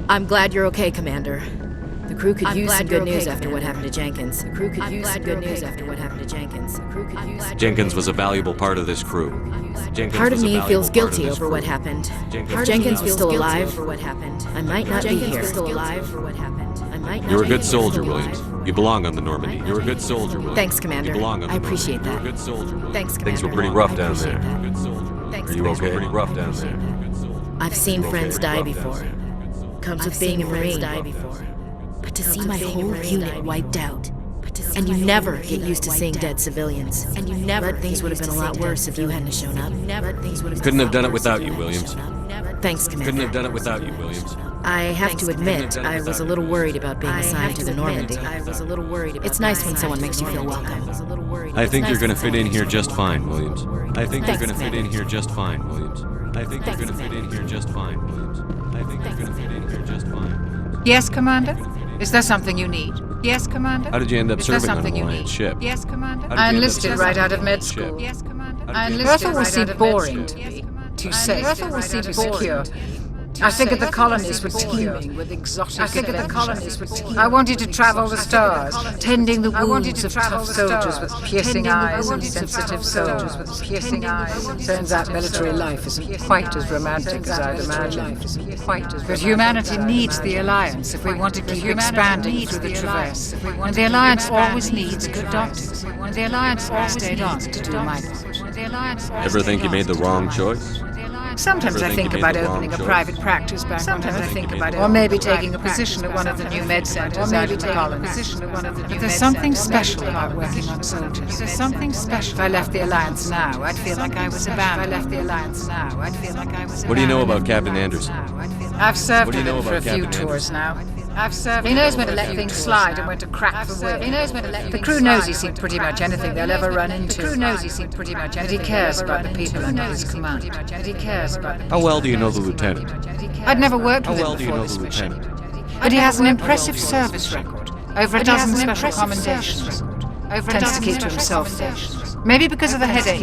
I'm glad you're okay, Commander. The crew could use some good news after what happened to Jenkins. The crew could use some good news after what happened to Jenkins. Jenkins was a valuable part of this crew. Part of me feels guilty over what happened. If Jenkins was still alive, I might not be here. You're a good soldier, Williams. You belong on the Normandy. You're a good soldier, Williams. Thanks, Commander. You belong on the I appreciate Normandy. that. You're a good soldier, Williams. Thanks, Commander. Things were pretty rough down there. Thanks, Are you okay? Pretty rough down there. I've seen friends die before. Comes with being a Marine. But to see my whole unit wiped out, and you never get used to seeing dead civilians. And you never. Things would have been a lot worse if you hadn't shown up. Couldn't have done it without you, Williams. Thanks, Commander. Couldn't have done it without you, Williams. I have to admit, I was a little worried about being assigned to the Normandy. It's nice when someone makes you feel welcome. I think you're gonna fit in here just fine, Williams. I think you're gonna fit in here just fine, Williams. I think you're gonna fit in here just fine, Williams. I think you're gonna fit in here just fine. Yes, Commander? Is there something you need? Yes, Commander? How did you end up Is there serving on an something you Alliance need? ship? Yes, Commander? How did you I end up enlisted serving right on out of an med Alliance ship? school. Yes, Commander? How did you end up Earth serving will right seem out of med boring school? to me. Too safe. Earth will seem too secure. I figured the colonies were teeming with exotic adventures. I wanted to travel the stars, tending the wounds of tough soldiers with piercing eyes and sensitive souls with piercing eyes. Turns out military life isn't quite as romantic as I'd imagined. But humanity needs the Alliance if we want to keep expanding through the Traverse. And the Alliance always needs good doctors. And the Alliance always stayed on to do my part. Ever think you made the wrong choice? Sometimes I think about opening a private practice back. Sometimes I think about it. Or maybe taking a position at one of the new med centers out in the colonies. But there's something special about working on soldiers. There's something special. If I left the Alliance now, I'd feel like I was abandoned. If I left the Alliance now, I'd feel like I was abandoned. What do you know about Captain Anderson? I've served What do you with know him for a about few Captain tours now. He knows when to let things slide and when to crack the whip. The crew knows he's seen pretty much anything they'll ever run into. The crew knows he's seen pretty much anything. But he cares about the people under his command. And he cares about the How well do you know the lieutenant? I'd never worked How with well him do you before know this the mission. lieutenant? But he has an impressive service record. Over a dozen special commendations. Tends to keep to himself, though. Maybe because of the headache.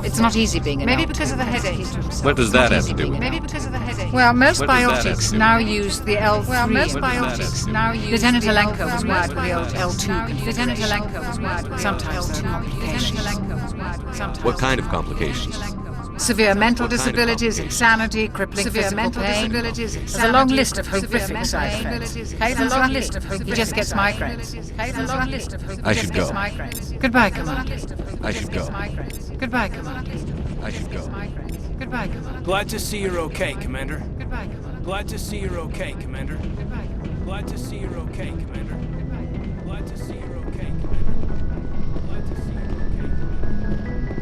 It's not easy being an Maybe because of the headache. What does that have to do with it? Maybe because of the headache. Well, most What does that have to biotics do now with it? use the L3. Well, most biotics now use Lieutenant Alenko was wired with the old L2 configuration. Lieutenant Alenko was wired with sometimes there are complications. What kind of complications? Severe mental What kind of disabilities, complications? insanity, crippling physical pain. There's a long list of horrific side effects. He just gets migraines. I should go. Goodbye, Commander. I should go. Goodbye, Commander. I should go. Goodbye, Commander. Glad to see you're okay, Commander. Goodbye, Commander. Glad to see you're okay, Commander. Goodbye, Commander. Glad to see you're okay, Commander. Glad to see you're okay, Commander. Glad to see you're okay.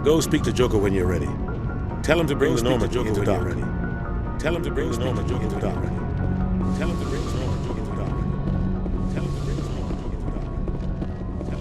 Go speak to Joker when you're ready. Tell him to bring the Normandy into dock. Tell him to bring the Normandy into dock. Tell him to bring the Normandy into dock. Tell him to bring the Normandy into dock. Tell him to bring the Normandy into dock.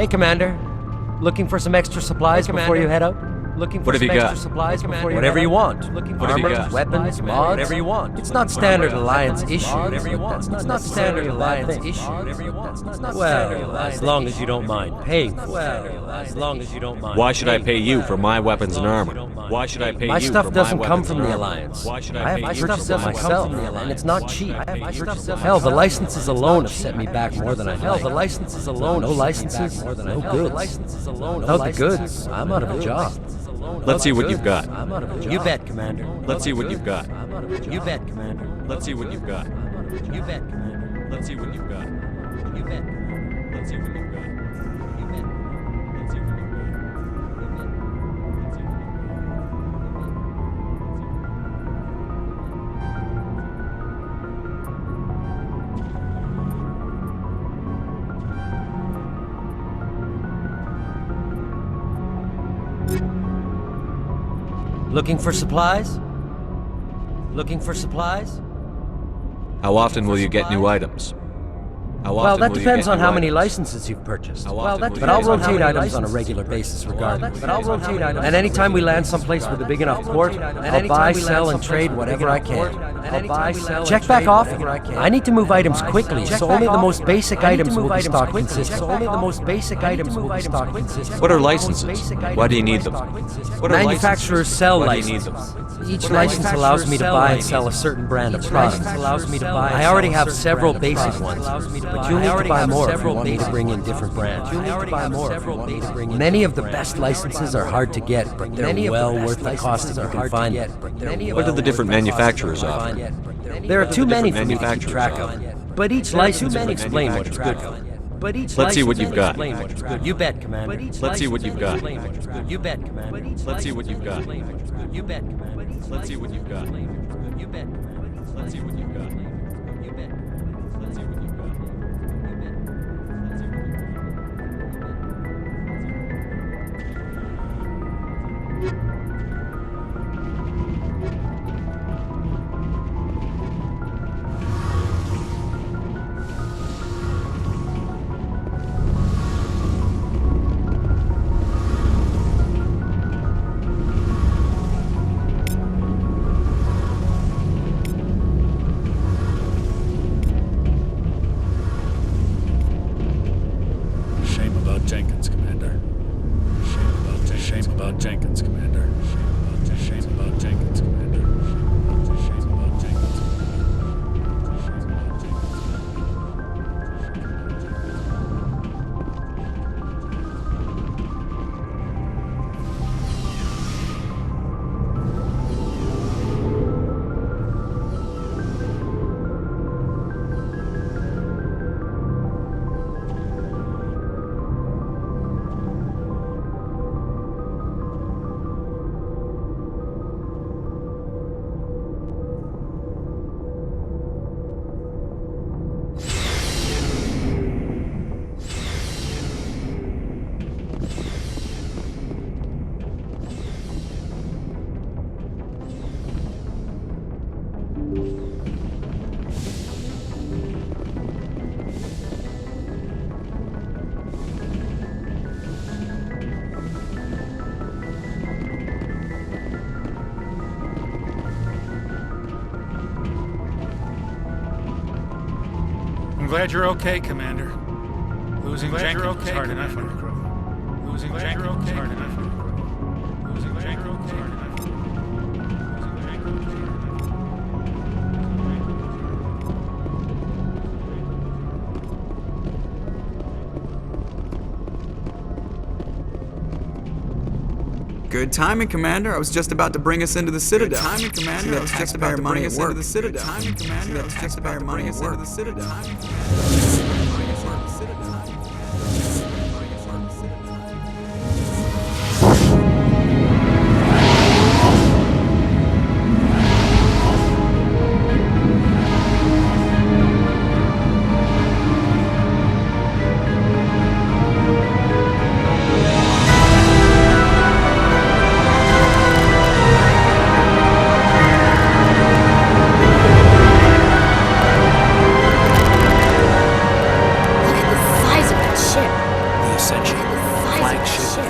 Hey, Commander. Looking for some extra supplies before you head out? Looking for What have some you got? extra supplies before you Whatever you want. What have you Armor, got? weapons, mods, whatever you want. It's not standard Alliance issue. Whatever you want. It's not standard Alliance issue. Well, as long as you don't mind paying for it. As long as you don't mind. Why should I pay you for my weapons and armor? Why should I pay My you stuff for doesn't my come weapons from and the armor? Alliance. Why should I I have pay my you stuff for my myself, and it's not cheap. Hell, the licenses alone have set me back more than I Hell, the licenses alone. No licenses, no goods. Without the goods, I'm out of a job. Let's see what you've got. I'm out of a job. You bet, Commander. Let's see what you've got. You bet, Commander. Let's see what you've got. You bet, Commander. Let's see what you've got. You bet. Let's see what you've got. You bet. Let's see what you've got. Looking for supplies? Looking for supplies? How often will you get new items? How often Well, that will you depends get on new how many items? licenses you've purchased. How often will you But I'll get new rotate items? items on a regular basis regardless. And anytime we land someplace with a big enough port, I'll buy, sell, and trade whatever I can. Check back often. I need to move items quickly, so only the most basic items will be stocked consistently. Only the most basic items will be stocked consistently. What are licenses? Why do you need them? What are Manufacturers licenses? sell Why do you need licenses. them? Each license allows me to buy and sell a certain brand of product. I already have several basic ones, but you'll need to buy more if you want me to bring in different brands. Many of the best licenses are hard to get, but they're well worth the cost if you can find them. What do the different manufacturers offer? There are too many for me to keep manufacturers track offer? of, but each license will explain what it's good for. Let's see what you've got. You bet, Commander. Let's see what you've got. You bet, Commander. Let's see what you've got. You bet, Commander. Let's see what you've got. You bet, Commander. Let's see what you've got. You bet. Let's see what you've got. You bet. Let's see what you've got. Shame about Jenkins, Commander. Shame about Jenkins, Commander. Shame about Jenkins, Commander. Shame about Jenkins. I'm glad you're okay, Commander. Losing Jenkins was hard enough on your crew. Losing Jenkins was hard enough on your crew. Losing Jenkins was hard enough. Losing Jenkins was hard enough. Good timing, Commander. I was just about to bring us into the Citadel. Good timing, Commander. I was just about to bring us into the Citadel. Good timing, Commander. I was just about to bring us into the Citadel.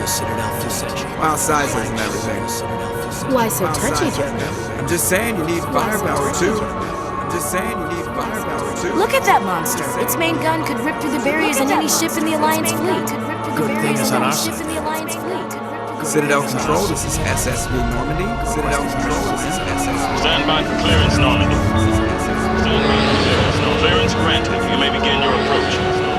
Well, size isn't everything. Why so touchy, Joe? I'm just saying you need firepower too. I'm just saying you need firepower too. Look at that monster. Its main gun could rip through the barriers in any ship in the Alliance fleet. Good thing it's on our side. Citadel Control, this is SSV Normandy. Citadel Control, this is SSV. Stand by for clearance, Normandy. Stand by for clearance. Clearance granted. You may begin your approach.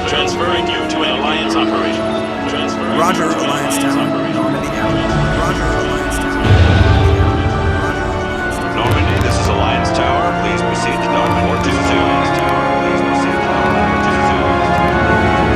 Transferring you to an Alliance operation. Transferring Roger, you to an Alliance Alliance Tower. operation. Normandy out. Roger, Alliance Tower. Normandy, this is Alliance Tower. Please proceed to dock 422. Please proceed to dock 422.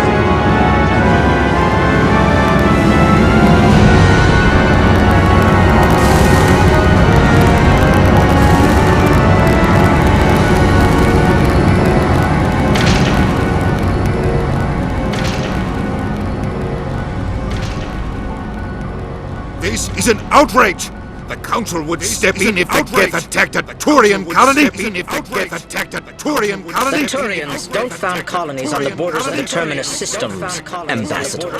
This is an outrage! The Council would step in if the Geth attacked a Turian colony! The Turians don't found colonies on the borders of the Terminus systems, Ambassador.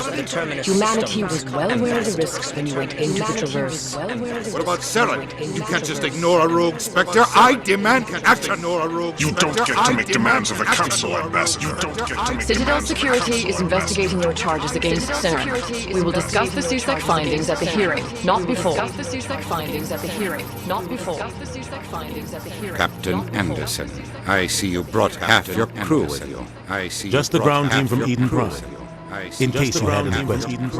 Humanity was well aware of the risks when you went into the Traverse. What about Saren? You can't just ignore a rogue Spectre. I demand action! You don't get to make demands of the Council, Ambassador. You don't get to make Citadel demands. Security is investigating your charges against Saren. We will discuss the CSEC findings at the hearing, not before. Captain Anderson, I see you brought half your crew with you. Just the ground team from Eden Prime. In case you had any questions.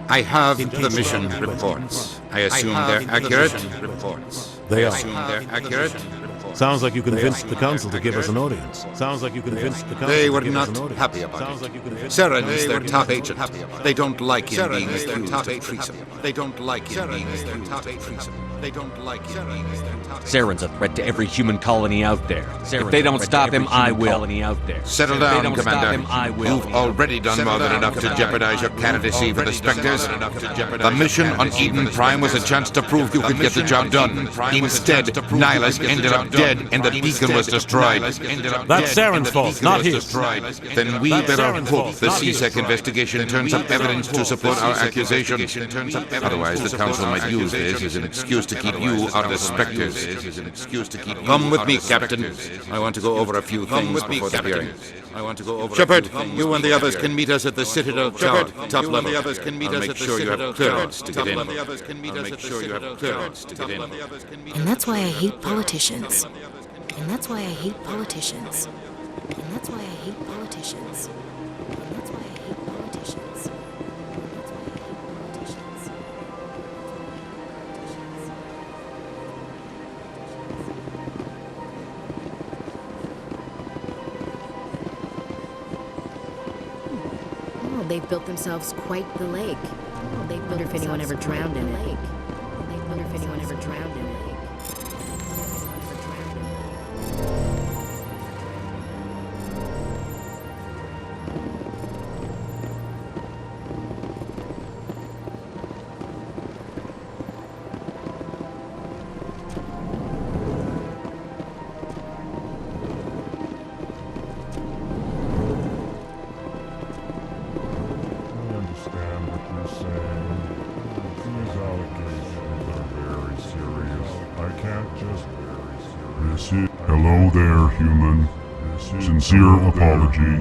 I have the mission reports. I assume they're accurate? They are. They're accurate? Sounds like you convinced the Council to give us an audience. They were not happy about it. Saren is their top agent. They don't like him being accused of treason. Saren's a threat to every human colony out there. If they don't stop him, I will. Settle down, Commander. You've already done more than enough to jeopardize your candidacy for the Spectres. The mission on Eden Prime was a chance to prove you could get the job done. Instead, Nihilus ended up dead and the beacon was destroyed. That's Saren's fault, not his. Then we better hope the CSEC investigation turns up evidence to support our accusation. Otherwise, the Council might use this as an excuse to keep you out of the Spectres. Come with me, Captain. I want to go over a few things before the hearing. Shepard, you and the others can meet us at the Citadel Tower, top level. I'll make sure you have clearance to get in. And that's why I hate politicians. And that's why I hate politicians. And that's why I hate politicians. And that's why I hate politicians. Oh, they've built themselves quite the lake. Oh, they wonder if anyone ever drowned in it. They wonder if anyone ever drowned in it. Hello there, human. Sincere apology,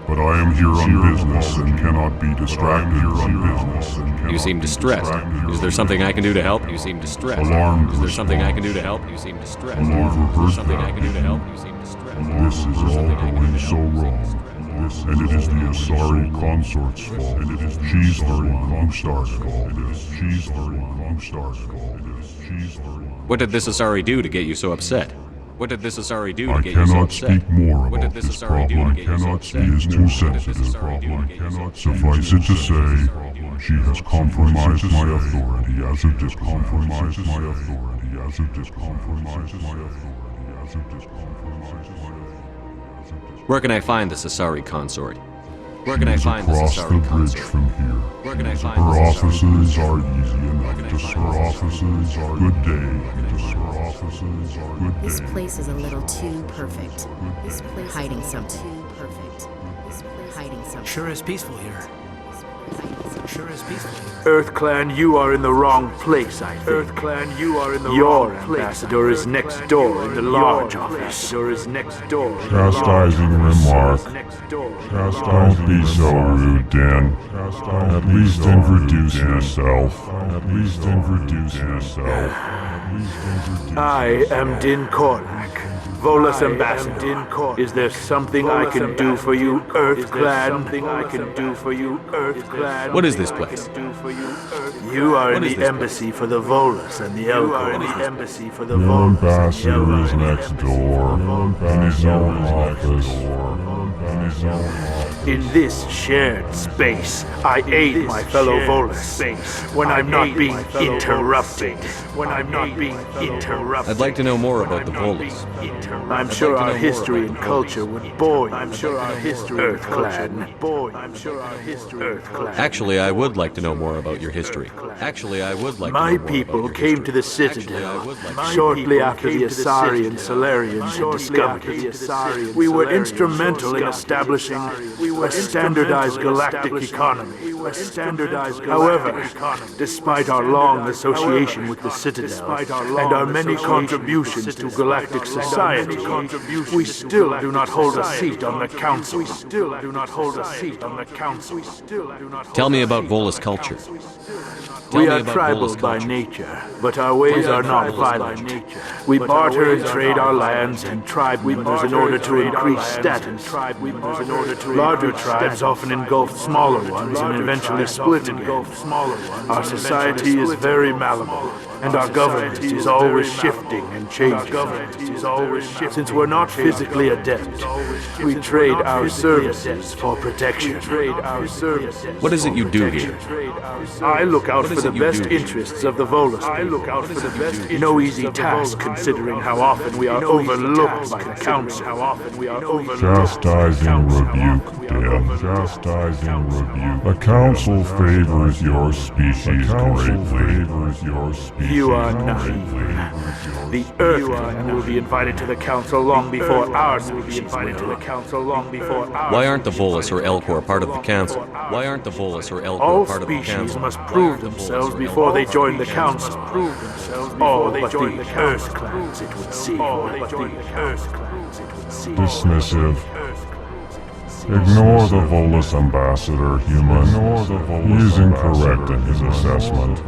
but I am here on business and cannot be distracted. You seem distressed. Is there something I can do to help? You seem distressed. Alarmed Is there something I can do to help? You seem distressed. An Is there overheard something I can do to help? You seem distressed. This is all going so wrong. And it is the Asari consort's fault. She's the one who started all this. What did this Asari do to get you so upset? What did this Asari do to I get you so cannot upset? speak more What did about this this Asari do to problem. get you so It upset? is too sensitive. Suffice it to say, she has compromised my authority as a diplomat. Where can I find this Asari consort? Where can I She's find this across the Asari bridge consort? from here. Where can I find Her this Asari offices consort? are easy enough to serve. Good day. This place is a little too perfect. This place hiding something. Too perfect. This place hiding something. Sure is peaceful here. EarthClan, you are in the wrong place, I think. EarthClan, you are in the wrong place. Your ambassador is next door in the large office. Chastising remark. Don't be so rude, Dan. At least introduce yourself. I am Din Korlak, Volus ambassador. Is there something I can do for you, EarthClan? What is this place? You are in the embassy for the Volus and the Elcor. Your ambassador is next door, in his own office. In this shared space, I aid my fellow Volus when I'm not being interrupted. I'd like to know more about the Volus. I'm sure our history and culture would bore you. EarthClan. Actually, I would like to know more about your history. My people came to the Citadel shortly after the Asari and Solarians had discovered it. We were instrumental in establishing a standardized galactic economy. However, despite our long association with the Citadel and our many contributions to galactic society, we still do not hold a seat on the Council. Tell me about Volus culture. We are tribal by nature, but our ways are not violent. We barter and trade our lands and tribe members in order to increase status. Larger tribes often engulf smaller ones and eventually split again. Our society is very malleable, and our government is always shifting and changing. Since we're not physically adept, we trade our services for protection. What is it you do here? I look out for the best interests of the Volus. No easy task considering how often we are overlooked by the Council. Chastising rebuke, Dan. Chastising rebuke. The Council favors your species greatly. You are naive. The EarthClan will be invited to the Council long before our species will. Why aren't the Volus or Elcor part of the Council? All species must prove themselves before they join the Council. All but the EarthClans, it would seem. Dismissive. Ignore the Volus ambassador, human. He is incorrect in his assessment.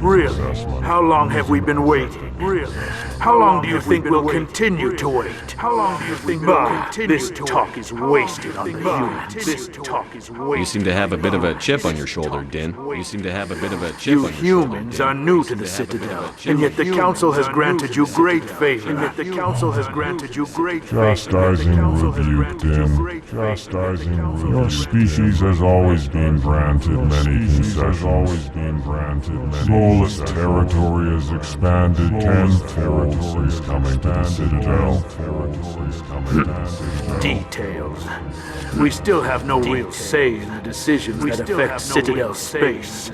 Really? How long have we been waiting? How long do you think we'll continue to wait? This talk is wasted on the humans. You seem to have a bit of a chip on your shoulder, Din. You humans are new to the Citadel, and yet the Council has granted you great favor. Chastising rebuke, Din. Your species has always been granted many concessions. Volus territory has expanded tenfold since coming to the Citadel. Details. We still have no real say in the decisions that affect Citadel space.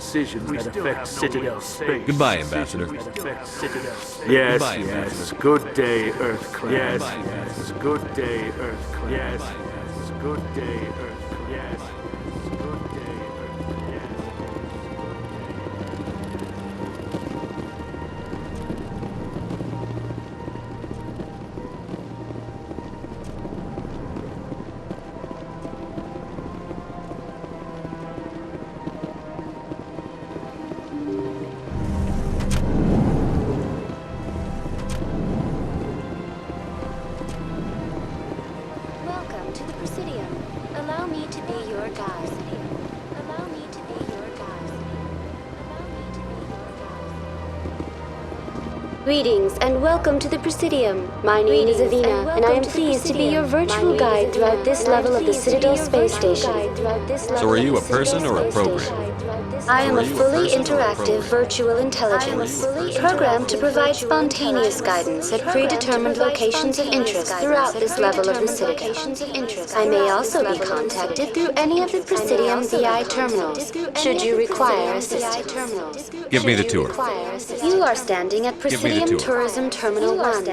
Goodbye, Ambassador. Yes. Good day, EarthClan. Yes. Good day, EarthClan. Yes. Good day, EarthClan. Yes. Welcome to the Presidium. Allow me to be your guide. Greetings and welcome to the Presidium. My name is Avina, and I am pleased to be your virtual guide throughout this level of the Citadel space station. So are you a person or a program? I am a fully interactive virtual intelligence, programmed to provide spontaneous guidance at predetermined locations of interest throughout this level of the Citadel. I may also be contacted through any of the Presidium VI terminals, should you require assistance. Give me the tour. You are standing at Presidium Tourism Terminal 1.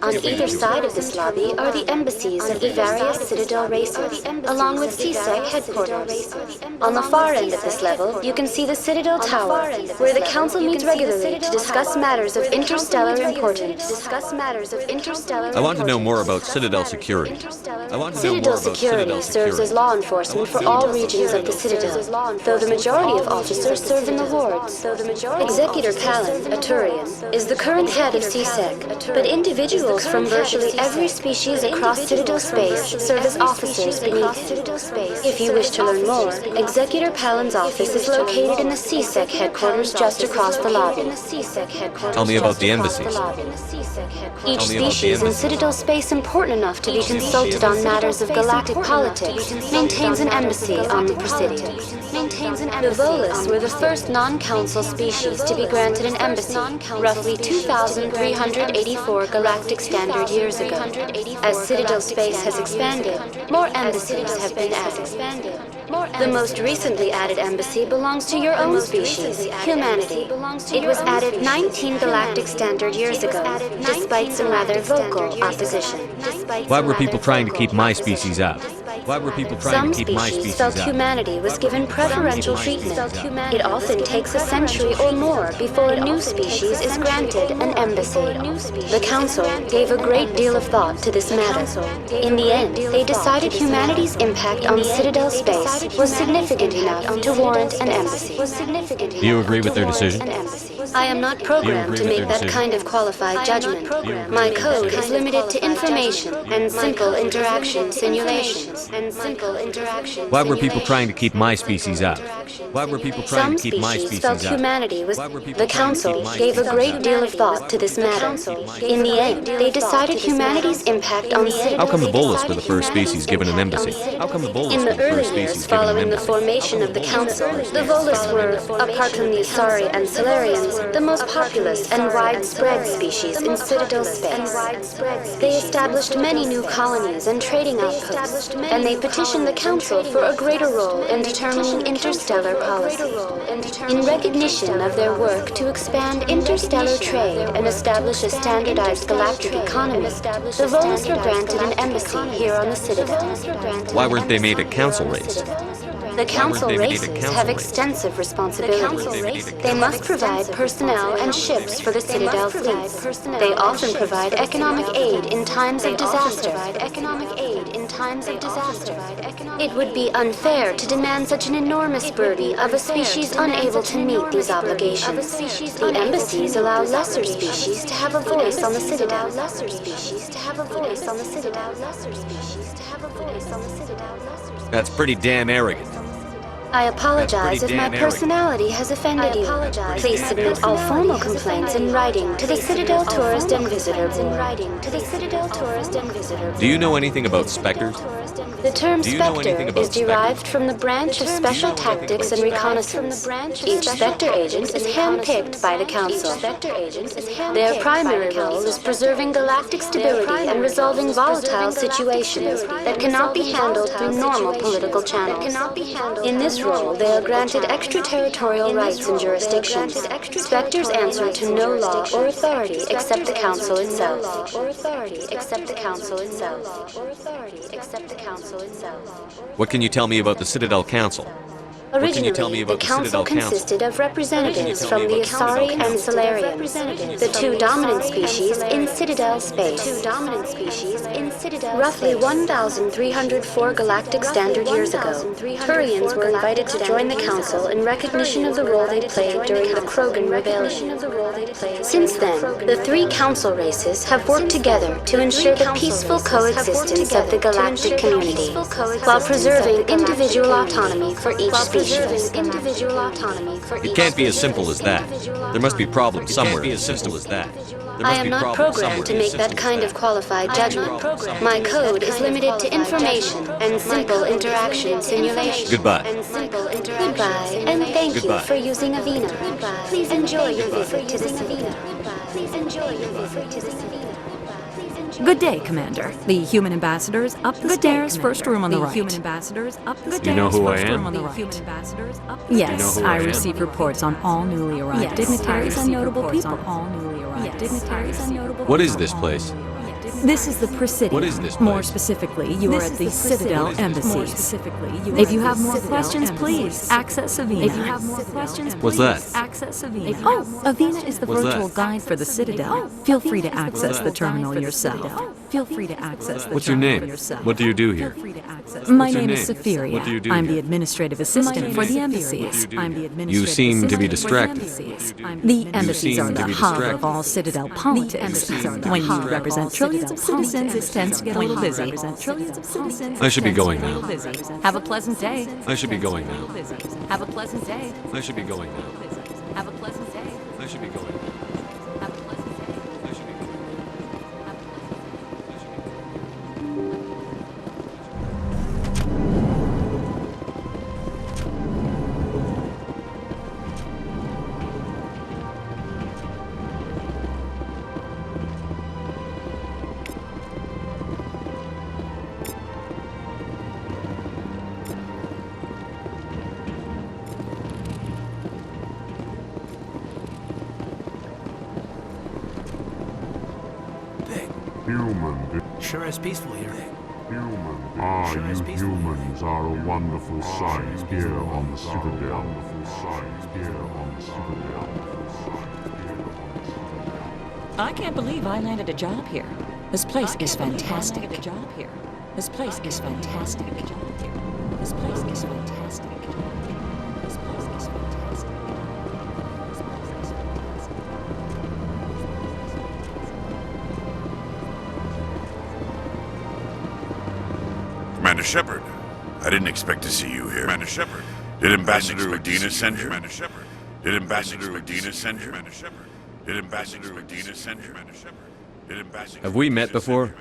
On either side of this lobby are the embassies of the various Citadel races, along with CSEC headquarters. On the far end of this level, you can see the Citadel Tower, where the Council meets regularly to discuss matters of interstellar importance. I want to know more about Citadel security. Citadel security serves as law enforcement for all regions of the Citadel, though the majority of officers serve in the wards. Executor Palin, a Turian, is the current head of CSEC, but individuals from virtually every species across Citadel space serve as officers beneath him. If you wish to learn more, Executor Palin's office is located in the CSEC headquarters just across the lobby. Tell me about the embassies. Each species in Citadel space important enough to be consulted on matters of galactic politics maintains an embassy on the Presidium. The Volus were the first non-council species to be granted an embassy, roughly 2,384 galactic standard years ago. As Citadel space has expanded, more embassies have been added. The most recently added embassy belongs to your own species, humanity. It was added 19 galactic standard years ago, despite some rather vocal opposition. Why were people trying to keep my species out? Some species felt humanity was given preferential treatment. It often takes a century or more before a new species is granted an embassy. The Council gave a great deal of thought to this matter. In the end, they decided humanity's impact on Citadel space was significant enough to warrant an embassy. Do you agree with their decision? I am not programmed to make that kind of qualified judgment. My code is limited to information and simple interaction simulations. Why were people trying to keep my species out? Some species felt humanity was... The Council gave a great deal of thought to this matter. In the end, they decided humanity's impact on Citadel... How come the Volus were the first species given an embassy? In the early years following the formation of the Council, the Volus were, apart from the Asari and Solarians, the most populous and widespread species in Citadel space. They established many new colonies and trading outposts, and they petitioned the Council for a greater role in determining interstellar policy. In recognition of their work to expand interstellar trade and establish a standardized galactic economy, the Volus were granted an embassy here on the Citadel. Why weren't they made a council race? The Council races have extensive responsibilities. They must provide personnel and ships for the Citadel fleets. They often provide economic aid in times of disaster. It would be unfair to demand such an enormous burden of a species unable to meet these obligations. The embassies allow lesser species to have a voice on the Citadel. That's pretty damn arrogant. I apologize if my personality has offended you. Please submit all formal complaints in writing to the Citadel Tourist and Visitor Board. Do you know anything about specters? The term Spectre is derived from the branch of Special Tactics and Reconnaissance. Each Spectre agent is handpicked by the Council. Their primary role is preserving galactic stability and resolving volatile situations that cannot be handled through normal political channels. In this role, they are granted extraterritorial rights and jurisdictions. Spectres answer to no law or authority except the Council itself. What can you tell me about the Citadel Council? Originally, the Council consisted of representatives from the Asari and Solarians, the two dominant species in Citadel space. Roughly 1,304 galactic standard years ago, Turians were invited to join the Council in recognition of the role they played during the Krogan Rebellion. Since then, the three Council races have worked together to ensure the peaceful coexistence of the galactic community, while preserving individual autonomy for each species. preserving individual autonomy for each It can't be as species. simple as that. There must be problems somewhere. It can't be as simple as that. I am not programmed to make that kind of qualified judgment. My code is limited to information and simple interaction simulation. Goodbye. Goodbye, and thank you for using Avena. Please enjoy your visit to the Avena. Please enjoy your visit to the Avena. Good day, Commander. The human ambassadors up the stairs, first room on the right. Human ambassadors up the stairs, You know who I first am? room on the right. Yes, You know who I I am? receive reports on all newly arrived dignitaries and notable people. What is this place? This is the Presidium. What is this More place? specifically, you are at the Citadel Embassy. If you have more questions, please access Avena. If you have more questions, What's please that? access Avena. Oh, Avena is the What's virtual that? guide for the Citadel. Feel free to access the terminal yourself. Feel free to access the What's your terminal name? yourself. What do you do here? My What's your name is name? Safiria. What do you do I'm here? the administrative assistant for the embassies. I'm the administrative You seem to be assistant for the distracted. embassies. The embassies seem are to the be hub distracted. of all Citadel politics. When you represent trillions of citizens, it tends to get a little busy. I should be going now. Have a pleasant day. I should be going now. Have a pleasant day. I should be going now. Have a pleasant day. I should be going now. Have a pleasant day. I should be going now. Human. Sure is peaceful here. Human. Ah, Sure is you peaceful. humans are a wonderful sight here on the Citadel. I can't believe I landed a job here. This place is fantastic. This place is fantastic. This place is fantastic. This place is fantastic. Commander Shepard, I didn't expect to see you here. Commander Shepard, did Ambassador Udina send you? Commander Shepard, did Ambassador Udina send you? Commander Shepard, did Ambassador Udina send you? Commander Shepard, did Ambassador Have we met before?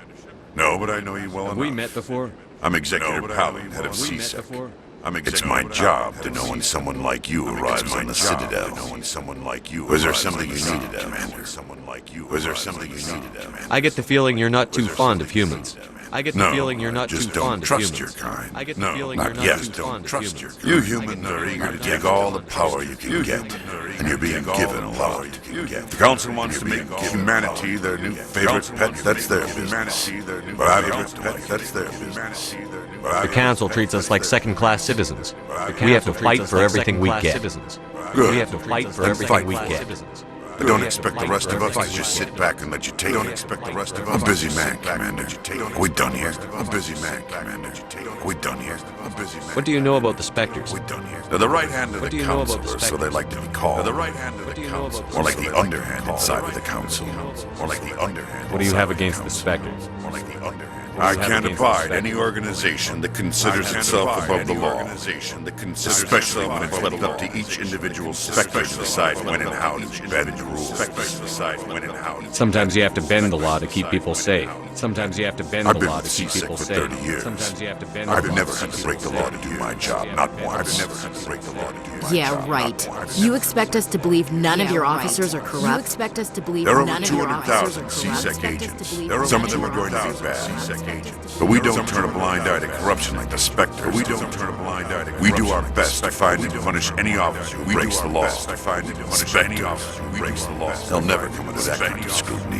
No, but I know you well Have enough. we met before? I'm Executive Paladin, head of Have we met CSEC. before? It's my job to know when someone like you arrives on the Citadel. Was there something you needed, Commander? Was there something you needed, Commander? I get the feeling you're not too fond of humans. I get the No, feeling you're not just too don't fond of trust humans. your kind. I get the No, feeling not you're not yet. too Don't fond of trust humans. You humans are eager to take all the power you can get, and you're being given a lot. The Council wants to make humanity their new favorite pet. That's their business. But I've that's their business. The Council treats us like second-class citizens. We have to fight for everything we get. Good. We have to fight for Then everything we for it. get. I don't expect the rest of us to just sit back and let you take it. I'm a busy man, Commander. Are we done here? I'm a busy man, Commander. Are we done here? I'm a busy man. What do you know about the Spectres? They're the right hand of What the do you know about Council, the or so they like to be called. They're the right hand of the Council. Or like the underhanded side of the Council. Or like the underhanded. What do you have against the Spectres? Or like the underhanded. I can't abide any organization that considers itself above the law, especially when it's left up to each individual Spectre to decide when and how to bend the rules. Sometimes you have to bend the law to keep people safe. Sometimes you have to bend I've the been law with to keep CSEC people for safe. 30 years. Sometimes you have to bend the I've law never to had keep to break the people law to safe. do my job, not once. I've never had to break the law to do my job. Yeah, right. You expect us to believe none of your officers are corrupt? You expect us to believe There are none over of your officers are 200,000 corrupt? CSEC agents. Some of them are going to be bad. But we don't turn a blind eye to corruption like the Spectre. We don't turn a blind eye to corruption. We do our best to find and punish any officer who breaks the law. They'll never come under that kind of scrutiny.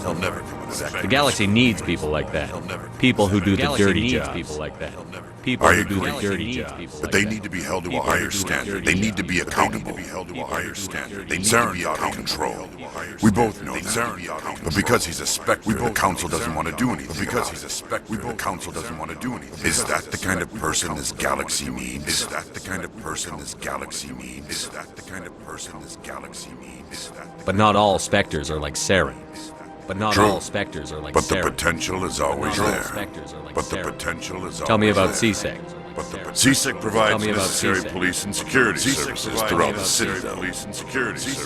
They'll never come under that kind The galaxy needs people like that. People who do the dirty jobs. People like that. People who do the dirty jobs. But they need to be held to a higher standard. They need to be accountable. They need to be out of control. We both know that. But because he's a Spectre, the Council doesn't want to do anything. Because he's a Spectre, the Council doesn't want to do anything. Is that the kind of person this galaxy needs? Is that the kind of person this galaxy needs? Is that the kind of person this galaxy needs? But not all Spectres are like Saren. But not True. all Spectres are like But Saren. the potential is always Not all there. Spectres are like But the Saren. potential is always there. Tell me about CSEC. CSEC provides me about necessary CSEC. police and security services throughout the Citadel.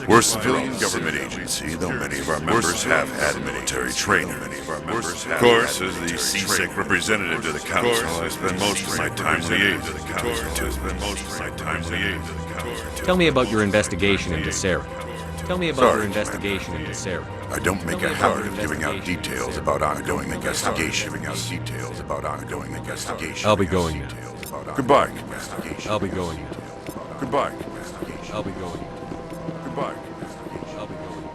We're a civilian government agency, though many of our members have had military training. Of course, as the CSEC representative to the Council, I spend most of my time liaising with the Council. Tell me about your investigation into Sarah. Tell me about your investigation into Sarah. I don't make a habit of giving out details about ongoing investigation. I'll be going now. Goodbye. I'll be going now. Goodbye. I'll be going now. Goodbye. I'll be going now.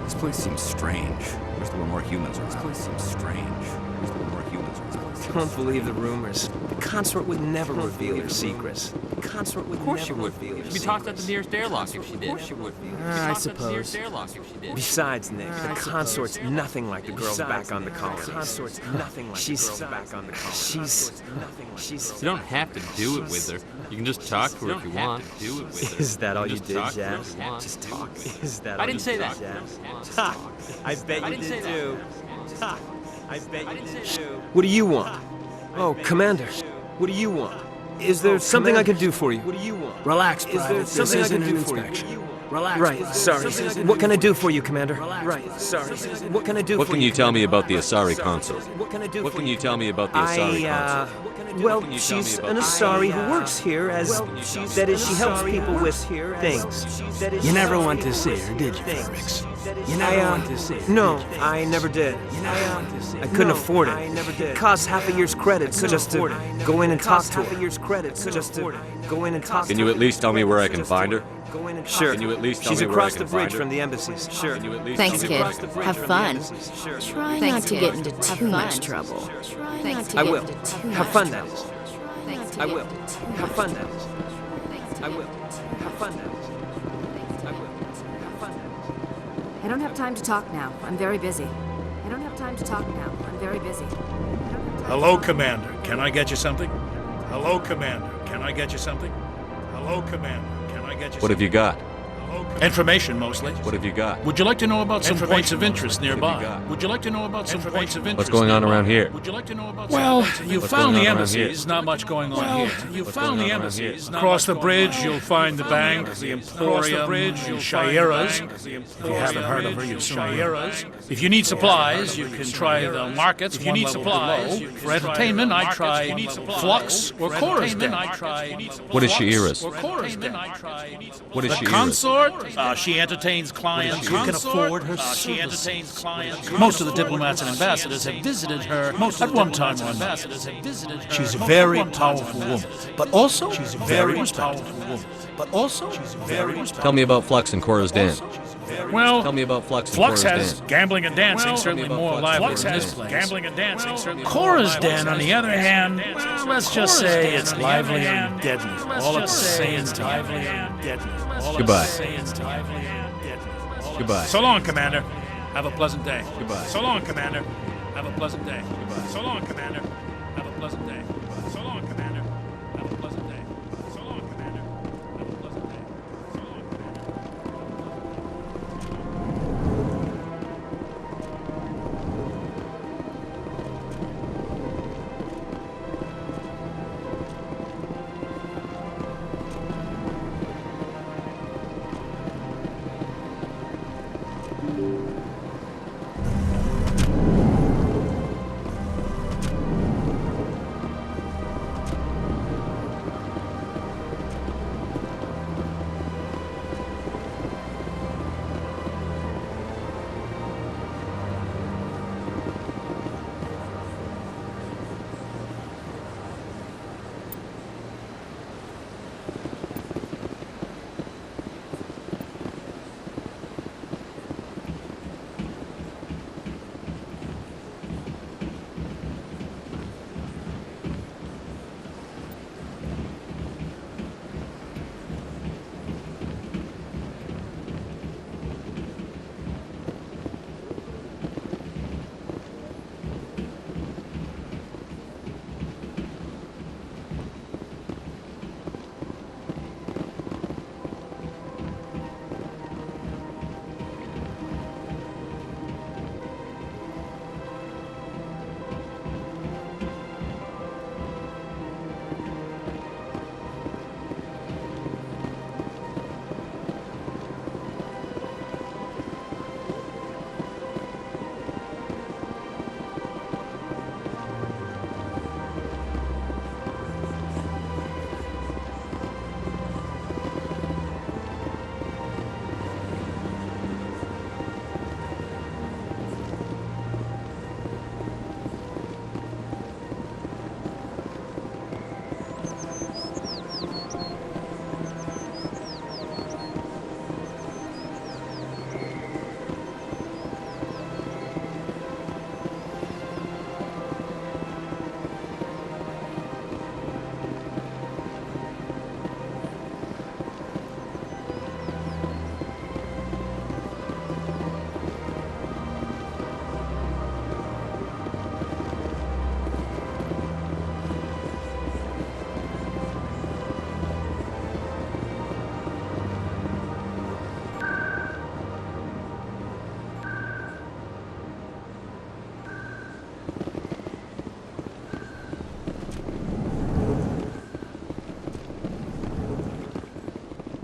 This place seems strange. Wish there were more humans around. This place seems strange. Wish there were more humans around. Don't believe the rumors. The consort would never reveal her secrets. The consort would never reveal her secrets. She'd be tossed at the nearest airlock if she did. Of course she would. I suppose. Besides, Nick, the consort's nothing like the girls back on the colony. Consort's nothing like the girls back on the colony. She's. You don't have to do it with her. You can just talk to her if you want. Is that all you did, talk to her Jazz? if you want. Just talk. Is that I all didn't you say did, that. Jazz? Ha! I bet you did too. Ha! I bet you did too. What do you want? Oh, Commander. What do you want? Is there something I can do for you? What do you want? Relax, Is there Private. something I This can isn't do an for you? inspection. Relax. Right, sorry. What can I do for you, Commander? Right, sorry. What can I do What for can you? you tell me about the Asari consort? What can I do What for can you? you tell me about the Asari consort? Well, can you tell me she's about an the- Asari who works here as... that is, she helps people with things. You never went to see her, did you, Fredericks? You never went to see her. No, I never did. I couldn't afford it. I never did. It costs half a year's credits just to go in and talk to her. half a year's credits Just to go in and talk Can to you her. at least tell me where I can find her? Sure. Can you at least tell She's me where across I the can bridge find her? from the embassies. Sure. Can you at least Thanks, tell me kid. where I can find Have her? fun. Sure. Try not to get into too much trouble. I will. Have fun, that is. I will. Have fun, that is. I will. Have fun, that is. I will. Have fun, that is. I don't have time to talk now. I'm very busy. I don't have time to talk now. I'm very busy. Hello, Commander. Can I get you something? Hello, Commander. Can I get you something? Hello, Commander. Can I get you What have you got? Information, mostly. What have you got? Would you like to know about some points of interest What have you nearby? got? Would you like to know about some points of interest? What's going on around here? Would you like to know about Well, some you What's found going the on around here? embassies. Not much going on here. You What's found going the on around here? embassies. Across the bridge, you'll find the bank, the Emporium, and Shira's. If you haven't heard of her, you'll soon hear. If you need supplies, you can try the markets. If you need supplies for entertainment, I try Flux or Cora's Den. What is Shira's? Or Cora's Den. What is The Shira's? consort, she entertains clients who can afford her she services. entertains clients. Most of the diplomats and ambassadors have visited her at one time or another. She's a very powerful woman, but also she's a very respectable woman. But also she's very respectable. Tell me about Flux and Cora's Den. Well, Tell me about Flux and Flux Cora's has Den. gambling and dancing, certainly about more Flux. lively Flux than has this place. gambling and dancing, certainly. Cora's Den, on the other hand, well, let's just say it's lively and deadly. All at the same time. Goodbye. Goodbye. So long, Commander. Have a pleasant day. Goodbye. So long, Commander. Have a pleasant day. Goodbye. So long, Commander. Have a pleasant day. So long, Commander. Have a pleasant day. So long, Commander. Have a pleasant day. So long, Commander.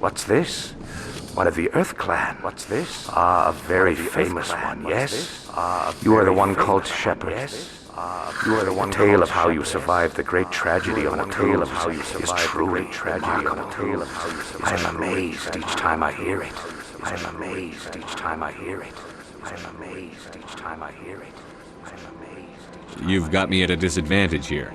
What's this? One of the Earth Clan. What's this? Ah, a very famous one, yes? You are the one called Shepard. You are the one tale of how you survived the great tragedy on a tale of how you survived truly remarkable tale of how you survived. I am amazed each time I hear it. I am amazed each time I hear it. I am amazed each time I hear it. I am amazed. You've got me at a disadvantage here.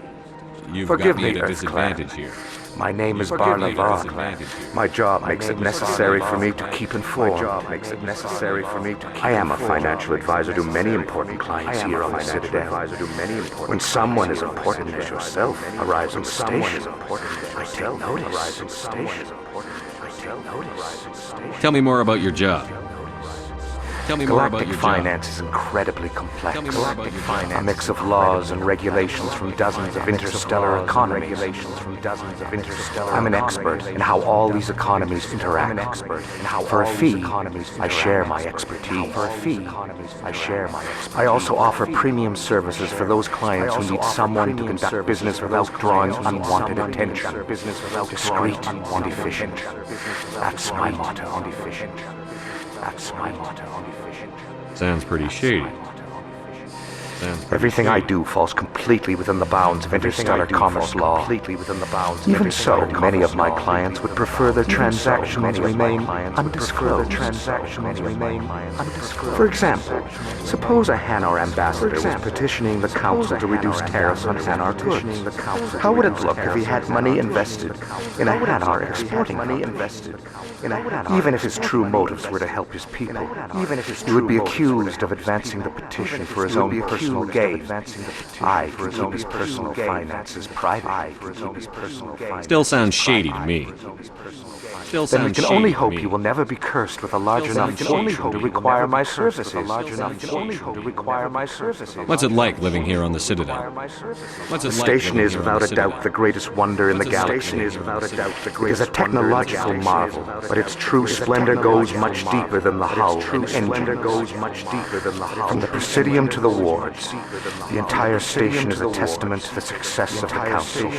You've Forgive got me me, at a Earth Clan. disadvantage here. My name is Forgive me, Barlavar. disadvantage here. My job makes it necessary for me to keep informed. I am a financial advisor to many important clients here on the Citadel. When someone as important as yourself arrives on station, I take notice. Tell me more about your job. Tell me more about Galactic your finance job. is incredibly complex. Tell me more about your job. A mix of laws and regulations from dozens of interstellar economies. I'm an expert in how all these economies interact. For a fee, I share my expertise. I also offer premium services for those clients who need someone to conduct business without drawing unwanted attention. Discreet and efficient. That's my motto. That's my motto. Sounds pretty shady. Everything I do falls completely within the bounds of interstellar commerce law. Even so, many of my clients would prefer their transactions remain undisclosed. For example, suppose a Hanar ambassador was petitioning the council to reduce tariffs on Hanar goods. How would it look if he had money invested in a Hanar exporting company? Even if his true motives were to help his people, he would be accused of advancing the petition for his own personal gain. I can keep his personal finances private. Still sounds shady to me. Then we can only hope you will never be cursed with a large enough fortune to require my services. What's it like living here on the Citadel? What's it The like station living is here on without the a Citadel? doubt the greatest wonder in the galaxy. It is a technological marvel, but its true splendor goes much deeper than the hull and engine. From the Presidium to the wards, the entire station is a testament to the success of the Council.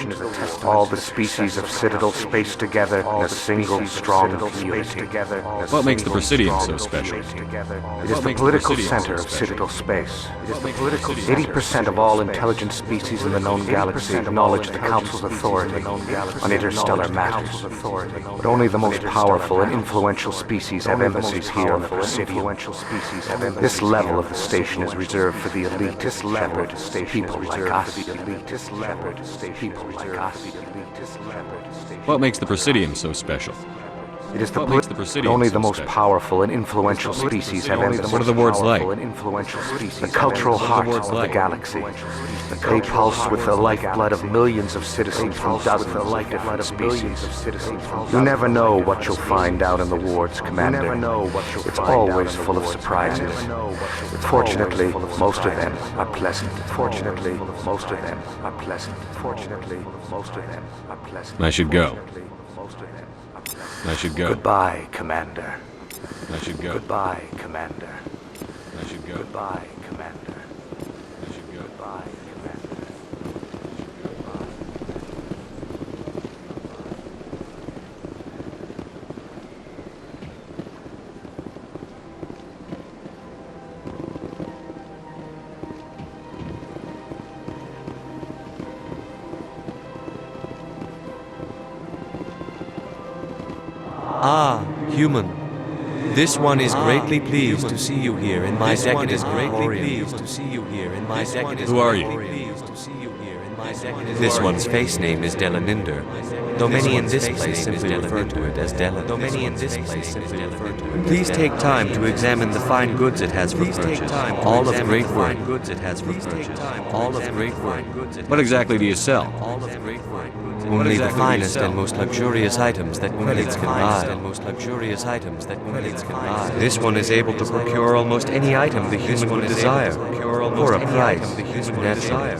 All the species of Citadel spaced together in a single strong unity. What makes the Presidium so special? It is the political center of Citadel space. 80% of all intelligent species in the known galaxy acknowledge the Council's authority on interstellar matters. But only the most powerful and influential species have embassies here on the Presidium. This level of the station is reserved for the elite, Shepard, people like us. What makes the Presidium so special? It is What makes the Presidium only so the most special? powerful and influential species have embassies. What are the wards like? The cultural heart of the galaxy. They pulse with the lifeblood of millions of citizens from dozens of different species. You never know what you'll find out in the wards, Commander. It's always full of surprises. Fortunately, most of them are pleasant. I should go. I should go. Goodbye, Commander. I should go. Goodbye, Commander. I should go. Goodbye, Commander. I should go. Goodbye, Commander. Ah, human. This one is greatly pleased to see you here in my decadent emporium. Who are you? This one's face name is Delaninder, though many in this place simply refer to it as Delan. Please take time to examine the fine goods it has for purchase. All of great worth. What exactly do you sell? Only the finest and most luxurious items that Quinlids can buy. This one is able to procure almost any item the human would desire, for a price, naturally.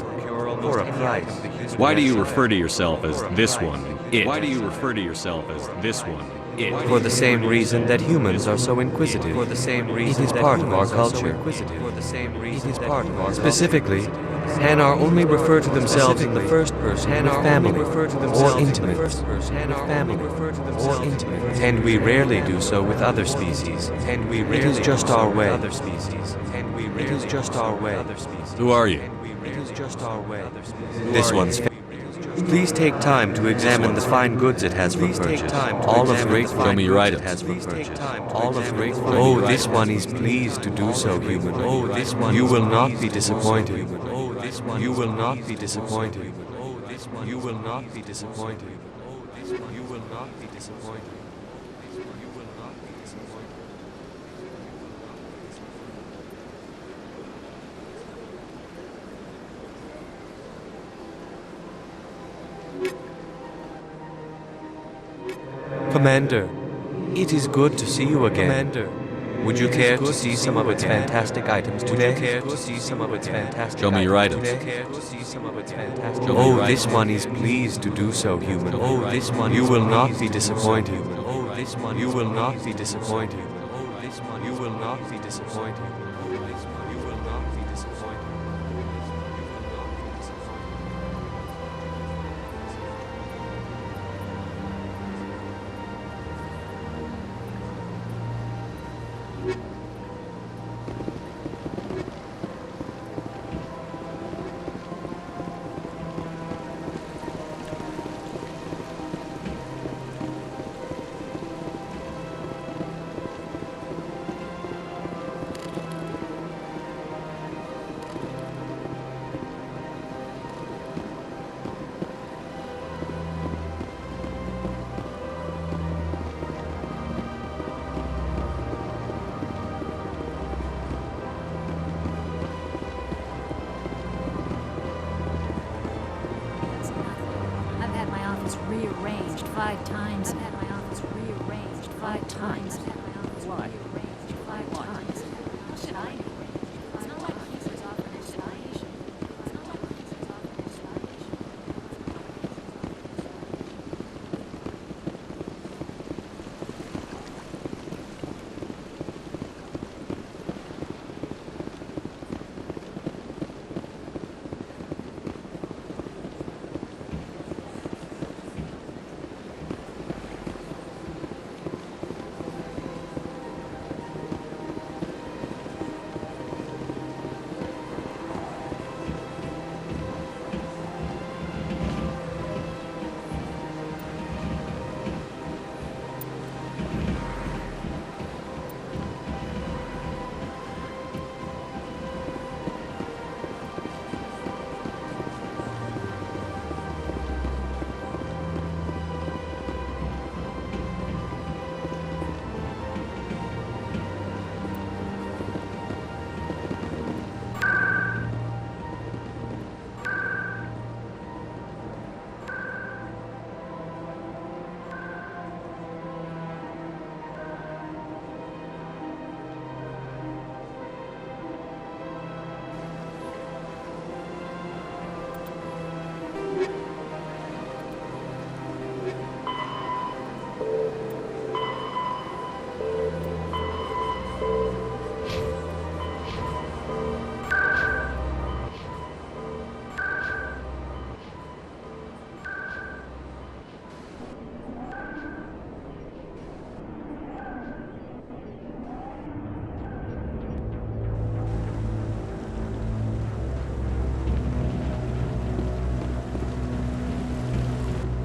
Why do you refer to yourself as this one? It. Why do you refer to yourself as this one? For the same reason that humans are so inquisitive. For the same reason it is part of our culture. It is part of our specifically, Hanar only refer to themselves in the first person with family or intimate. And we rarely do so with other species. It is just our way. It is just our way. Who are you? It is just our way. This one's. Please take time to examine the fine goods it has for purchase. All of great Show me your items. All of great. Oh, this one is pleased to do so, human. Oh, this one. You will not be disappointed. Oh, this one. You will not be disappointed. Oh, this one. You will not be disappointed. Oh, this one. You will not be disappointed. You will not be disappointed. Commander, it is good to see you again. Commander, would you care to see some of its fantastic items today? Show me your items. Oh, this one is pleased to do so, human. Oh, this one. You will not be disappointed. Oh, this one. You will not be disappointed. Oh, this one. You will not be disappointed. Oh, this one. You will not be disappointed. Rearranged 5 times. I've had my office rearranged 5 times. Why? Should I? It's not like he's offering it. Should I? It's not like he's offering it. Should I?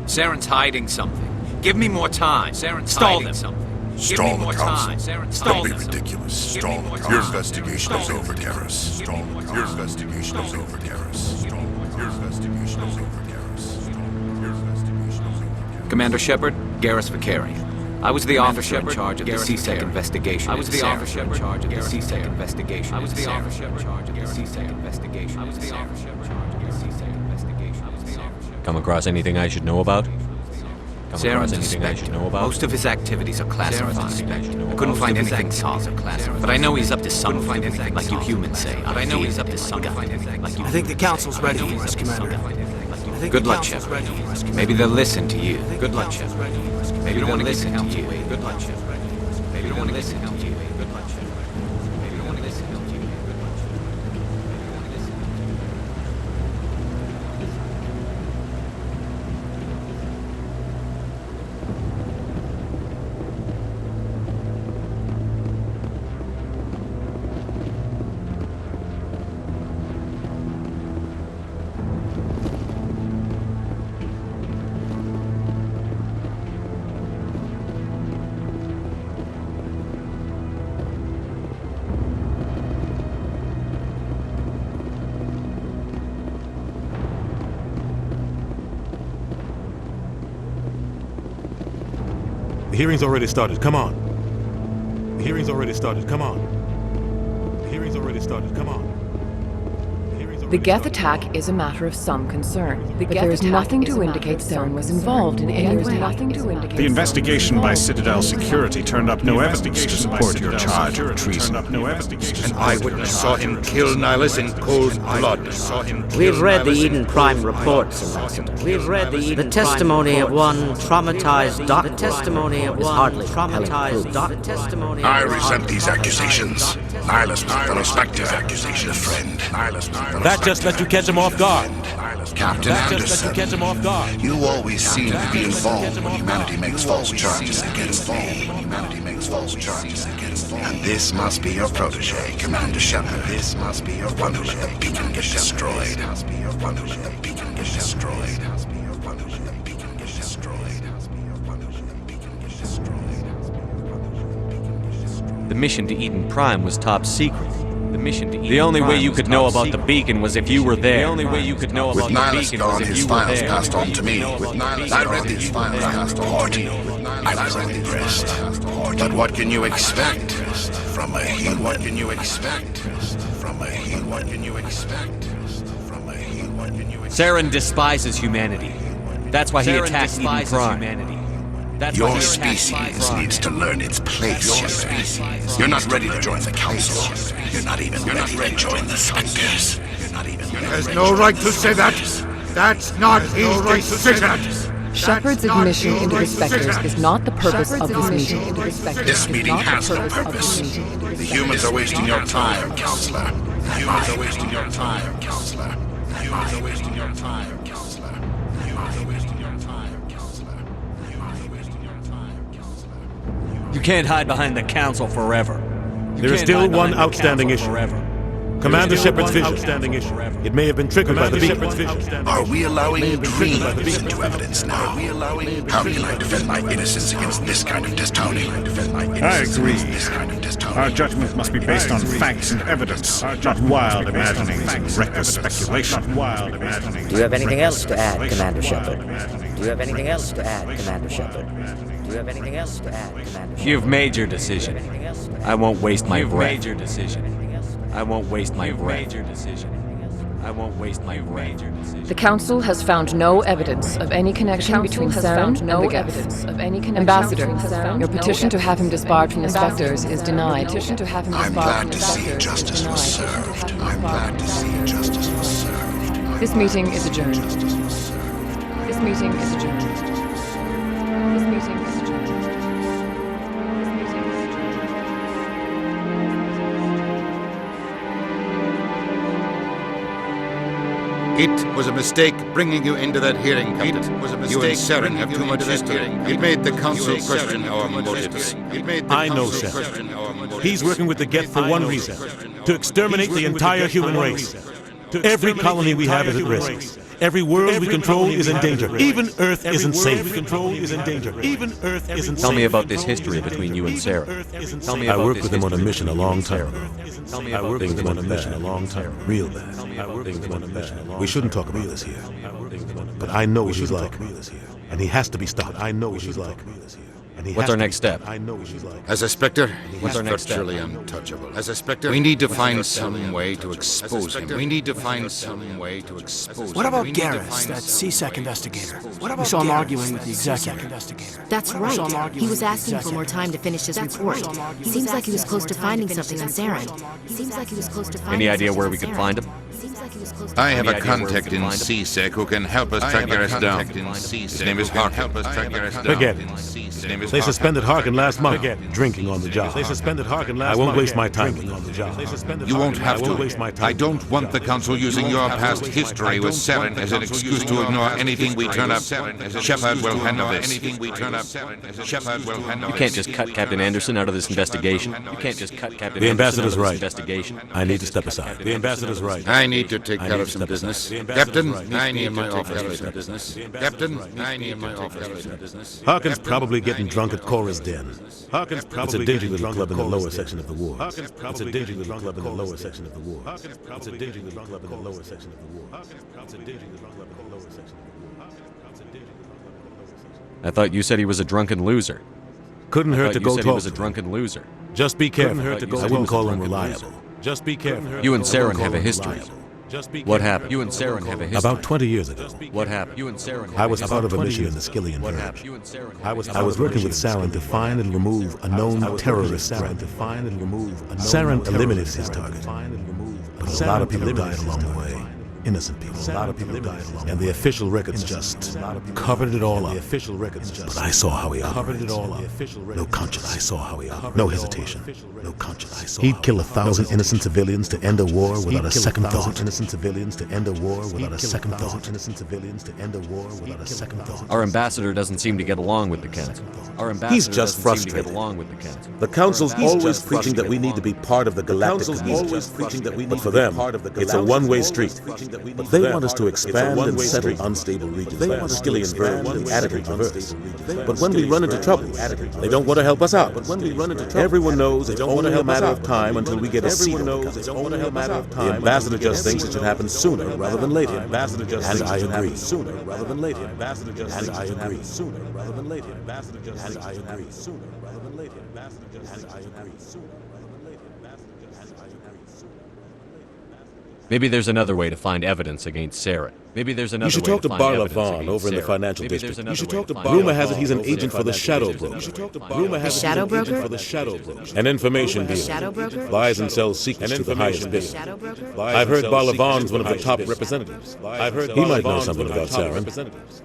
Saren's hiding something. Give me more time. Saren's hiding something. Give me more time. Don't be ridiculous. Stall. Your investigation is over, Garrus. Your investigation is over, Garrus. Your investigation is over, Garrus. Your investigation is over. Commander Shepard, Garrus Vakarian. I was the officer in charge of the CSEC investigation. I was the officer in charge of the CSEC investigation. I was the officer in charge of the CSEC investigation. I was the officer in charge of the CSEC investigation. Come across anything I should know about? Saren's suspected. Most of his activities are classified. I couldn't find anything solid, but I know he's up to something, like you humans say. But I know he's up to something, like you. I think the council's ready for us, Commander. Good luck, Shepard. Maybe they'll listen to you. Good luck, Shepard. Maybe they'll listen to you. Good luck, Shepard. Maybe they'll listen to you. Good luck, Shepard. Maybe they'll listen to you. Good luck, Shepard. The hearing's already started. Come on. The hearing's already started. Come on. The hearing's already started. Come on. The Geth attack is a matter of some concern, but there is nothing to indicate Saren was involved in any way. The investigation by Citadel Security turned up no evidence to support your charge of treason. An eyewitness saw him kill Nihilus in cold blood. We've read the Eden Prime reports, Ambassador. We've read the testimony of one traumatized doctor. The testimony of one hardly traumatized doctor. I resent these accusations. Nihilus was a fellow Spectre. A friend. That just let you catch him off guard. Captain Anderson, you always seem to be involved when humanity makes false charges against me. And this must be your protege, Commander Shepard. This must be your one who let the beacon get destroyed. The mission to Eden Prime was top secret. The only way you could know about the beacon was if you were there. The only way you could know about the beacon was if you were there. His files passed on to me. I read these files passed on to you. I was impressed. But what can you expect from a human? What can you expect from a human? What can you expect from a human? Saren despises humanity. That's why he attacked Eden Prime. Your species needs to learn its place, Shepard. You're not ready to join the Council. You're not even ready to join the Spectres. There's no right to say that. That's not his decision. Shepard's admission into the Spectres is not the purpose of this meeting. This meeting has no purpose. The humans are wasting your time, Counselor. The humans are wasting your time, Counselor. The humans are wasting your time, Counselor. The humans are wasting your time, Counselor. The humans are wasting your time, Counselor. You can't hide behind the Council forever. There is still one outstanding issue. Commander Shepard's vision. It may have been triggered by the beacon. Are we allowing dreams into evidence now? How can I defend my innocence against this kind of testimony? I agree. Our judgment must be based on facts and evidence, not wild imaginings and reckless speculation. Do you have anything else to add, Commander Shepard? Do you have anything else to add, Commander Shepard? Do you have anything else to add, Commander Shepard? You've made your decision. I won't waste my breath. You've made your decision. I won't waste my breath. I won't waste my breath. The Council has found no evidence of any connection between Saren and the Geth. Ambassador, your petition to have him disbarred from the Spectres is denied. I'm glad to see justice was served. I'm glad to see justice was served. This meeting is adjourned. This meeting is adjourned. This meeting is adjourned. It was a mistake bringing you into that hearing, Captain. You and Saren have too much history. It made the Council question our motives. I know Saren. He's working with the Geth for one reason: to exterminate the entire human race. Every colony we have is at risk. Every world we control is in danger. Even Earth isn't safe. Even Earth isn't safe. Tell me about this history between you and Saren. Tell me about I worked with him on a mission a long time ago. I worked with him on a mission a long time, real bad. We shouldn't talk about this here. But I know what he's like, and he has to be stopped. I know what he's like. What's our next step? As a Spectre, he's virtually untouchable. As a Spectre, we need to find some way to expose him. We need to find some way to expose him. What about Garrus, that CSEC investigator? We saw him arguing with the executive. That's right. He was asking for more time to finish his report. Seems like he was close to finding something on Saren. Any idea where we could find him? like he was close to... I have a contact in CSEC who can help us track Garrus down. His name is Harkin. Forget it. They suspended Harkin last month. Drinking on the job. They suspended Harkin last month. I won't waste my time on the job. You won't have to. I don't want the Council using your past history with Saren as an excuse to ignore anything we turn up. Shepard will handle this. Shepard will handle this. You can't just cut Captain Anderson out of this investigation. You can't just cut Captain The Anderson ambassador's out of this right. investigation. I need to step aside. The ambassador's right. I need to take care of some business. Captain, I need my office business. Captain, I need my office business. Harkin's probably getting drunk at Cora's Den. Harkin's probably it's a dingy little club in the lower section of the ward. It's a dingy little club in the lower section of the ward. It's a dingy little club in the lower section of the ward. It's a dingy little club in the lower section of the ward. I thought you said he was a drunken loser. Couldn't hurt to go talk. He was a drunken loser. Just be careful. I wouldn't call him reliable. Just be careful. You and Saren have a history. What happened? You and Saren have a history. About 20 years ago. What happened? You and Saren. I was part of a mission in the Skillian Verge. I was working with Saren to find and remove a known terrorist threat. Saren eliminated his target, but a lot of people died along the way. Innocent people. A lot of people died along. And the official records just covered it all up. But I saw how he covered it all up. No conscience. I saw how he operated. No hesitation. No conscience. He'd kill 1,000 innocent civilians to end a war without a second thought. Innocent civilians to end a war without a second thought. Innocent civilians to end a war without a second thought. Our ambassador doesn't seem to get along with the council. He's just frustrated. The council's always preaching that we need to be part of the galactic community. But for them, it's a one-way street. But they want us to expand and settle unstable regions like Skillian Verge and Attica Traverse. But when we run into trouble, they don't want to help us out. Everyone knows it's only a matter of time until we get a seat. The ambassador just thinks it should happen sooner rather than later. And I agree. And I agree. Maybe there's another way to find evidence against Saren. Maybe there's another way You should talk to Barla find Vaughn over in the Saren. financial Maybe district. there's another way to Rumor find has it he's an evidence agent for the Shadow Broker. Rumor has it he's an Shadow agent Broker? for the Shadow Broker. An information dealer. Shadow Broker? Lies and sells secrets to the highest bidder. Shadow Broker? I've heard Barla Vaughn's one of the top representatives. He might know something about Saren,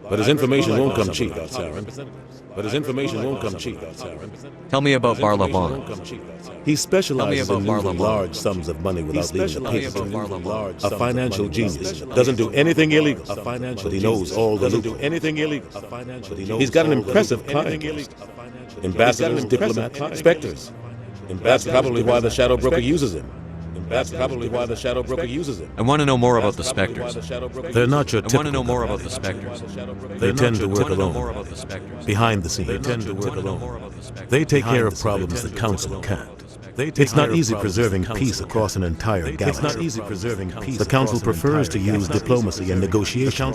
but his information won't come cheap. Tell me about Barla Vaughn. He specializes in Barla moving Vaughn. large sums of money without leaving a paper. A financial genius. Doesn't do anything illegal, but he knows all the loop. He's got an impressive client list. Ambassadors, diplomats, inspectors. That's probably why the Shadow Broker uses him. I want to know more about the Spectres. They're not your I want to typical know more about the Spectres. They tend to work I want to know alone. more about the Spectres. Behind the scenes. They take care of problems the Council can't. It's not easy preserving peace across an entire galaxy. The Council prefers to use diplomacy and negotiation.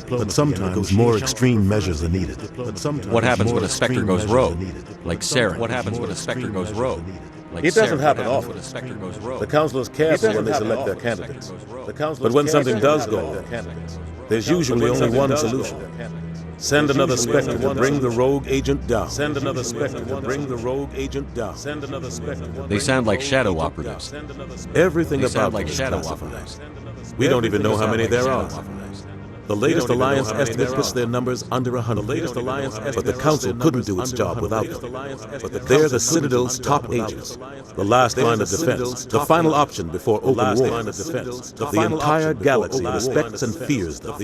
But sometimes more extreme measures are needed. What happens when a Spectre goes rogue? Like Saren. What happens when a Spectre goes rogue? Like It doesn't Saren. happen What happens often. when a Spectre goes rogue? The Council is careful when they select their candidates. But when something does go wrong, there's usually only one solution. Send another Spectre to bring the rogue agent down. They sound like shadow operatives. Everything They about sound like them is shadow classified. We don't even know how many there are. The latest Alliance estimate puts their numbers under 100. But the Council couldn't do its job without them. They're the Citadel's top agents, the last line of defense, the final option before open war. The entire galaxy respects and fears them.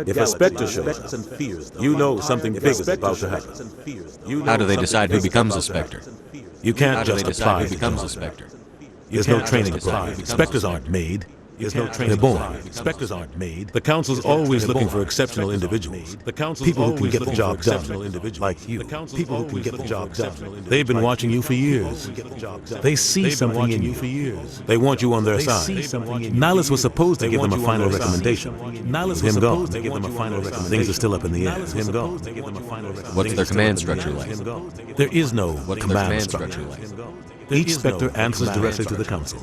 If a Spectre shows up, you know something big is about to happen. How do they decide who becomes a Spectre? You can't How do just they decide apply who to becomes job. a Spectre? There's no training applied. Spectres aren't made. They're born. Spectres aren't made. The Council's always looking for exceptional individuals. People who can get the job done. Like you. People who can get the job done. They've been watching you for years. They see something in you. They want you on their side. Nihilus was supposed to give them a final recommendation. With him gone, things are still up in the air. What's their command structure like? There is no What's their command structure. Each Spectre answers directly to the Council.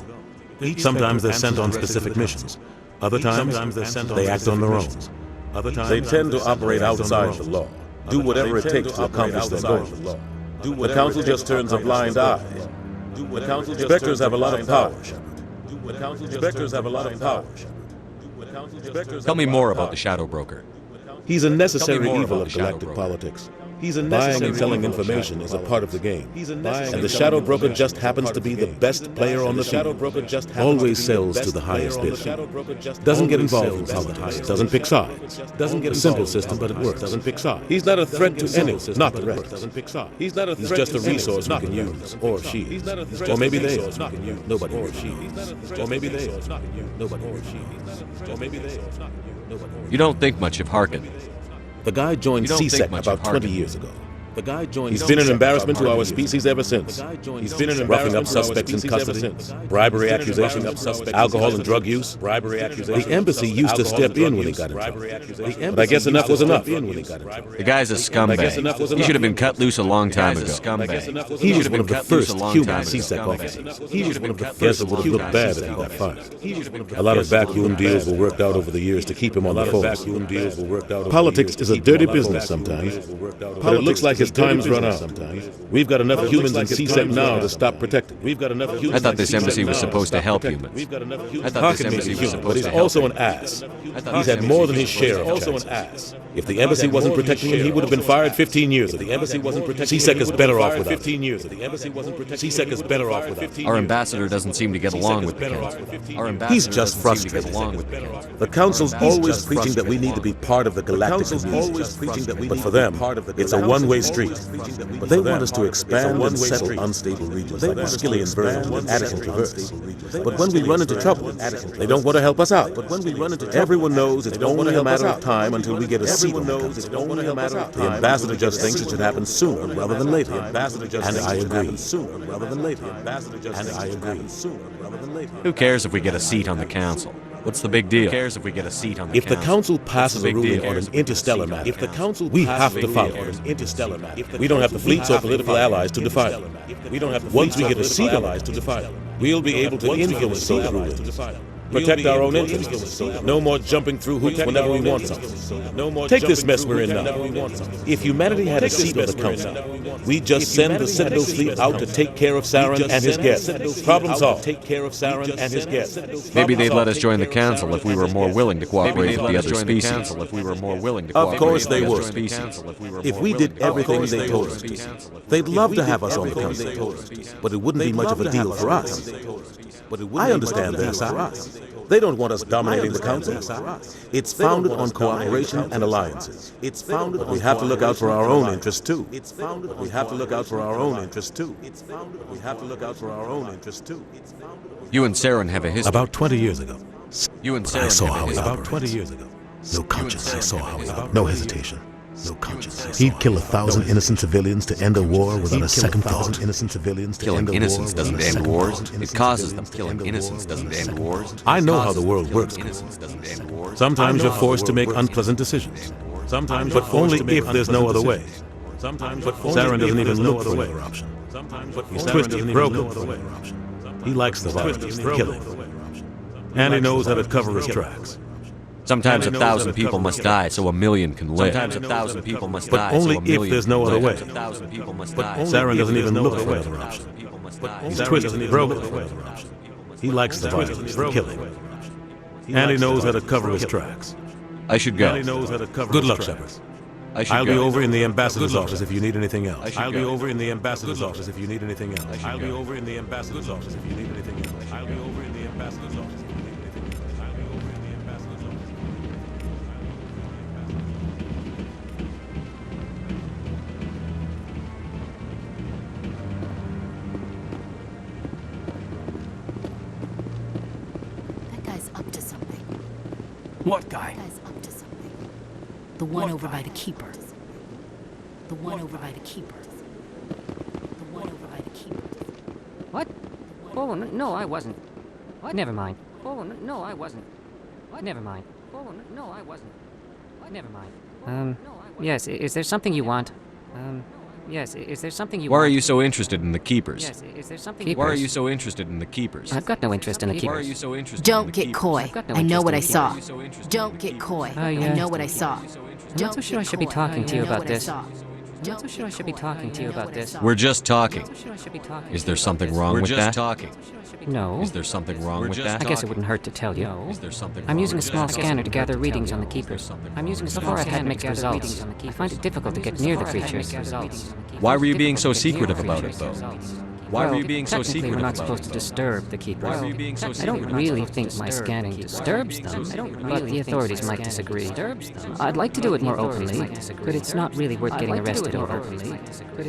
Sometimes they're sent on specific missions. Other times, they act on their own. They tend to operate outside the law, do whatever it takes to accomplish their goals. The Council just turns a blind eye. Spectres have a lot of power. Inspectors have a lot of power. Tell me more about the Shadow Broker. He's a necessary more evil about of the Shadow galactic Broker. politics. Buying and selling information is a part of the game. And the Shadow Broker just happens to be the best player on the field. Always sells to the highest bidder. Doesn't get involved in politics. Doesn't pick sides. Doesn't get a simple system, but it works. Doesn't pick sides. He's not a threat to anyone, not the rest. Doesn't pick sides. He's just a resource we can use, or she is. Or maybe they are. Nobody or she is. Or maybe they are. Nobody or she is. Or maybe they are. You don't think much of Harkin. The guy joined You don't think CSEC much about of Harkin. 20 years ago. He's been an embarrassment to our species ever since. He's been an roughing up suspects in custody, bribery accusations, alcohol and drug use. The embassy used to step in when he got in trouble. But I guess enough was enough. The guy's a scumbag. He should have been cut loose a long time ago. He was one of the first human CSEC officers. Guess it would have looked bad if he got fired. A lot of backroom deals were worked out over the years to keep him on the force. Politics is a dirty business sometimes, but it looks like his time's run out. We've got enough humans in CSEC now to stop protecting. I thought this embassy was supposed to help humans. I thought this embassy was but supposed he's to help also an ass. He's had more than his share of chances. If the embassy wasn't protecting him, he would have been fired 15 years ago. CSEC is better off without him. CSEC is better off without him. Our ambassador doesn't seem to get along with the council. He's just frustrated. The council's always preaching that we need to be part of the galactic community. But for them, it's a one-way street. They want us to expand and settle unstable regions like Maskillian Version and Addison Traverse. But when we run into trouble, they don't want to help us out. Everyone knows it's only a matter of time until we get a seat on the council. The ambassador just thinks it should happen sooner rather than later. And I agree. Who cares if we get a seat on the council? What's the big deal? Who cares if we get a seat on the council? If the council passes a ruling on an interstellar matter, we have to follow it. We don't have the fleets or political allies to defy it. Once we get a seat on it, we'll be able to influence those rulings. Protect our own interests. No more jumping through hoops whenever we want something. Take this mess we're in now. If humanity had a seat on the council, we'd just send the Citadel fleet out to take care of Saren and his guests. Problem solved. Maybe they'd let us join the council if we were more willing to cooperate with the other species. Of course they would. If we did everything they told us to, they'd love to have us on the council. But it wouldn't be much of a deal for us. I understand their side. They don't want us dominating the council. It's founded on cooperation and alliances. We have to look out for our own interests too. You and Saren have a history. About 20 years ago. You and Saren I saw have a how he history. operated. About 20 years ago. No conscience. I saw how he operated. No hesitation. No conscience. He'd kill 1,000 innocent civilians to end a war without a second thought. Killing innocents doesn't end wars. It causes them. Killing innocents doesn't end wars. I know how the world works. Sometimes you're forced to make unpleasant decisions. But only if there's no other way. Saren doesn't even look for another option. He's twisted and broken. He likes the violence, the killing. And he knows how to cover his tracks. Sometimes 1,000 people must die so 1,000,000 can live. Sometimes 1,000 people must die But only so 1,000,000 if there's no other way. But Saren doesn't even look for another option. He's twisted and broken. He likes the violence, the killing. And he knows how to cover his tracks. I should go. Good luck, Shepard. I'll be over in the ambassador's office if you need anything else. I'll be over in the ambassador's office if you need anything else. I'll be over in the ambassador's office if you need anything else. I'll be over in the ambassador's office. That guy's up to something. What guy? That guy's up to something. The one over by the keeper. The one over by the keeper. The one over by the keeper. What? Oh, no, I wasn't. What? Never mind. Oh, no, I wasn't. What? Never mind. Oh, no, I wasn't. What? Never mind. Yes, is there something you want? Yes, is there something you Why want? are you so interested in the keepers? Yes, is there something Why are you so interested in the keepers? I've got no interest in the Why are keepers. you so interested in Don't the get keepers? coy. got no I know interest what in I the saw. keepers. Don't get coy. Oh, yeah. I know what I saw. I'm not so sure I should be talking to you about this. I'm not so sure I should be talking to you about this. We're just talking. Is there something wrong with that? We're just talking. No. Is there something wrong with that? I guess it wouldn't hurt to tell you. Is there something I'm wrong using a with small that? scanner to gather readings on the keepers. Before I've had mixed results. I find it difficult to get near the creatures. Why were you being so secretive about it, though? Why were you being so technically secretive we're not about supposed it, to though? disturb the keepers. Why were you being so I secretive? don't really think my scanning disturbs them, but the authorities might disagree. I'd like to do it more openly, but it's not really worth getting arrested over.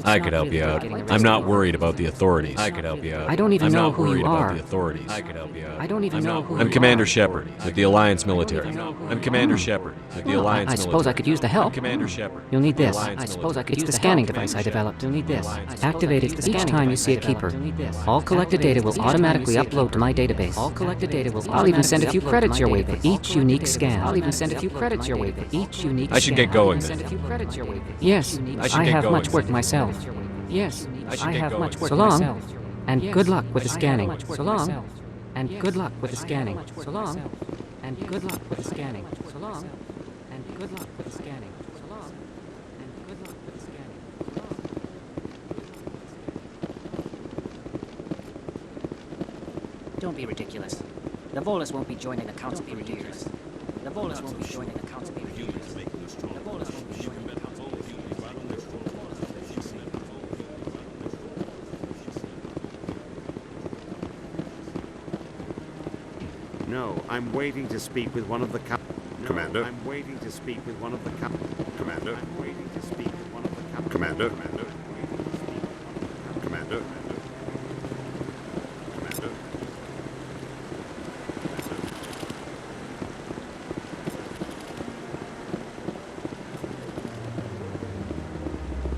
I could help you out. I'm not worried about the authorities. I could help you out. I don't even I'm know not who you worried about are. the authorities. I could help you out. I don't even know who I'm you Commander are. Shepard with the Alliance military. I'm Commander Shepard with the Alliance I military. suppose I could use the help. I'm Commander Shepard. You'll need the this. Alliance It's the scanning device I developed. You'll need this. Activate it each time you see a keeper. All collected data will automatically upload to my database. I'll even send a few credits your way for each unique scan. I should get going then. Yes, I have much work myself. Yes, I have much work myself. So long, and good luck with the scanning. So long, and good luck with the scanning. So long, and good luck with the scanning. So long, and good luck with the scanning. So long, and good luck with the scanning. Don't be ridiculous. The Volus won't be joining the Council for years. The Volus won't be joining the Council for years. The Volus won't be joining the Council for years. No, I'm waiting to speak with one of the Commander. I'm waiting to speak with one of the Commander. I'm waiting to speak with one of the Commander. Commander. Commander. Commander.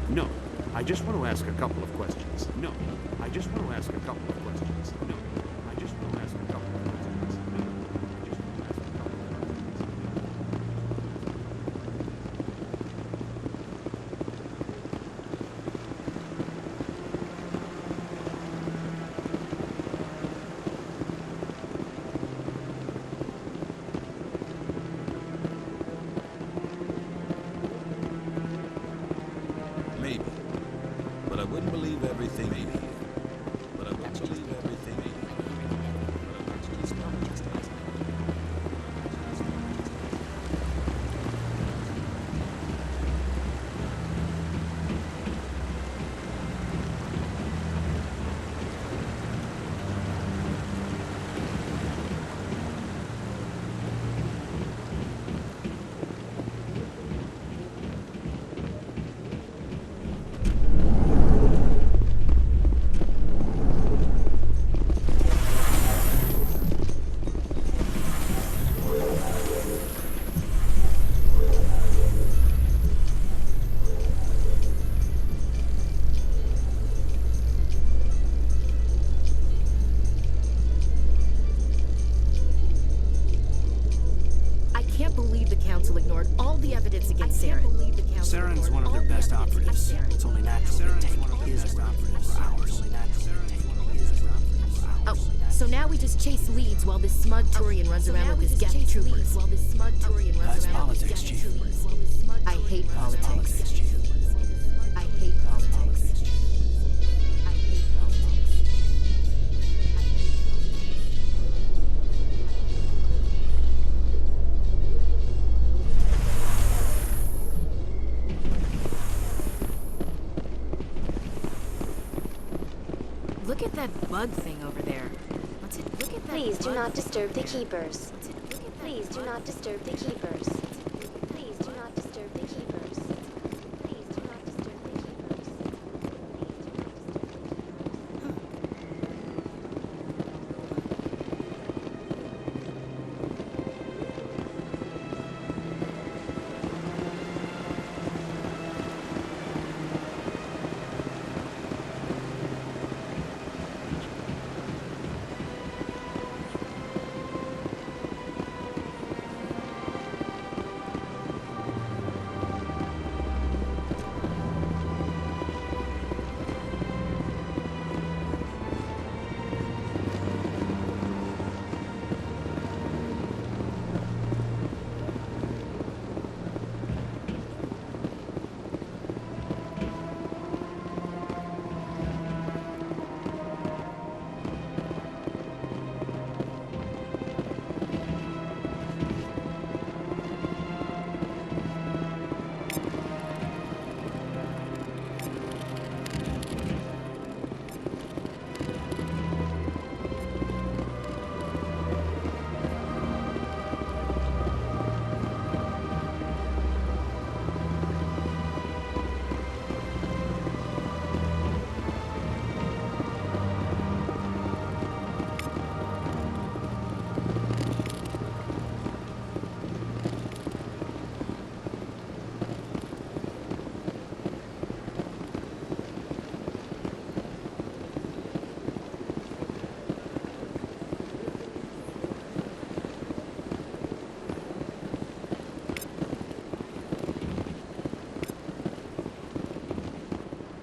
No, I just want to ask a couple of questions. No, I just want to ask a couple of questions. No, I just want to ask a couple of questions. Maybe. But I wouldn't believe everything you hear. But I wouldn't believe everything you hear. I can't believe the Council ignored all the evidence against Saren. Saren's one of their best operatives. It's only natural to take his word for ours. Oh, so now we just chase leads while this smug Turian runs around with his Geth troopers. That's politics, Chief. I hate politics. I hate politics. Look at that bug thing over there. What's it? Look at that. Please do bug not thing. disturb the keepers. Please do not disturb the keepers. Please do not disturb the keepers. Please do not disturb the keepers.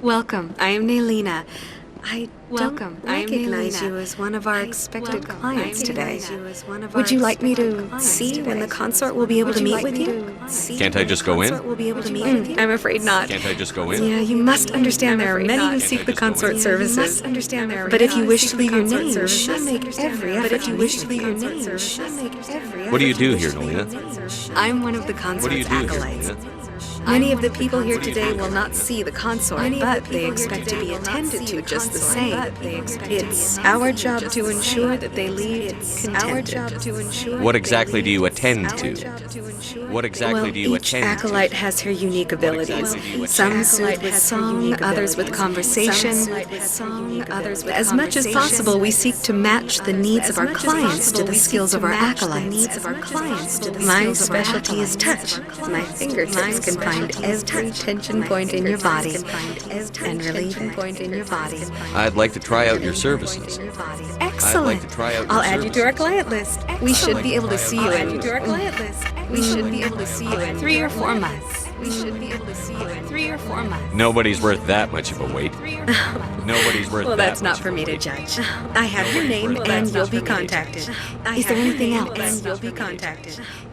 Welcome. I am Naylina. I don't recognize you as one of our expected clients today. Would you like me to see when the consort will be able to meet with you? Can't I just go in? I'm afraid not. Can't I just go in? Yeah, you must understand there are many who seek the consort services. But if you wish to leave your name, you should make every effort. What do you do here, Nolina? I'm one of the consort's acolytes. Many of the people here today will not see the consort, but they expect to be attended to just the same. It's our job to ensure that they leave contented. What exactly do you attend to? What exactly do you Each attend to? acolyte has her unique abilities. Some soothe with song, others with conversation. As much as possible, we seek to match the needs of our clients to the skills of our acolytes. My specialty is touch. My fingertips can find every tension point in your body and relieve it. I'd like to try out your services. Excellent. I'll add you to our client list. We should be able to see you in 3 or 4 months. Nobody's worth that much of a wait. Nobody's worth Well, that that's not much for of a me to wait. judge. I have your name and you'll be contacted. Is there anything else?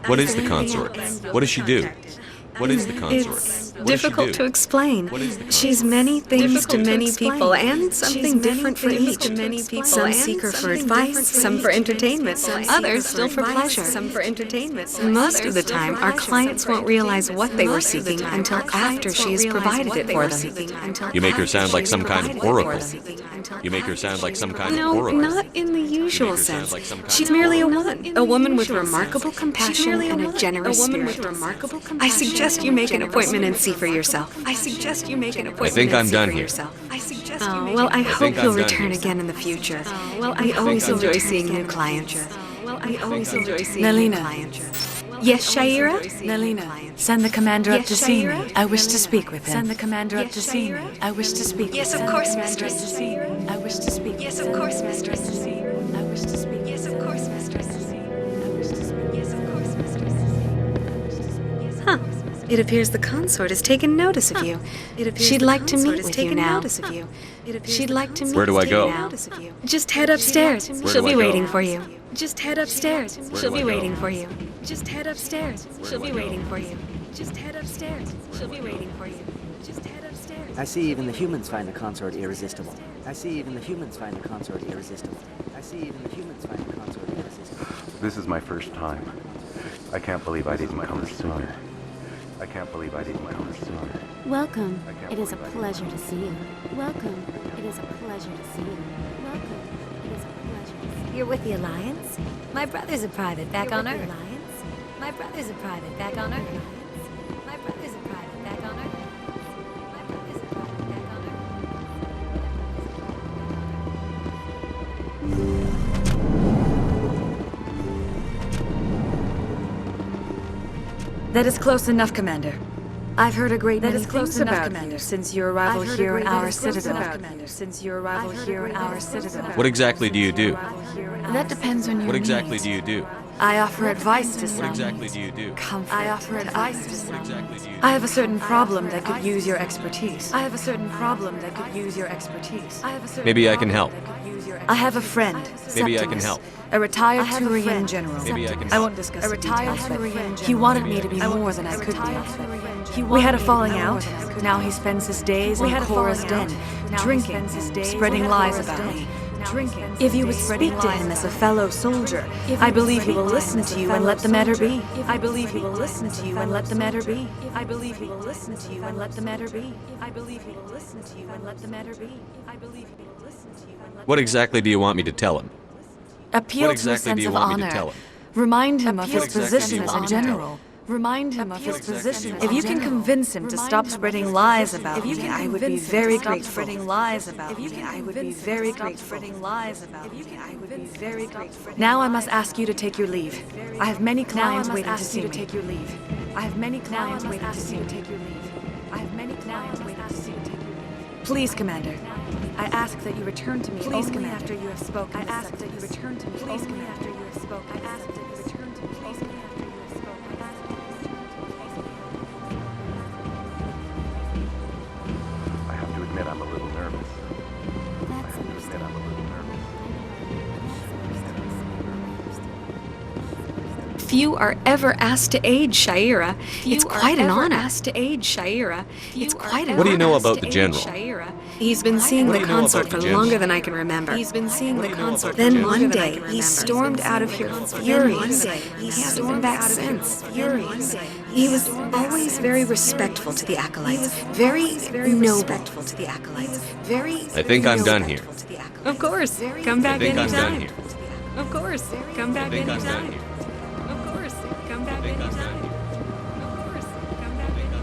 What is the consort? What does she do? What is the consort? It's What does she difficult do? to explain. She's many things to many people and something different for each. Some seek her for advice, some for entertainment, others still for pleasure. Most of the time, our clients won't realize what they were seeking until after she has provided it for them. You make her sound like some kind of oracle. You make her sound like some kind of No, oracle. not in the usual sense. She's merely a woman with remarkable compassion and a generous spirit. I suggest you make an appointment and see for yourself. I think I'm done here. Oh, well, I hope you'll return again in the future. We always enjoy seeing new clients. Nalina. Yes, Shaira? Nalina, send the commander up to see me. Shaira? I wish to speak with him. Send the commander up Yes, to see me. Shaira? I wish to speak Yes, with of him. course, Send the commander up mistress. to see me. I wish to speak Yes, with of him. course, mistress. I wish to speak. Yes, of course, mistress. Yes, of course, mistress. Huh. It appears the consort has taken notice of you. She'd like to meet with you now. She'd like to meet Where do I with go? you now. Just head upstairs. Where She'll do I be go? waiting for you. Just head upstairs. She'll do I be go? waiting for you. Just head upstairs. She'll do I be go? waiting for you. Just head upstairs. She'll be waiting for you. Just head upstairs. I see even the humans find the consort irresistible. I see even the humans find the consort irresistible. I see even the humans find the consort irresistible. This is my first time. I can't believe I didn't come sooner. I can't believe I didn't come sooner. Welcome. It is a pleasure to see you. Welcome. It is a pleasure to see you. Welcome. It is a pleasure to see you. You're with the Alliance? My brother's a private back on Earth. My brother's a private back on Earth. My brother's a private back on Earth. My brother's a private back on That is close enough, Commander. I've heard a great many things about you since your arrival here in our citadel. What exactly do you do? That depends on your What exactly needs. do you do? I offer advice to some. What exactly do you do? Comfort. I offer advice to some. I have a certain problem that could use your expertise. Maybe I can help. I have a friend. Maybe I Septimus, can help. A retired Turian general. Maybe I can I help. won't discuss the details, but he wanted me to be more than I could be. We had a falling out. Now he spends his days in Korra's den, drinking, spreading lies about me. If you would speak to him as a fellow soldier, I believe he will listen to you and let the matter be. I believe he will listen to you and let the matter be. I believe he will listen to you and let the matter be. I believe he will listen to you and let the matter be. I believe he will listen to you and let What exactly do you want me to tell him? Appeal What to a exactly do sense you of want me to honor. tell him? Remind him of What his exactly position do you as want a me to tell general. Remind him of his position as a general. If you can convince him to stop spreading lies about me, I would be very grateful. Now I must ask you to take your leave. I have many clients waiting to see me. Please, Commander. I ask that you return to me only after you have spoken. I ask that you return to me only after you have spoken. I ask that you return to me only after you have spoken. I have to admit Few are ever asked to aid Shaira. It's quite an honor. It's quite an honor. What do you know about the general? He's been seeing What the do you know consort about for the general? longer than I can remember. Then Then one day, he stormed out of here furious. He hasn't been back since. Furious. He was always very respectful to the acolytes. Very noble. I think I'm done here. Of course. Come back I think I'm done anytime. here. Of course. Come back I think I'm done anytime. here. Of course. Come back I think I'm done anytime. here. Of course. Come back anytime.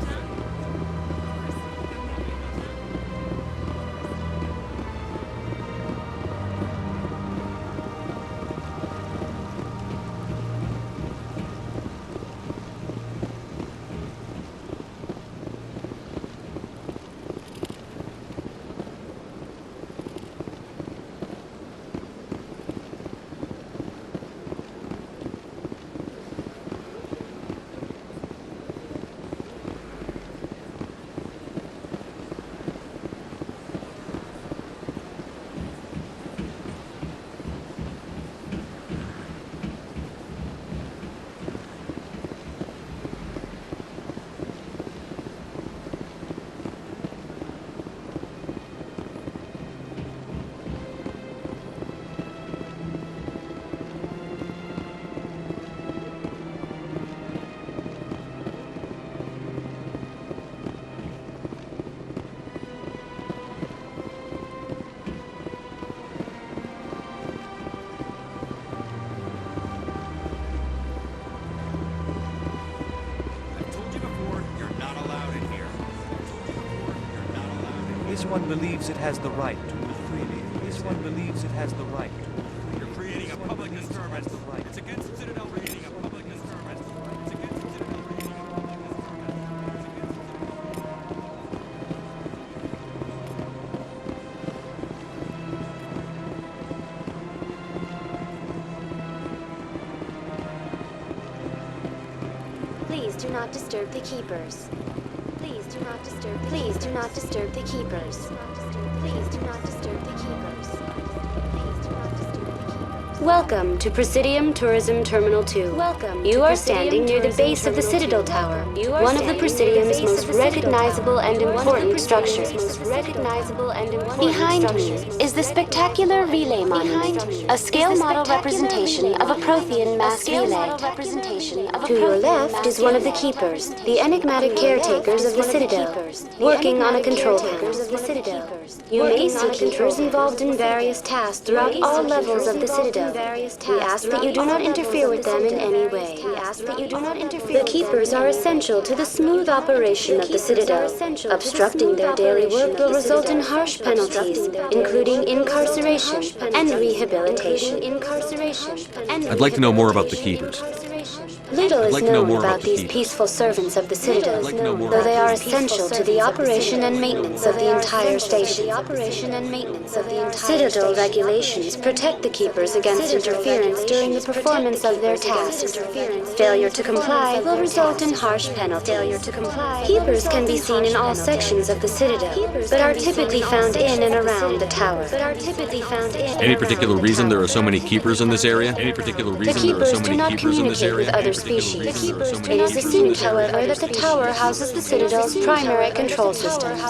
This one believes it has the right to move freely. This one believes it has the right to move freely. You're creating a public disturbance. It's against Citadel creating a public disturbance. It's against Citadel creating a public Please do not disturb the keepers. Please do not disturb the Please do not disturb the keepers. Please do not disturb the keepers. Welcome to Presidium Tourism Terminal 2. You are standing near the base of the Citadel Tower, one of the Presidium's most recognizable and important structures. Behind me is the spectacular relay monument, a scale model representation of a Prothean mass relay. To your left is one of the keepers, the enigmatic caretakers of the Citadel, working on a control panel. You may see keepers involved in various tasks throughout all levels of the Citadel. We ask that you do not interfere with them in any way. The keepers are essential to the smooth operation of the Citadel. Obstructing their daily work will result in harsh penalties, including incarceration and rehabilitation. I'd like to know more about the keepers. Little I'd is like to know known more about about the these keepers. peaceful servants of the Citadel, like to know more though they about are the essential to the operation and maintenance of the entire station. Citadel regulations protect the keepers against interference during the performance of their tasks. Failure to comply will result in harsh penalties. Keepers can be seen in all sections of the Citadel, but are typically found in and around the tower. Any particular reason there are so many keepers in this area? Any particular The reason there are keepers so do many not keepers in this communicate area? with other species. It is assumed, however, that the tower houses the Citadel's primary control systems.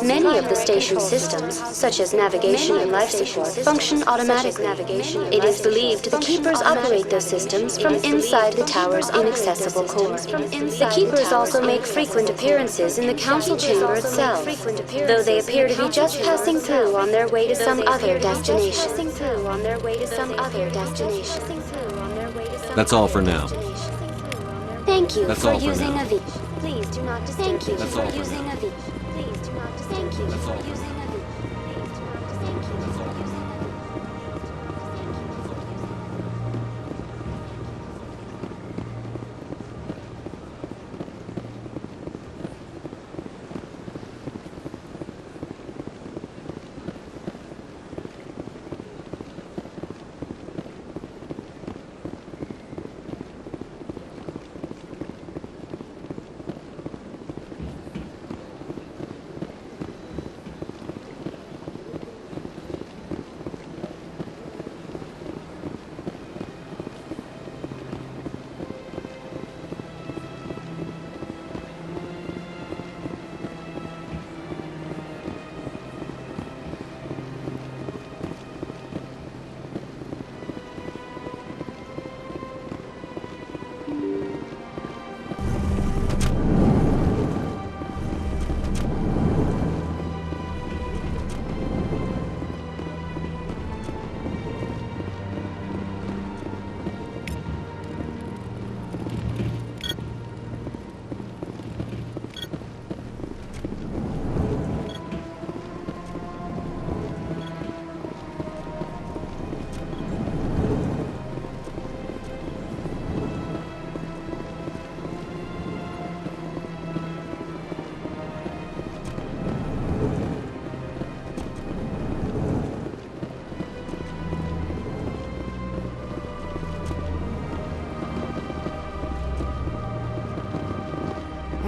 Many of the station's systems, such as navigation and life support, function automatically. It is believed the keepers operate those systems from inside the tower's inaccessible core. The keepers also make frequent appearances in the council chamber itself, though they appear to be just passing through on their way to some other destination. That's all for now. Thank you That's for all for using now. a V. Please do not Thank you That's for all for using now. a V. Please do not Thank you That's for all for using a V.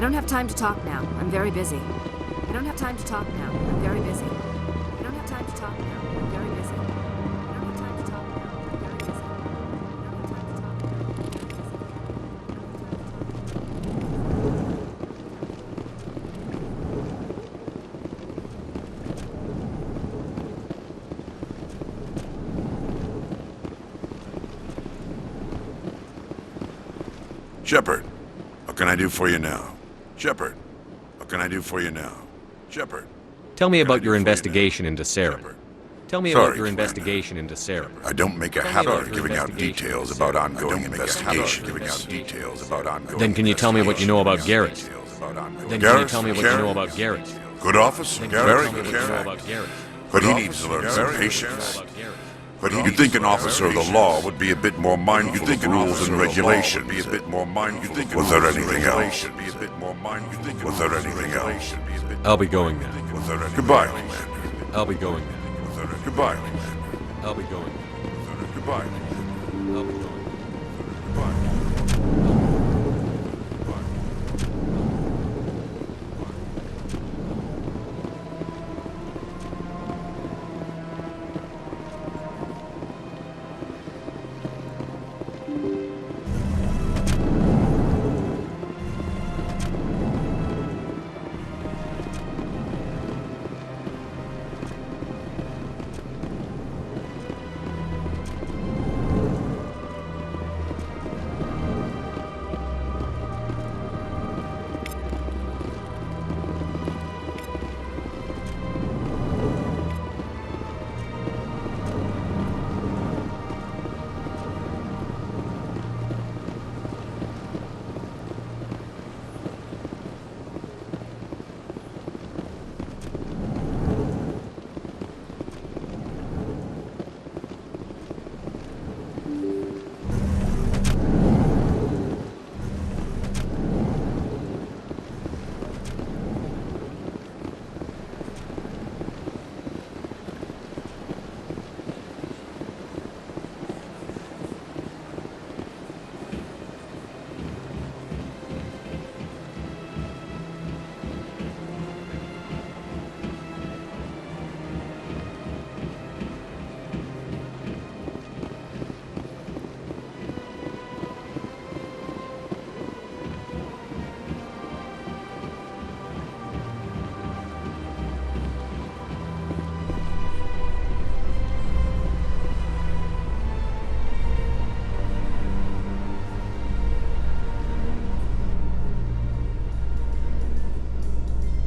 I don't have time to talk now. I'm very busy. I don't have time to talk now. I'm very busy. I don't have time to talk now. I'm very busy. I don't have time to talk now. I'm very busy. Shepard, what can I do for you now? Shepard, what can I do for you now? Shepard. Tell me about your investigation into Saren. Tell me Sorry, about your Commander. investigation into Saren. I don't make a Tell me habit about of your giving out investigation details into about Saren. ongoing investigations. Then can you tell me what you know about Garrett? Then can you tell me what you know about Garrett? Good officer, Then can you very tell me good. what you know about Garrett? But he needs to learn some patience. But you'd think an officer of the law would be a bit more mindful of rules and regulations. Was there anything else? Was there anything else? I'll be going now. Goodbye, Commander. I'll be going now. Goodbye, Commander. I'll be going. Goodbye. I'll be going.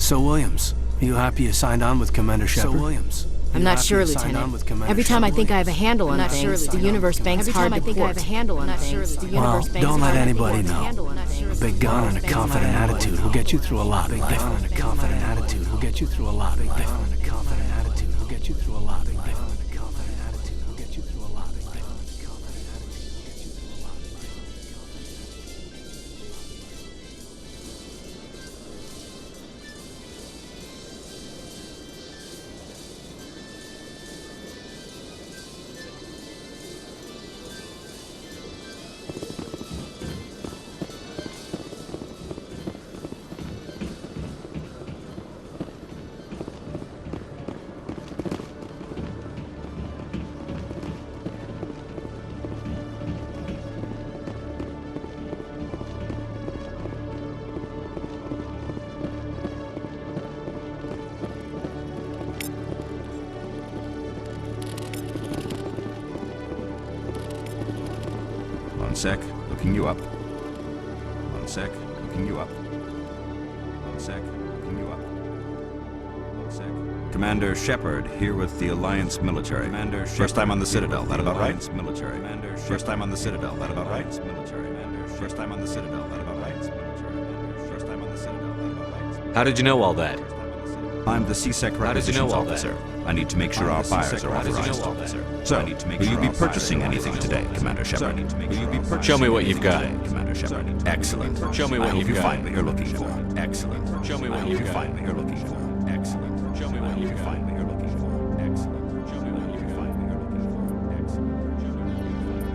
So, Williams, are you happy you signed on with Commander Shepard? So, Williams, I'm not sure, Lieutenant. Every time I think I have a handle on things, the universe banks hard to port. Well, don't let anybody know. A big gun and a confident attitude will get you through a lot in life. A confident attitude will get you through a lot in life. A confident attitude will get you through a lot in life. One sec, looking you up. One sec, looking you up. One sec, looking you up. One sec. Commander Shepard, here with the Alliance military. Commander First time on the Citadel, that about right? Military. Commander First time on the Citadel, that about right? Military. Commander First time on the Citadel, that about right? Military. First time on the Citadel, that about right? How did you know all that? I'm the CSEC requisitions officer. I need to make sure our buyers are authorized. So, will you be purchasing anything today, Commander Shepard? Will you be purchasing Show me what you've got, Commander Shepard. Excellent. Show me what you've got. I hope you find what you're looking for. Excellent. Show me what I hope you've you got. find what you're looking for. Excellent. Show me what you've got. Find what you're looking for. Excellent. Show me what you've got. Find what you're looking for. Excellent. Show me what you've got.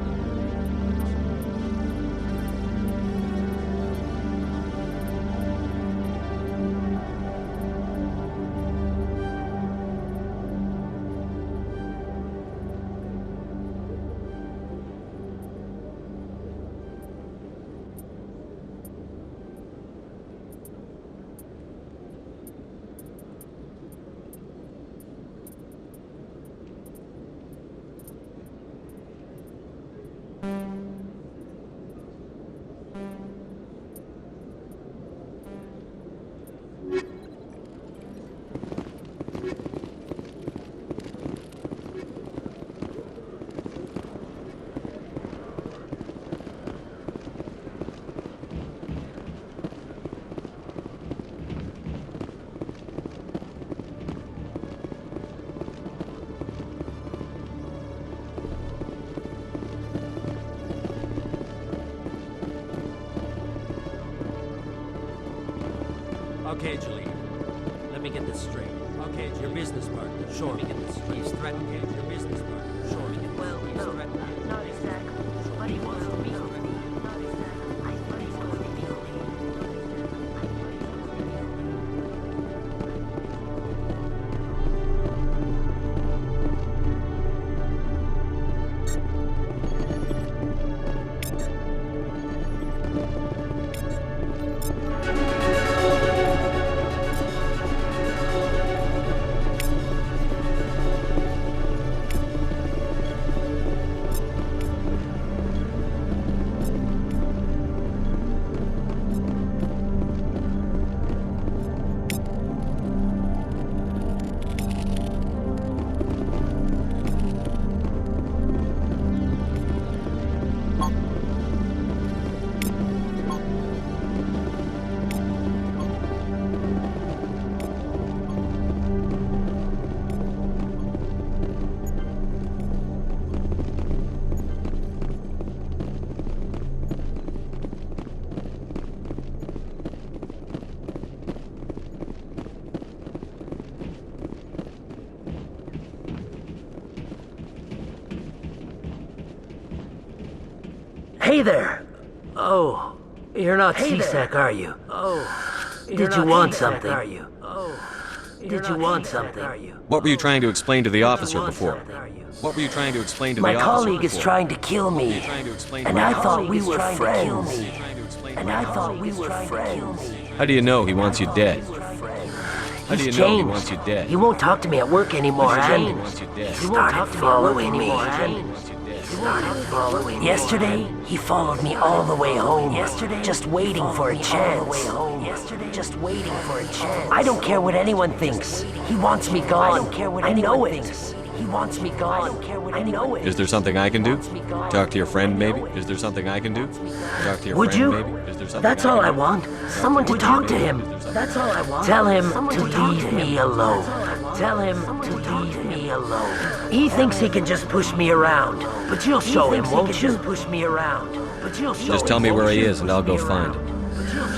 Okay, Julie. Let me get this straight. Okay, your business partner. Sure, let me get this straight. He's threatening you. Your business partner. Sure, let me get this straight. He's threatening you. Not exactly. But he wants to be with me. Not exactly. I thought he's going to be with me. Hey there! Oh, you're not CSEC, are you? Oh, did you want something? Are you? Oh, did you want something? What were you trying to explain to the officer before? What were you trying to explain to the officer My colleague is before? trying to kill me, and I thought we were friends. And I thought we were friends. How do you know he wants you dead? How do you know he wants you dead? He won't talk to me at work anymore, and He started following me. Yesterday, he followed me all the way home. Just waiting for a chance. I don't care what anyone thinks. He wants me gone. I know it. He wants me gone. I know it. Is there something I can do? Talk to your friend, maybe? Is there something I can do? Talk to your Would friend, you? maybe? Is there something That's all I want. Someone to talk to him. That's all I want. Tell him to leave me alone. Tell him to leave me alone. He thinks he can just push me around, but you'll show him, won't you? Push me around, but you'll show him. Just tell me where he is and I'll go find him.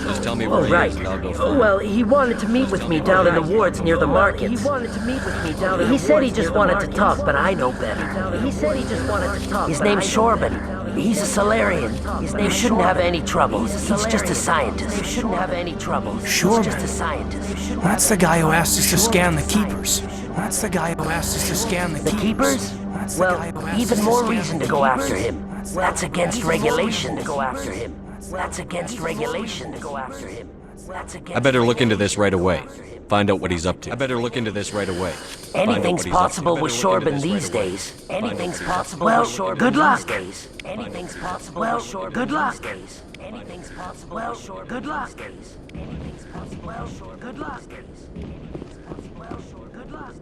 Just tell me where he is and I'll go find him. Well, he wanted to meet with me down in the wards near the markets. He said he just wanted to talk, but I know better. His name's Shorban. He's a Solarian. You shouldn't have any trouble. He's just a scientist. You shouldn't have any trouble. Shorban. He's just a scientist. That's the guy who asked us to scan the Keepers. That's the guy who asked us to scan the Keepers. Well, even more reason to go after him. That's against regulation to go after him. That's against regulation to go after him. I better look into this right away. Find out what he's up to. I better look into this right away. Anything's possible with Shorban these days. Anything's possible with Shorban good luck. these days. Anything's possible with Shorban good luck. these days. Anything's possible with Shorban good luck. these days. Anything's possible with Shorban Good luck. these days. Anything's possible with Shorban Good luck.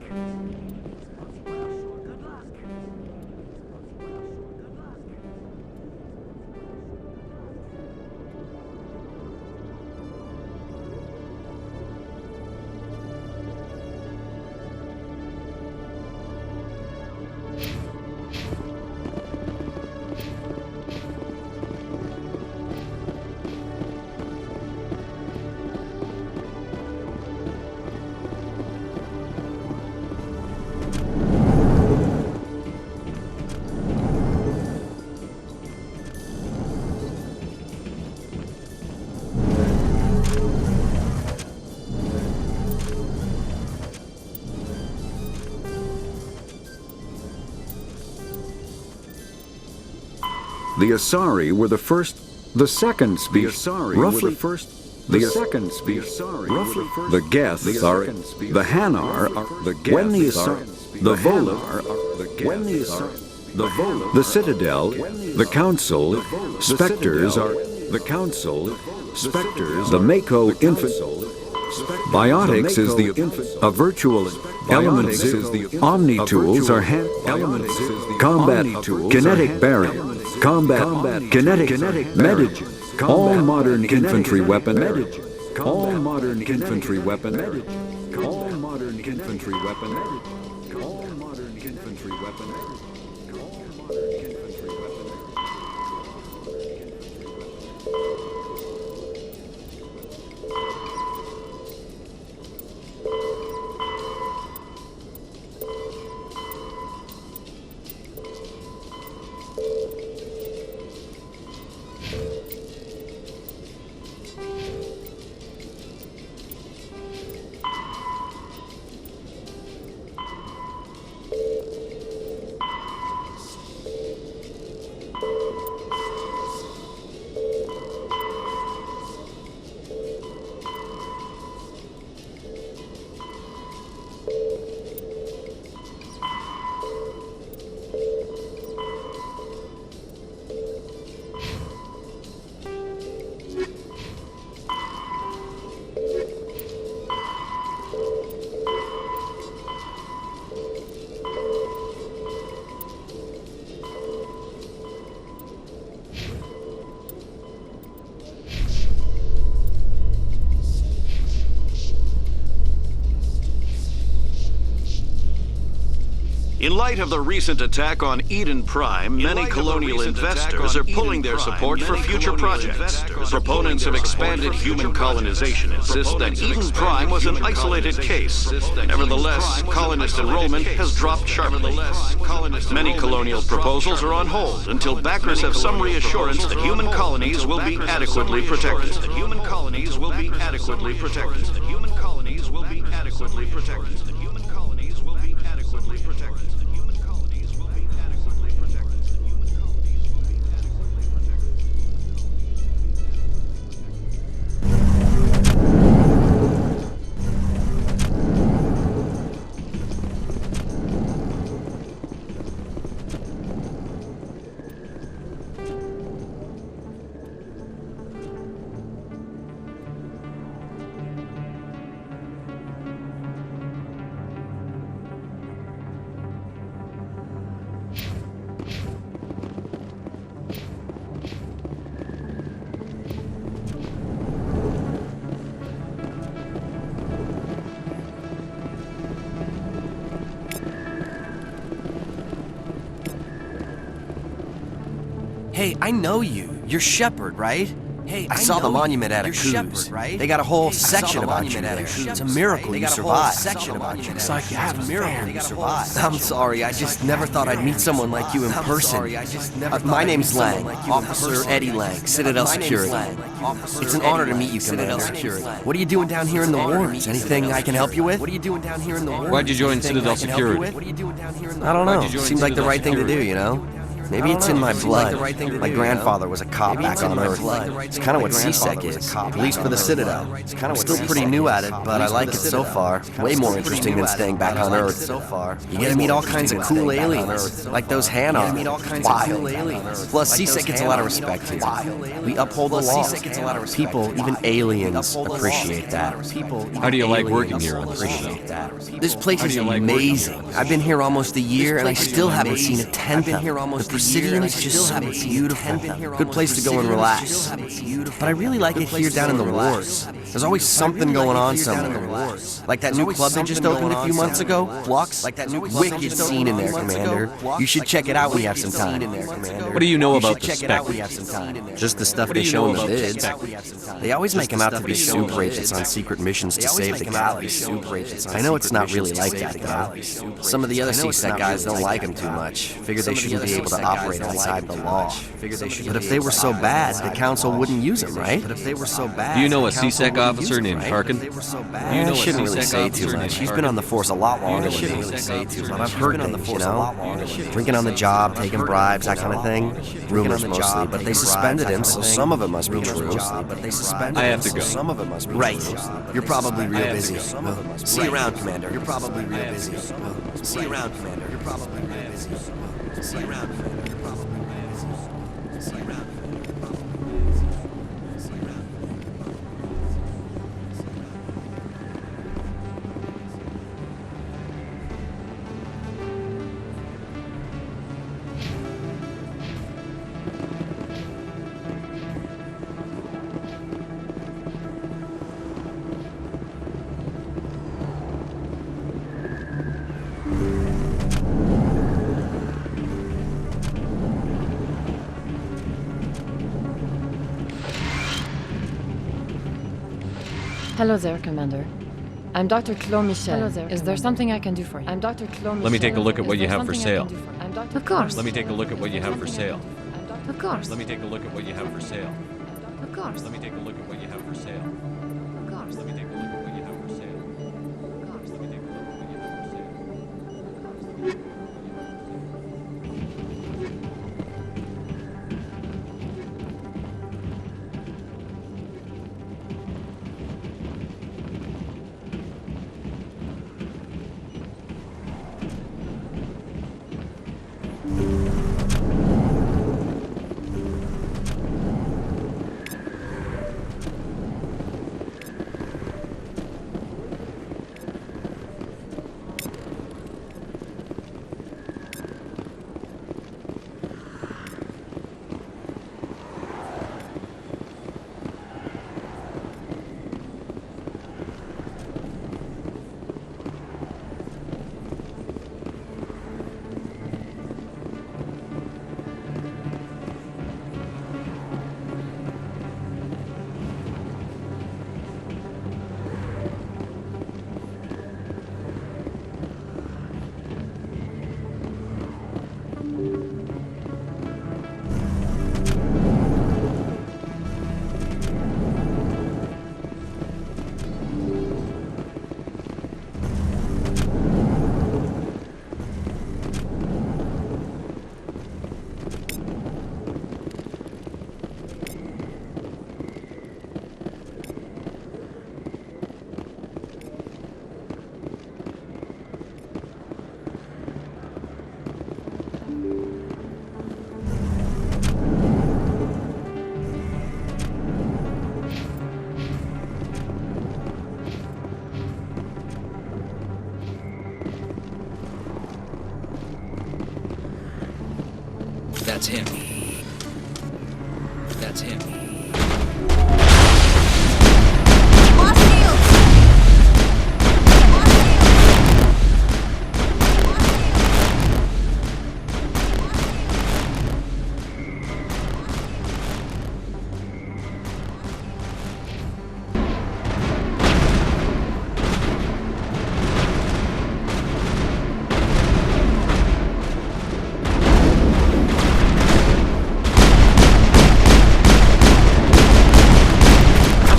The Asari were the second species, roughly the second species, roughly the Geth are, the Hanar are, when the Asari, the Vola, when the Asari, the Vola, the Citadel, the Council, Spectres are, The Council, Spectres, the Mako Infant. Biotics is a virtual element. Omni tools are elements. Combat tools. Kinetic barrier. Combat. Kinetic. Medic. All modern infantry weapon. All modern infantry weapon. All modern infantry weapon. All modern infantry weapon. In light of the recent attack on Eden Prime, many colonial investors are pulling their support for future projects. Proponents of expanded human colonization insist that Eden Prime was an isolated case. Nevertheless, colonist enrollment has dropped sharply. Many colonial proposals are on hold until backers have some reassurance that human colonies will be adequately protected. That human colonies will be adequately protected. That human colonies will be adequately protected. That human colonies will be adequately protected. Hey, I know you. You're Shepard, right? Hey, I saw the monument at Akuz. Right? They got a whole section about you there. It's a miracle you survived. Looks like you have a miracle you survived. I'm sorry, I just never thought I'd meet someone like you in person. My name's Lang, Officer Eddie Lang, Citadel Security. It's an honor to meet you, Commander. What are you doing down here in the wards? Anything I can help you with? What are you doing down here in the wards? Why'd you join Citadel Security? I don't know. Seems like the right thing to do, you know? Maybe it's in my blood. My grandfather was a cop back on Earth. It's kind of what CSEC is, at least for the Citadel. I'm still pretty new at it, but I like it so far. Way more interesting than staying back on Earth. You get to meet all kinds of cool aliens, like those Hanar. Wild. Plus, CSEC gets a lot of respect here. We uphold the law. People, even aliens, appreciate that. How do you like working here on the appreciate that. This place is amazing. I've been here almost a year, and I still haven't seen a tenth of it. Presidium is just so beautiful. Good place to go and relax. But I really like it here down in the wards. There's always something going on somewhere. Like that new club that just opened a few months ago, Flux. Wicked scene in there, Commander. You should check it out when you have some time. What do you know about the Spectres? Just the stuff they show in the vids. They always make them out to be super agents on secret missions to save the galaxy. I know it's not really like that, though. Some of the other CSEC guys don't like them too much. Figure they shouldn't be able to operate outside the law. But if they were so bad, the Council wouldn't use them, right? Do you know a CSEC officer named Harkin? I shouldn't really say too much. He's been on the force a lot longer than me. But I've heard things, you know? Drinking on the job, taking bribes, that kind of thing. Rumors mostly, but they suspended him, so some of it must be true. I have to go. Right. You're probably real busy. See you around, Commander. You're probably real busy. See you around, Commander. You're probably real busy. See you around, Commander. You're probably real busy. See you around, Commander. You're probably real busy. Hello there, Commander. I'm Dr. Claude Michel. Hello there, Is there something I can do for you? I'm Dr. Claude Michel. Let me take a look at what you have for sale. Of course. Let me take a look at what you have for sale. Of course. Let me take a look at what you have for sale. Of course. Let me take a look at what you have for sale. Of course. Let me take a look at what you have for sale. Of course. Let me take a look at what you have for sale. That's him. That's him.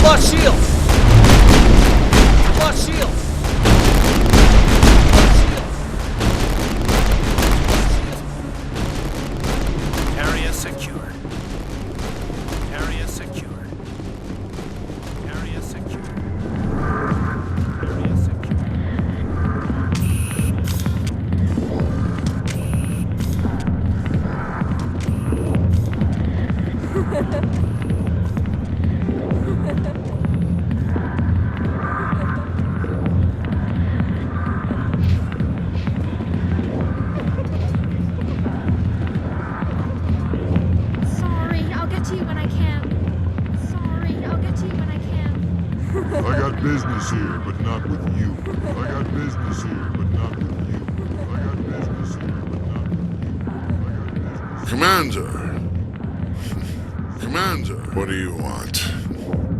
Lost shields! Lost shields! Area secure. Area secure. Area secure. Area secure. Sorry, I'll get to you when I can. Sorry, I'll get to you when I can. I got business here, but not with you. I got business here, but not with you. I got business here, but not with you. Commander! Commander, what do you want?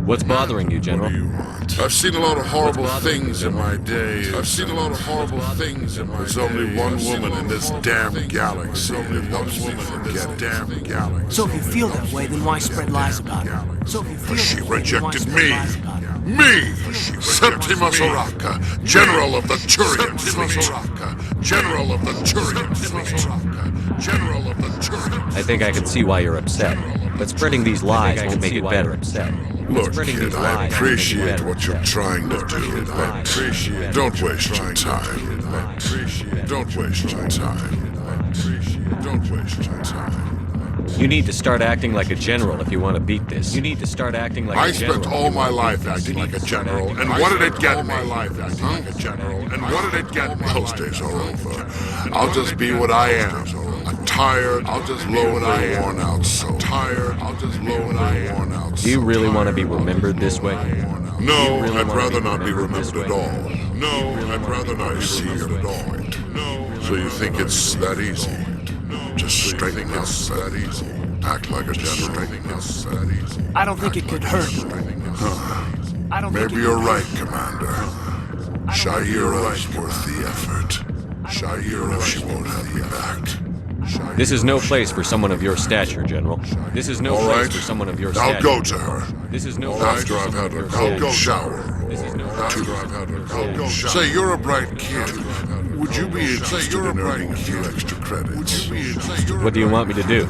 What's bothering you, General? What do you want? I've seen a lot of horrible things in my day. I've seen a lot of horrible things in my day. There's only one woman in this damn galaxy that helps me forget it. Damn galaxy. So if you feel that way, then why spread lies about it? So if you feel She that way, then why rejected spread me. lies about it? Me! Septima Soraka, General of the Turian Fleet. General of the Turian Fleet. General of the Turian. I think I can see why you're upset. But spreading these lies won't make it better. Look, kid, I appreciate what you're trying to do, but don't waste your time. Don't waste your time. Don't waste your time. You need to start acting like a general if you want to beat this. You need to start acting like a general. I spent all my life acting like a general, and what did it get me? Like a general, and what did it get me? Those days are over. I'll just be what I am. A tired, I'll just lonely, worn out soul. Tired, I'll just lonely, worn out soul. Do you really want to be remembered this way? No, I'd rather not be remembered at all. No, I'd rather not see your point. So you think it's that easy? Just straighten up that easy. Act like a general. I don't think it could hurt. I don't Maybe you're right, Commander. Shaira's worth the effort. Shaira, she won't have me back. This is no place for someone of your stature, General. This is no All place right. for someone of your I'll stature. go to her. This is no After I've had a cold shower. Say, you're a bright kid. Would you be interested in earning a few extra credits? What do you want me to do?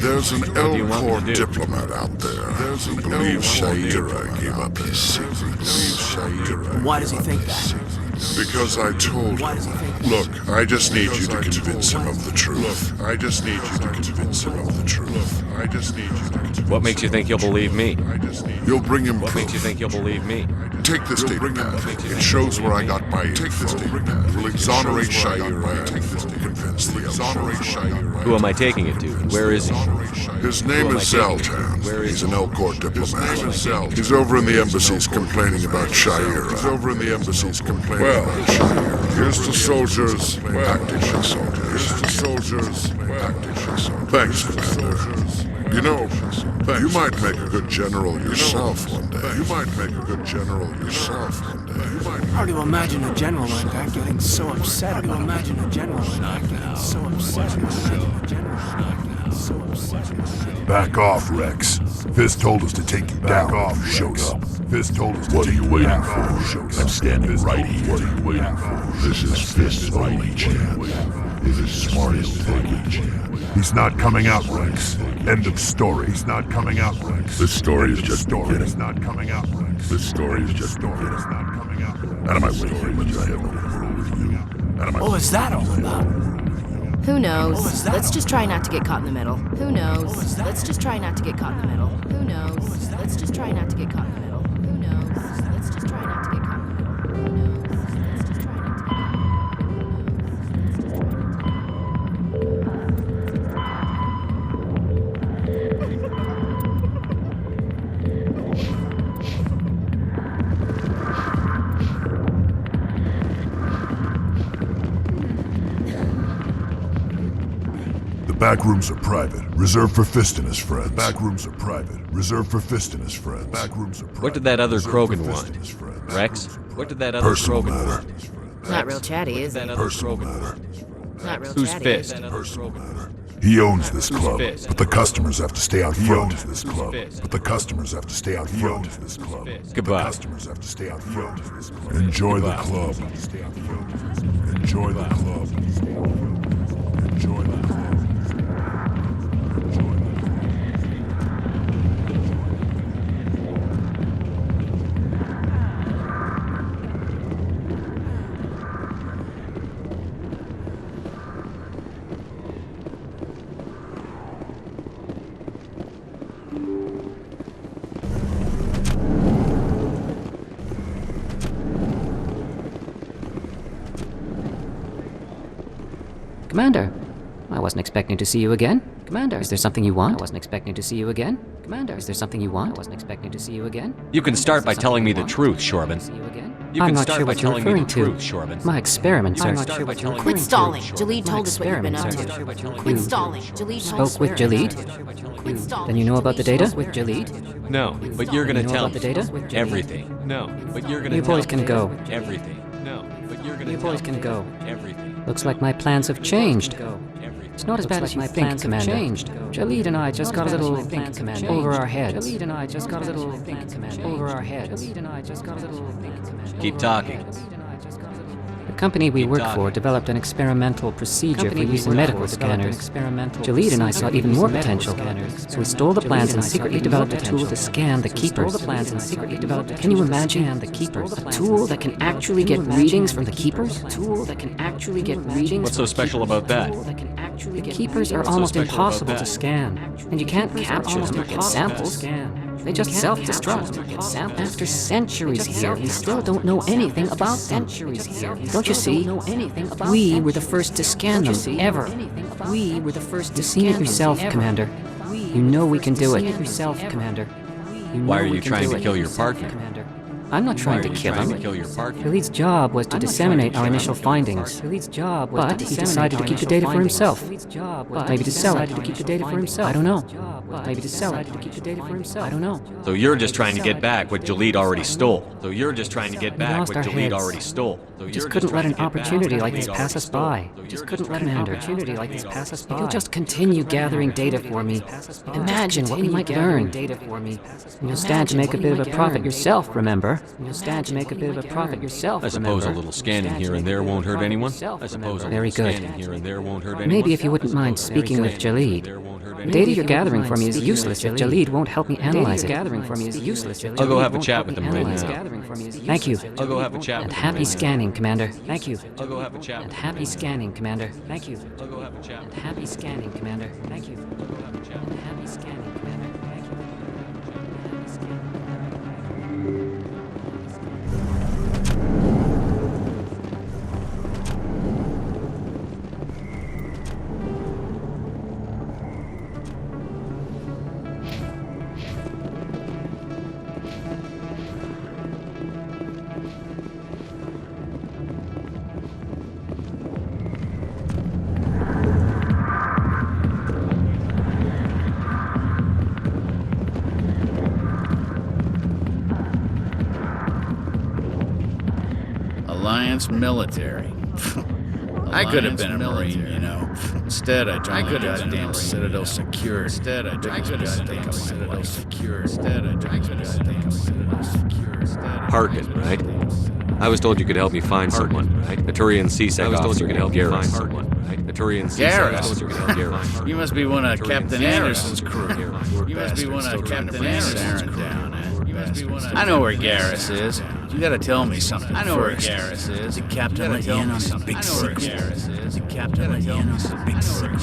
There's an do you want me L-Corps to do? diplomat out there who believes Shaira gave up his secrets. Why does he think that? Because I told him. Look, I just need you to convince him of the truth. I just need you to convince him of the truth. I just need you to convince him. What makes you think he'll believe me? You'll bring him What proof. makes you think he'll believe me? Take this data pad. It shows where I got my info. Take this data pad. We'll exonerate Shaira. Take this data convince the exonerate Shaira. Who am I taking it to? Where is he? His name Who am is I taking it to? Zeltan. Where is He's he? an L-Corps diplomat. He's over in the embassies complaining about Shaira. He's over in the embassies complaining about Shaira. Here's to soldiers acting like soldiers. Here's to soldiers acting like soldiers. Thanks, Commander. You know, you might make a good general yourself one day. You might make a good general yourself one day. Hard to imagine a general like that getting so upset. Hard to imagine a general like that getting so upset. Back off, Rex. Fist told us to take you down. Back off, showed up. Fist told us to take you down. What are you waiting for? I'm standing right here. What are you waiting for? This is Fist's only chance. If he's smart, he'll take it. He's not coming out, Rex. End of story. He's not coming out, Rex. This story is just beginning. He's not coming out, Rex. This story is just beginning. He's not coming out. Out of my way, Humans. I have no quarrel with you. Out of my way. What was that all about? Who knows? Let's just try not to get caught in the middle. Who knows? Let's just try not to get caught in the middle. Who knows? Let's just try not to get caught in the middle. Who knows? Let's just try not to get caught in the middle. Who knows? Let's just try not to get The back rooms are private, reserved for Fist and his friends. Back rooms are private, reserved for Fist and his friends. Back rooms are private. What did that other reserved for Krogan Fist want? and his friends. Rex? What did that other Personal Krogan matter. want? Not real chatty, is he? That other Personal Krogan matter. Not real Who's chatty. Fist? Personal matter. He owns this club, Fist? but the customers have to stay out front. He owns this club, Fist? but the customers have to stay out front. This club. Goodbye. The customers have to stay out front. Enjoy the club. Enjoy the club. Enjoy the club. Commander, I wasn't expecting to see you again. Commander, is there something you want? I wasn't expecting to see you again. Commander, is there something you want? I wasn't expecting to see you again. You can start by telling me the truth, Shorban. You I'm can not start sure by what you're telling me referring the to. truth, Shorban. My experiments You are... can start by telling me Quit the stalling. truth, Jalid told us what you've been up experiments to. are- Quit stalling. Jalid told us Spoke with experiments. Jalid? Quit stalling. Then you know about the data? Jalid With Jalid? No, but you're gonna You know tell about me. the data? Everything. No, but you're gonna You tell boys me. can go. Everything. No, but you're gonna You tell boys me. can go. Everything. Looks like my plans have changed. It's not as bad as you think, Commander. changed. Jalid and I just got a little over our heads. Jalid and I just got a little over our heads. Jalid and I just got a little Keep talking. The company we Keep work talking. for developed an experimental procedure for using medical scanners. Jalid and I saw even more potential. So we stole the plans and secretly developed a tool to scan the keepers. Can you imagine a tool that can actually get readings from the keepers? What's so special about that? The keepers are almost impossible to scan, and you can't capture them or get samples. They just self-destruct. After centuries here, we still don't know anything about them. Don't you see? We were the first to scan them, ever. You've seen it yourself, Commander. You know we can do it. Why are you trying to kill your partner? I'm not trying to kill him. Khalid's job was to disseminate our initial findings. But he decided to keep the data for himself. Maybe to sell it. I don't know. Maybe to sell it. I don't know. So you're just trying to get back what Jalid already stole. Just couldn't let an opportunity like this pass us by. If you'll just continue gathering data for me, imagine what we might learn. And you'll stand to make a bit of a profit yourself, remember? I suppose a little scanning here and there won't hurt anyone? Very good. Maybe if you wouldn't mind speaking with Jalid. The data you're gathering for me is useless if Jalid won't help me analyze it. I'll go have a chat with him right now. Thank you. I'll go have a chat with And him happy right scanning, Commander. Thank you. I'll go have a chat And with happy scanning, Commander. Thank you. I'll go have a chat And happy scanning, Commander. Thank you. And happy scanning, Commander. Thank you. Happy scanning. Alliance military. I could have been a Marine, you know. Instead, I joined the goddamn Citadel secured. Harkin, right? I was told you could help me find someone, right? Aturian CSEC officer could help you find someone, right? Aturian CSEC officer could help Garrus. You must be one of Captain Anderson's crew. You must be one of Captain Anderson's crew. I know where Garrus is. You gotta tell me something. I know where Garrus is. The captain let you in on the big secret. The captain let you in on the big secret.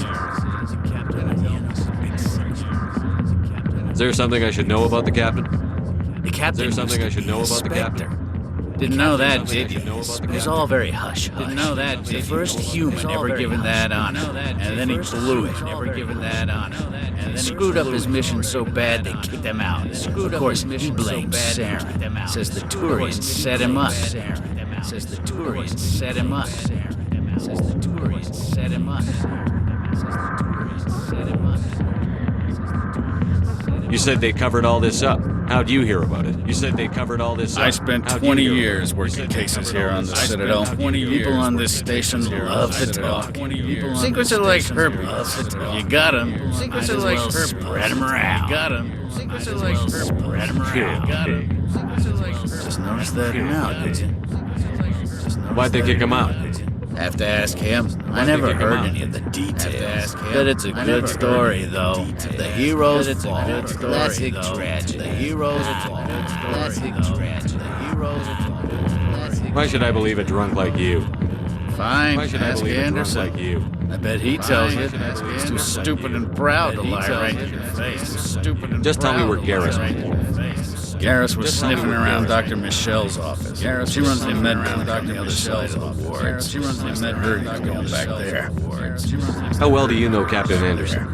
Is there something I should know about the captain? The captain. Is there something I should know about the captain? Didn't know that, did you? It was all very hush-hush. Didn't know that, did you? The first human ever given that honor, and then he blew it. Never given that honor, and then screwed up his mission so bad they kicked him out. Of course, he blamed Saren. Says the Turians set him up. Says the Turians set him up. Says the Turians set him up. You said they covered all this up. How'd you hear about it? You said they covered all this up. I spent 20 years working cases here on the Citadel. People on this station love to talk. Secrets are like herpes. You got them. Secrets are like herpes. Spread them around. You got them. Secrets are like herpes. Spread them around. Got them. Secrets are like herpes. Just noticed that now, did you? Why'd they kick him out? Have to ask him. I never heard any of the details. But it's a good story, though. The heroes fall. Classic tragedy. The heroes fall. Classic tragedy. The heroes fall. Why should I believe a drunk like you? Fine. Why should I ask believe Anderson. a drunk like you? I bet he tells you. He's too stupid and proud to lie right in your face. Just tell me where Garrus went. Garrus was sniffing around Dr. Michelle's office. She runs the med around on the other side of the ward. She runs the med heard he was going back there. How well do you know Captain Anderson?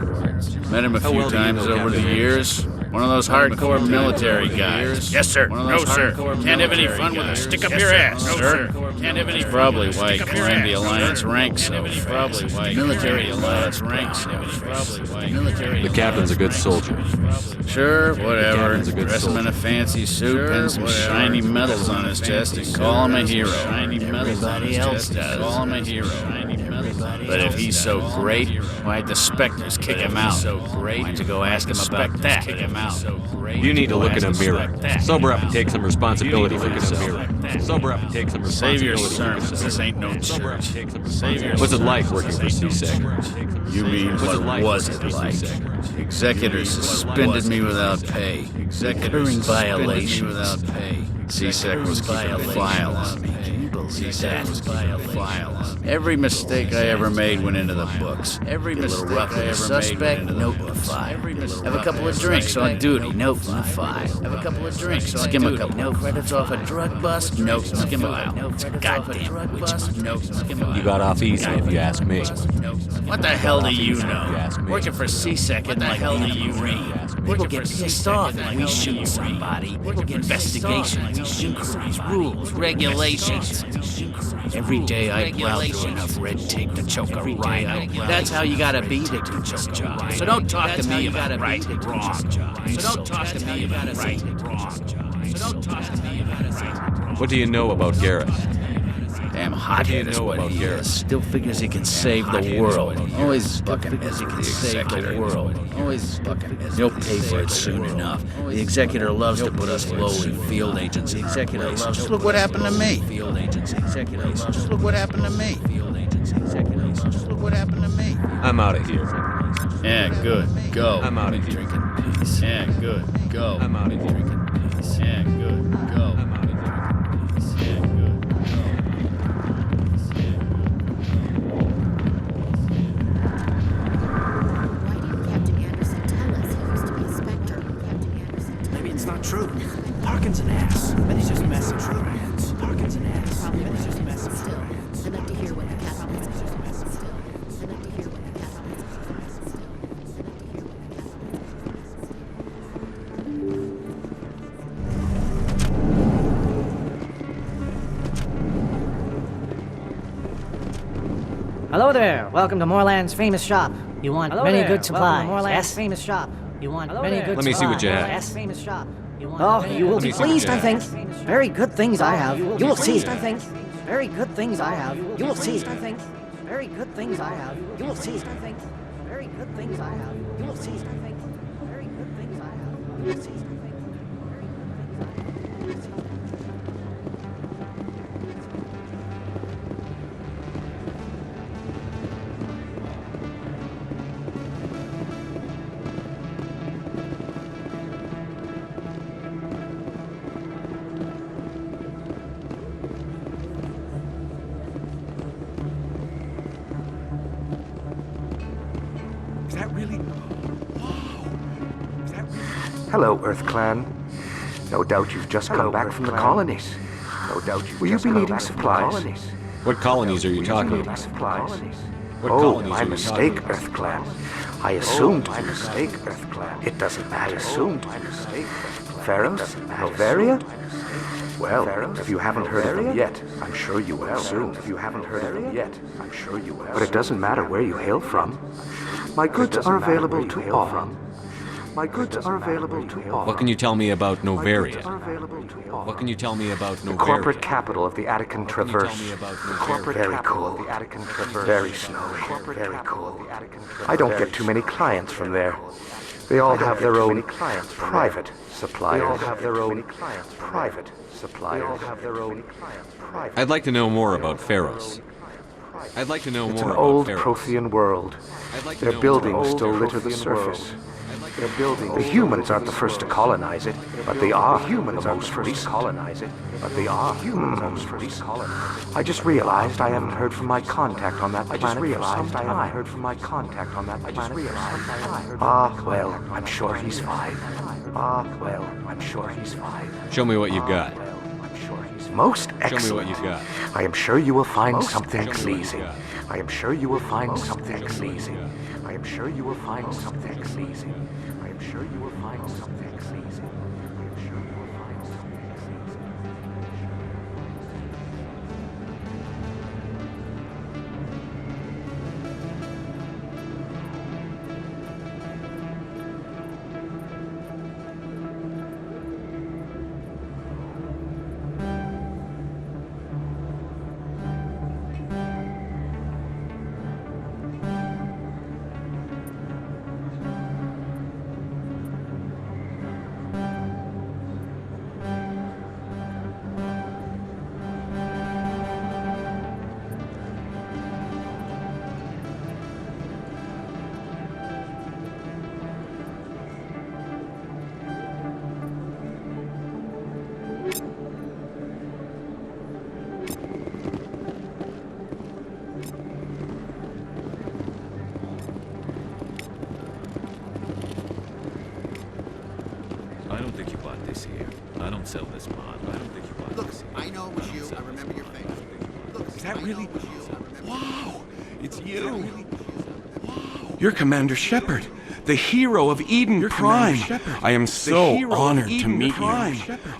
Met him a few times over the years. One of those hardcore military guys. Yes, sir. No, sir. Can't have any fun with a stick up your ass. No, sir. Can't have any. Probably why he climbed the Alliance ranks. Probably why military Alliance ranks. The captain's a good soldier. Sure, whatever. Dress him in a fancy suit, pin some shiny medals on his chest, and call him a hero. Everybody else does. Call him a hero. But if he's so great, why'd the Spectres kick him out? Why'd you go ask him about that? You need to look in a mirror. Sober up and take some responsibility for yourself. Sober up and take some Save your responsibility for sermons. This ain't no church. Save your What's it like working for CSEC? You mean what was it like? Executors suspended me without pay. Recurring violation without pay. CSEC was keeping a file on me. CSEC was keeping a file on me. Every mistake I ever made went into the books. Every mistake I ever made note in the file. Have a couple of drinks on duty, note in the file. Have a couple of drinks on duty. Skim a couple of credits off a drug bust, note in the file. Goddamn drug bust, note in the file. You got off easy if you ask me. What the hell do you know? Working for CSEC isn't like the hell do you read? People get pissed off when we shoot somebody. Investigations. licenses, inquiries, rules, regulations. Every day I plow through enough red tape to choke a rhino. That's how you gotta be to do this job. So don't talk to me about right and wrong. So don't talk to me about right and wrong. So don't talk to me about right. What do you know about Garrus? Damn hothead is what he is. Still figures he can save the world. Always fucking as he can save the world. Always fucking as he'll pay for it soon enough. The executor loves to put us lowly field agents. The executor loves. Just look what happened to me. Field agents. Executor. Just look what happened to me. Field agents. Executor. Just look what happened to me. I'm out of here. Yeah, good. Go. I'm out of here. Drinking peace. Yeah, good. Go. I'm out of here. Drinking peace. Yeah, good. Go. I'm out of here. Yeah, good. Not true. Parkin's an ass. But he's just messing with our hands. Parkin's an ass. But he's just messing with our hands. I'd like to hear what the captain has to say. I'd like to hear what the captain has to say. Hello there. Welcome to Moorland's famous shop. You want many good supplies. Moorland's yes, famous shop. You want many good supplies. Let me see what you have. Yes, famous shop. Oh, you will be pleased, I think. Very good things I have. You will see. I think. Very good things I have. You will see. I think. Very good things I have. You will see. I think. Very good things I have. You will see. I think. Very good things I have. You will see. Hello, Earth Clan. No doubt you've just come back from the colonies. No doubt you've Will you be needing supplies? What colonies are you talking about? Oh, my mistake, Earth Clan. I assumed my mistake, Earth Clan. It doesn't matter. Assumed my mistake. Pharaohs? Novaria? Well, if you haven't heard of them yet, I'm sure you will soon. If you haven't heard of them yet, I'm sure you will. But it doesn't matter where you hail from. My goods are available to all. My goods are available to all. What can you tell me about Novaria? What can you tell me about Novaria? The corporate capital of the Attican Traverse. Very cool. Very snowy. Very cool. I don't get too many clients from there. They all have their own private suppliers. They all have their own private suppliers. I'd like to know more about Pharos. I'd like to know It's more an about old Pharos. Prothean world. Their buildings still litter the surface. The humans aren't the first to colonize it, but they are the most first to colonize it. But they are the most first to colonize it. I just realized I haven't heard from my contact on that planet. I just realized I haven't heard from my contact on that planet. Ah, well, I'm sure he's fine. Ah, well, I'm sure he's fine. Show me what you've got. Most Show excellent. me what you've got. I am sure you will find something Show me what you've pleasing. got. I am sure you will find something pleasing. I am sure you will find something pleasing. I am sure you will find something pleasing. I am sure you will find something pleasing. I don't think you bought this here. I don't sell this mod. I don't think you bought this here. I know it was you. I remember your face. Look, Is that really? Wow! It's you! Wow. You're Commander Shepard, The hero of Eden Prime. I am so honored to meet you.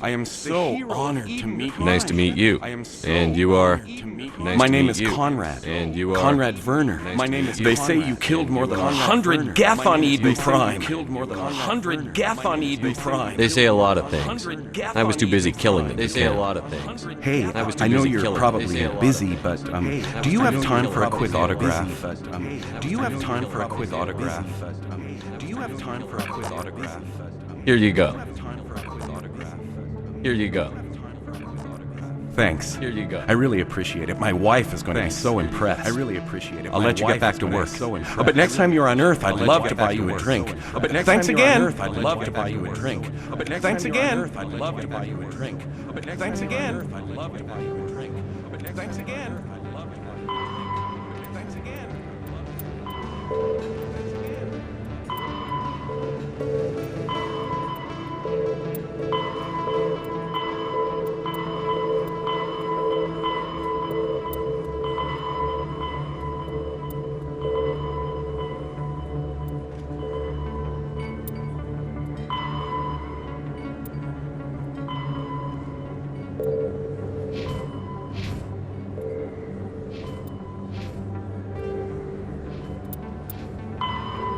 I am so honored to meet you. Nice to meet you. And you are? Nice My to name meet is you. Conrad. And you are? Conrad Werner. My name is They say you killed more than 100 Geth on Eden Prime. 100 Geth on Eden Prime. They say a lot of things. I was too busy killing them. They say a lot of things. Hey, I know you're probably busy, but do you have time for a quick autograph? Do you have time for a quick autograph? Do you have time for a quick autograph? Here you go. Here you go. Thanks. Here you go. I really appreciate it. My wife is going to be so impressed. I really appreciate it. I'll let you get back to work. But next time you're on Earth, I'd love to buy you a drink. But thanks again. I'd love to buy you a drink. But thanks again. I'd love to buy you a drink. But thanks again. I'd love to buy you a drink. But thanks again. I'd love to buy you a drink. Thanks again.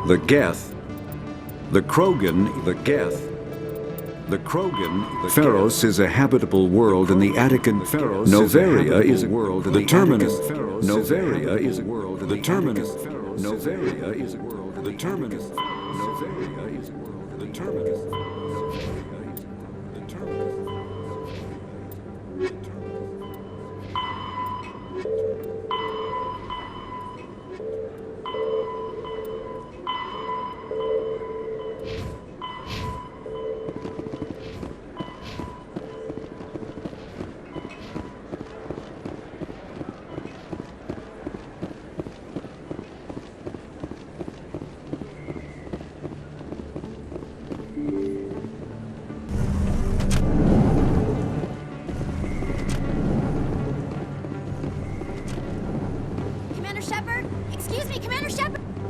The Geth, the Krogan, the Geth, the Krogan, Pharos is a habitable world in the Attican. Novaria is a world in the terminus. Novaria is a world in the terminus. Novaria is a world in the terminus. Novaria is a world in the terminus.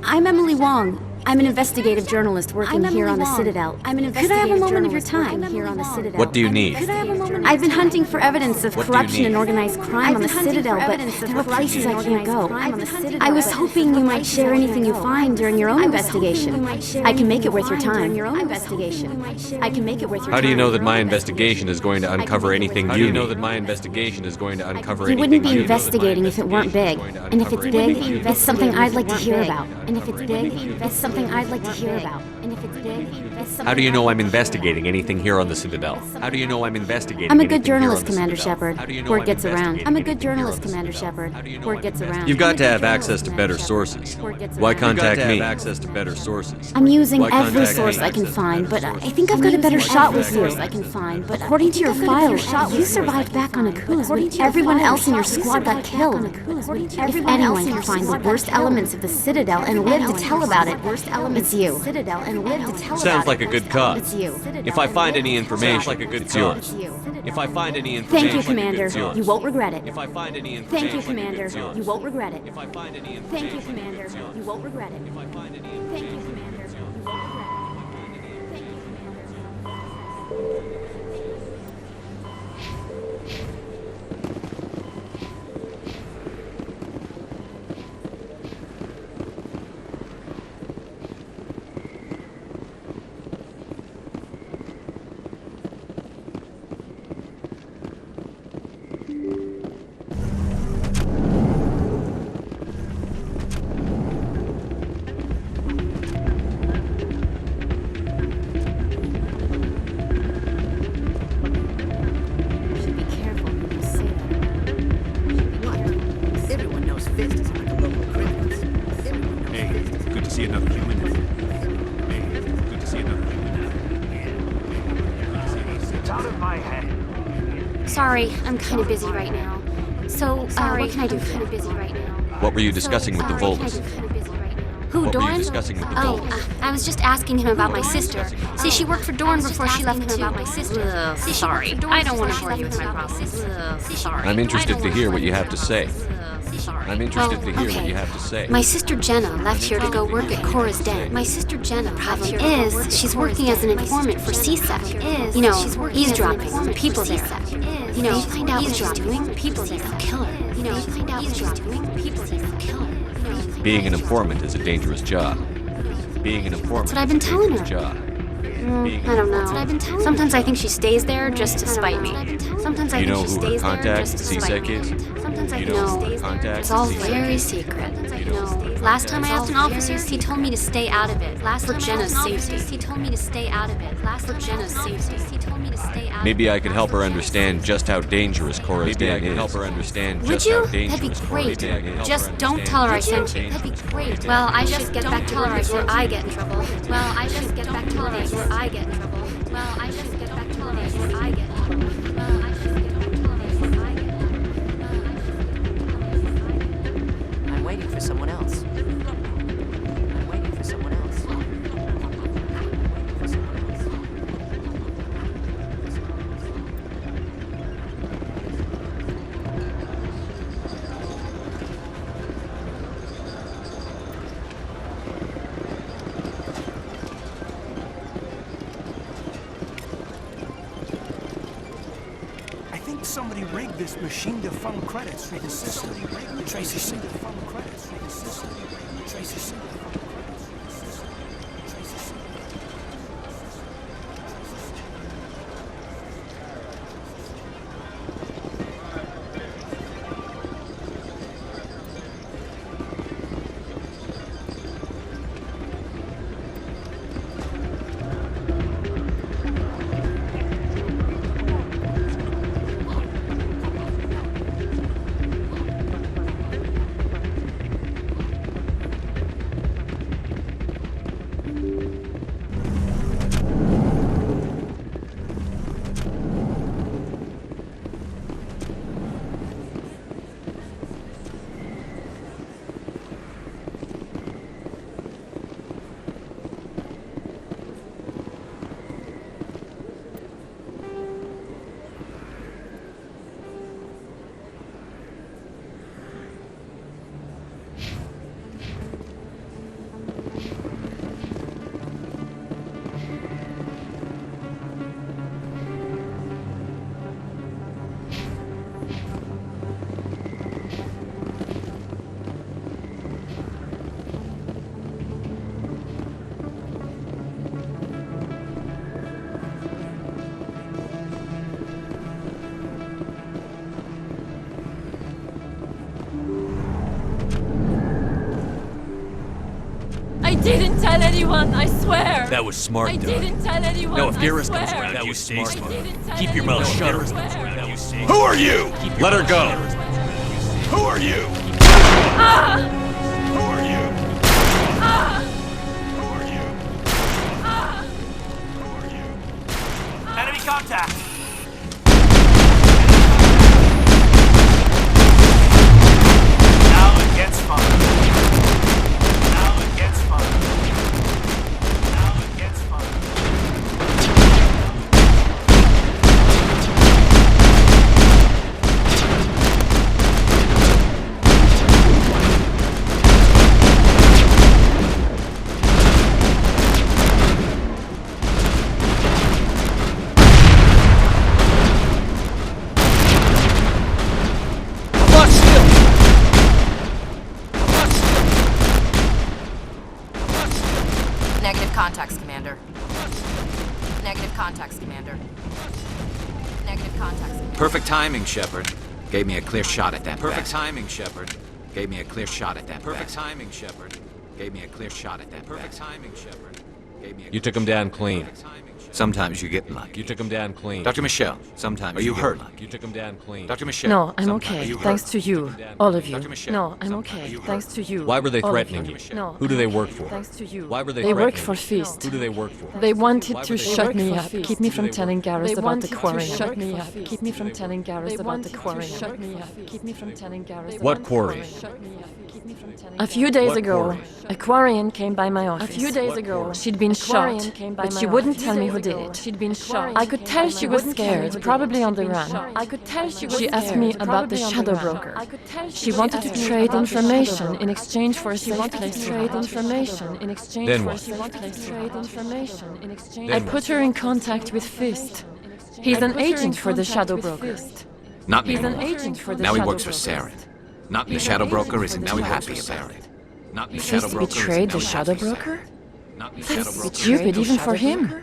I'm Emily Wong. I'm an investigative journalist working here on the Citadel. Could I have a moment of your time here on the Citadel? What do you need? I've been hunting for evidence of What do you corruption need? and organized crime on the Citadel, but there are places I can't go. I was hoping you might share anything you find during your own investigation. I can make it worth your time. I can make it worth your time. How do you know that my investigation is going to uncover anything? How do you know that my investigation is going to uncover You anything? wouldn't be investigating if it weren't big. And if it's big, it's something I'd like to hear about. And if it's big, it's something I'd like to hear about. And if it's big, it's something How do you know I'm investigating anything here on the Citadel? How do you know I'm investigating I'm a anything good here on journalist, the Commander Citadel? Shepard. How do you know Word I'm gets around. investigating I'm a anything good here on journalist, the Commander Citadel? Shepard. Word gets around. You've got to have access to better sources. Why contact me? Access to better sources. I'm using Why every contact source me? I can find, but I think I've got a better shot with you. According to your file, you survived back on Akuz when everyone else in your squad got killed. If anyone can find the worst elements of the Citadel and live to tell about it, it's you. Sounds like a good cause. It's you. If I find any information, it's yours. If I find any information, Thank you, Commander. it's yours. You won't regret it. If I find any Thank you, information, Commander. it's yours. You won't regret it. If I find any information, Thank you, Commander. it's yours. You won't regret it. If I find any Thank you, information, Commander. it's You yours. won't regret it. Thank you, Commander. Everyone knows Fist is like a local criminal. Hey, good to see another human. Hey, good to see another human. It's out of my head. Sorry, I'm kind of busy right now. So, what can I do? Kind of busy right now. What were you discussing with the Volus? Who, What were you Doran? discussing with the Oh, Volus? I was just asking him about my sister. See, she worked for Dorn before she left about my sister. Sorry, I don't want to bore you with my problems. Sorry. I'm interested to hear what you have to say. I'm interested to hear what you have to say. My sister Jenna left here to go work at Cora's Den. My sister Jenna. Problem is, she's working as an informant for CSEC. You know, eavesdropping on people there. You know, find out what she's doing. People there, they'll kill her. You know, find out what she's doing. People there, they'll kill her. Being an informant is a dangerous job. Being an informant That's what I've been telling her. job. I don't know. Sometimes I think she stays there just to spite me. Sometimes I You think know she who her stays there contact just to spite CSEC me. is? Sometimes I You think know she who her stays there. contact It's all CSEC very is? secret. Last time I asked an officer, he told me to stay out of it. For Jenna's safety. He told me to stay out of it. For Jenna's safety. He told me to stay out of it. Maybe I could help her understand just how dangerous Cora's Den is. help her understand Would you? That'd be great. Just don't tell her I sent you. That'd be great. Well, I just get back to her before I get in trouble. Well, I just get back to her before I get in trouble. Well, I just get back to her before I get in trouble. Well, I just get back to her before I get in trouble. I'm waiting for someone else. I'm waiting for someone else. I think somebody rigged this machine to fund credits through the system. Tracy Singer fund credits through the system. Tracy Singer fund credits through the system. Tracy Singer. I didn't tell anyone, I swear. That was smart, I Doug. didn't tell anyone. No, if Garrus I comes swear. around, you stay smart. Keep your mouth shut. Who are you? Let her go. Who are you? Ah! Who are you? Ah! Who are you? Ah! Who are you? Enemy contact! Now it gets fun. Now it gets fun. Now it gets fun. Negative contacts, Commander. Negative contacts, Commander. Negative contacts, Commander. Perfect timing, Shepard. Gave me a clear shot at that. Perfect timing, Shepard. Gave me a clear shot at that. Perfect timing, Shepard. Gave me a clear shot at that. Perfect timing, Shepard. Gave me a You took him down clean. Sometimes you get lucky. You took him down clean. Dr. Michelle, sometimes Are you get hurt? lucky. You took him down clean. Dr. Michelle. No, I'm sometimes okay. you Thanks hurt. to you, all of you. Dr. Michelle, No, I'm sometimes okay. you Thanks hurt. to you. Why were they all of threatening you. you? No, Who do they work for? Thanks to you. Why were they They work threatening for you? Feast. Who do they work for? They wanted Why to were they shut me working up, for keep me Feast? from Who do they telling work Garrus for? about the They quarry. wanted to Shut me up, Feast. keep me from telling Garrus about the wanted to quarry. Feast. Shut me up, keep me from telling Garrus. What quarry? A few days What ago, quarry? a Quarian came by my office. A few days ago, she'd been shot, but she wouldn't tell me who who did it. She'd been shot. I could tell she was scared, probably on the run. I could tell she was scared. She asked me about the shadow broker. She wanted to trade information in exchange for a safe place to hide. Then what? I put her in contact with Fist. He's an agent for the shadow broker. Not He's anymore. an agent for the Now he shadow works for broker. Saren. The shadow broker isn't too happy about it. The shadow Fist broker betrayed the isn't too shadow happy about broker? it. That's stupid even for him.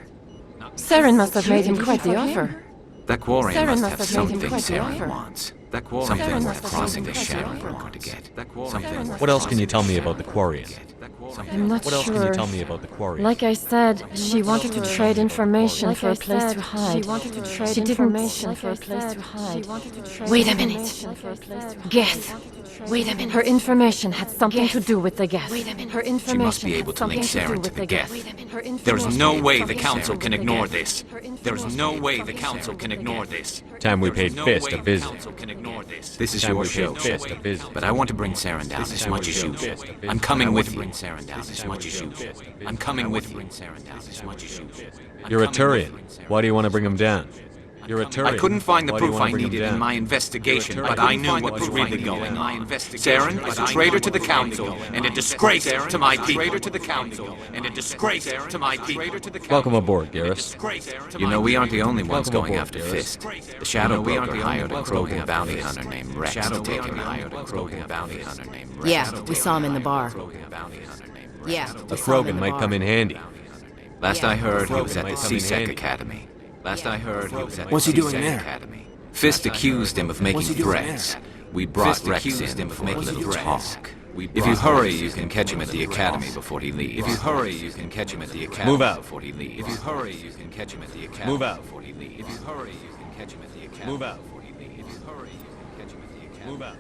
Saren must have made him quite the offer. That Quarian Saren must have must have made him something quite the Saren offer. wants. Saren Something must worth have crossing made the him quite the shadow offer. broker to get. What else can you tell me about the Quarian? I'm not What else sure. can you tell me about the Quarian? Like I said, she wanted to trade information for a place to hide. She didn't for a place to hide. Wait a minute. Geth. Wait a minute. Her information had something to do with the Geth. Her information She must be able to link Saren to the Geth. There's no way the Council can ignore this. There's no way the Council can ignore this. Time we paid Fist a visit. This is Time your we show, paid Fist a visit. but I want to bring Saren down as much as you do. I'm coming with you. I'm coming with you. You're a Turian. Why do you want to bring him down? You're a Turian. I couldn't find the Why do you proof wanna I bring him needed in down? my investigation, but I knew what was really going on. Saren is a traitor to the Council and a disgrace to my people. Welcome aboard, Garrus. You know, we aren't the only ones going after Fist. The Shadow Broker hired a Krogan bounty hunter named Rex to take him out. Yeah, we saw him in the bar. Yeah, A Krogan might come in handy. Last I heard, he Krogan was at the might come in CSEC handy. Academy. What's he doing there? Fist accused him of making What's he doing threats. We brought Rex in to make a little talk. If you hurry, you can catch him at the academy before he leaves. Move out. Move out. Move out. Move out.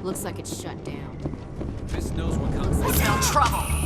Looks like it's shut down. Fist knows what comes. Looks like it's in trouble.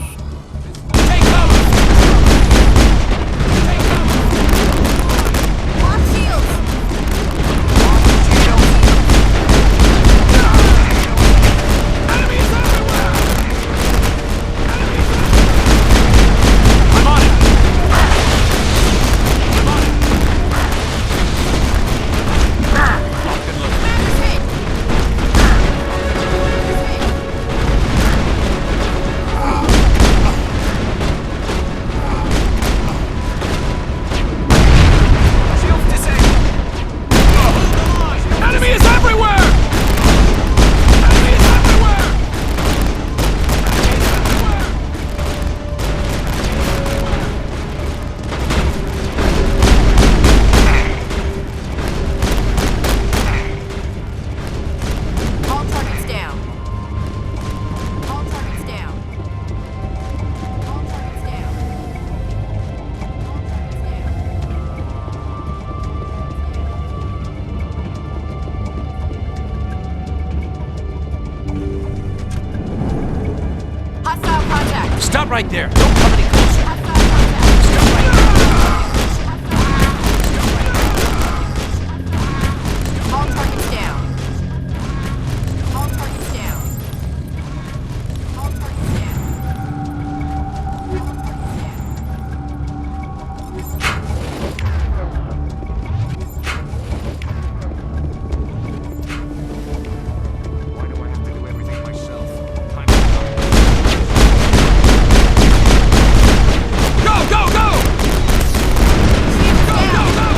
Stop right there. Don't come any closer. All targets down. All targets down. All targets down. Why do I have to do everything myself? Go, go, go! Go, go, go!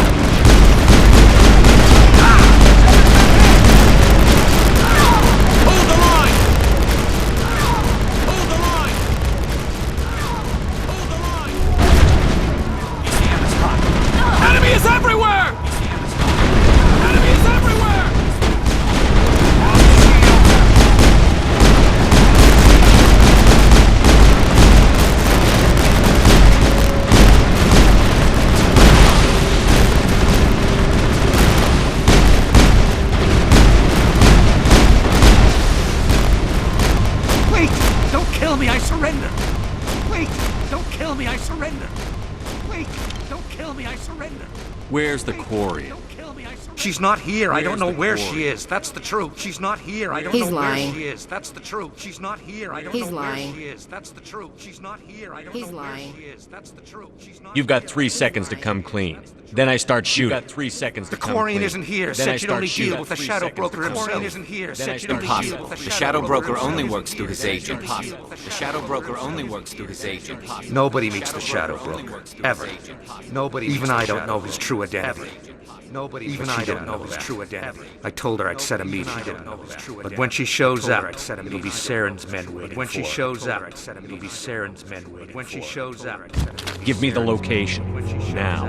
Hold the line! Hold the line! Hold the line! ECM is hot. Enemy is everywhere! Enemy is everywhere! Wait! Don't kill me, I surrender! Wait! Don't kill me, I surrender! Wait! Don't kill me, I surrender! Where's the Quarry? She's not here. I don't know where she is. That's the truth. She's not here. I don't He's know lying. where she is. That's the truth. She's not here. I don't He's know lying. where she is. That's the truth. She's not here. I don't He's know lying. where she is. That's the truth. She's not You've got 3 seconds to come clean. Then I start shooting. You've got 3 seconds to The come Quarian clean. isn't here. Then I Said you'd only start deal shooting. with the 3 Shadow seconds Broker to come himself. clean. Isn't here. Then I Said you'd only start deal shooting. with the The Shadow Broker himself. only works through his agent. The Shadow Broker only works through his agent. Nobody meets the Shadow Broker. Ever. Nobody. Even I don't know his true identity. Nobody. Even I don't know his true identity. I told her I'd set a meeting. But when she shows up, it'll be Saren's men waiting. When she shows up, it'll be Saren's men waiting. When she shows up, Give me the location. Now.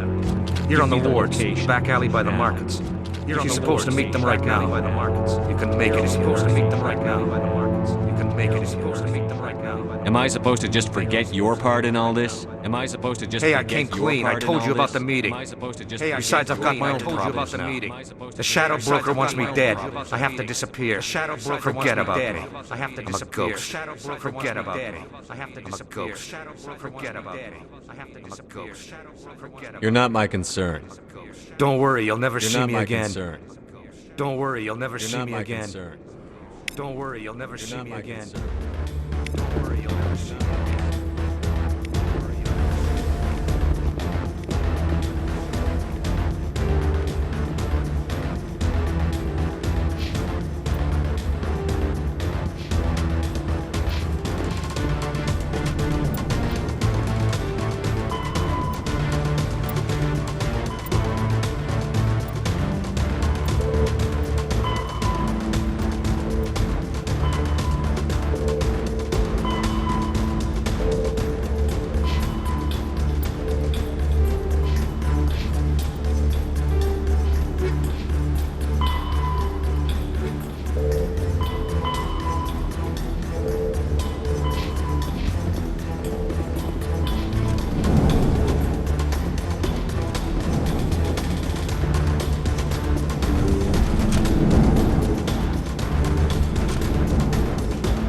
You're on the Give me the wards, location. back alley by the Now. markets. You're supposed to meet them right now. By the markets. You can make it. You're supposed to meet them right now. By the markets. You can make it. You're supposed to meet them right now. Am I supposed to just forget your part in all this? Am I supposed to just Hey, I forget came your clean. I part in told all you about this? the meeting. Am I supposed to just Besides, I've got my own problems problems now? now. The Shadow Broker wants me dead. I have to disappear. Forget about me. I have to disappear. Forget about me. I have to disappear. Forget about me. I have to disappear. Forget about You're not my concern. Don't worry, you'll never You're see not me my again. concern. Don't worry, you'll never You're see not me my again. concern. Don't worry, you'll never You're see not me my again. concern. Don't worry, you'll never see me again.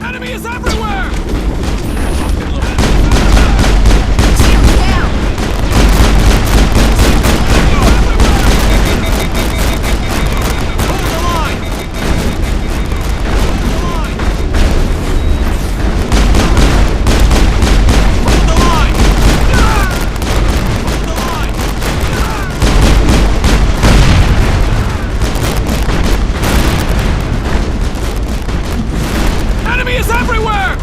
Enemy is everywhere! Enemy is everywhere!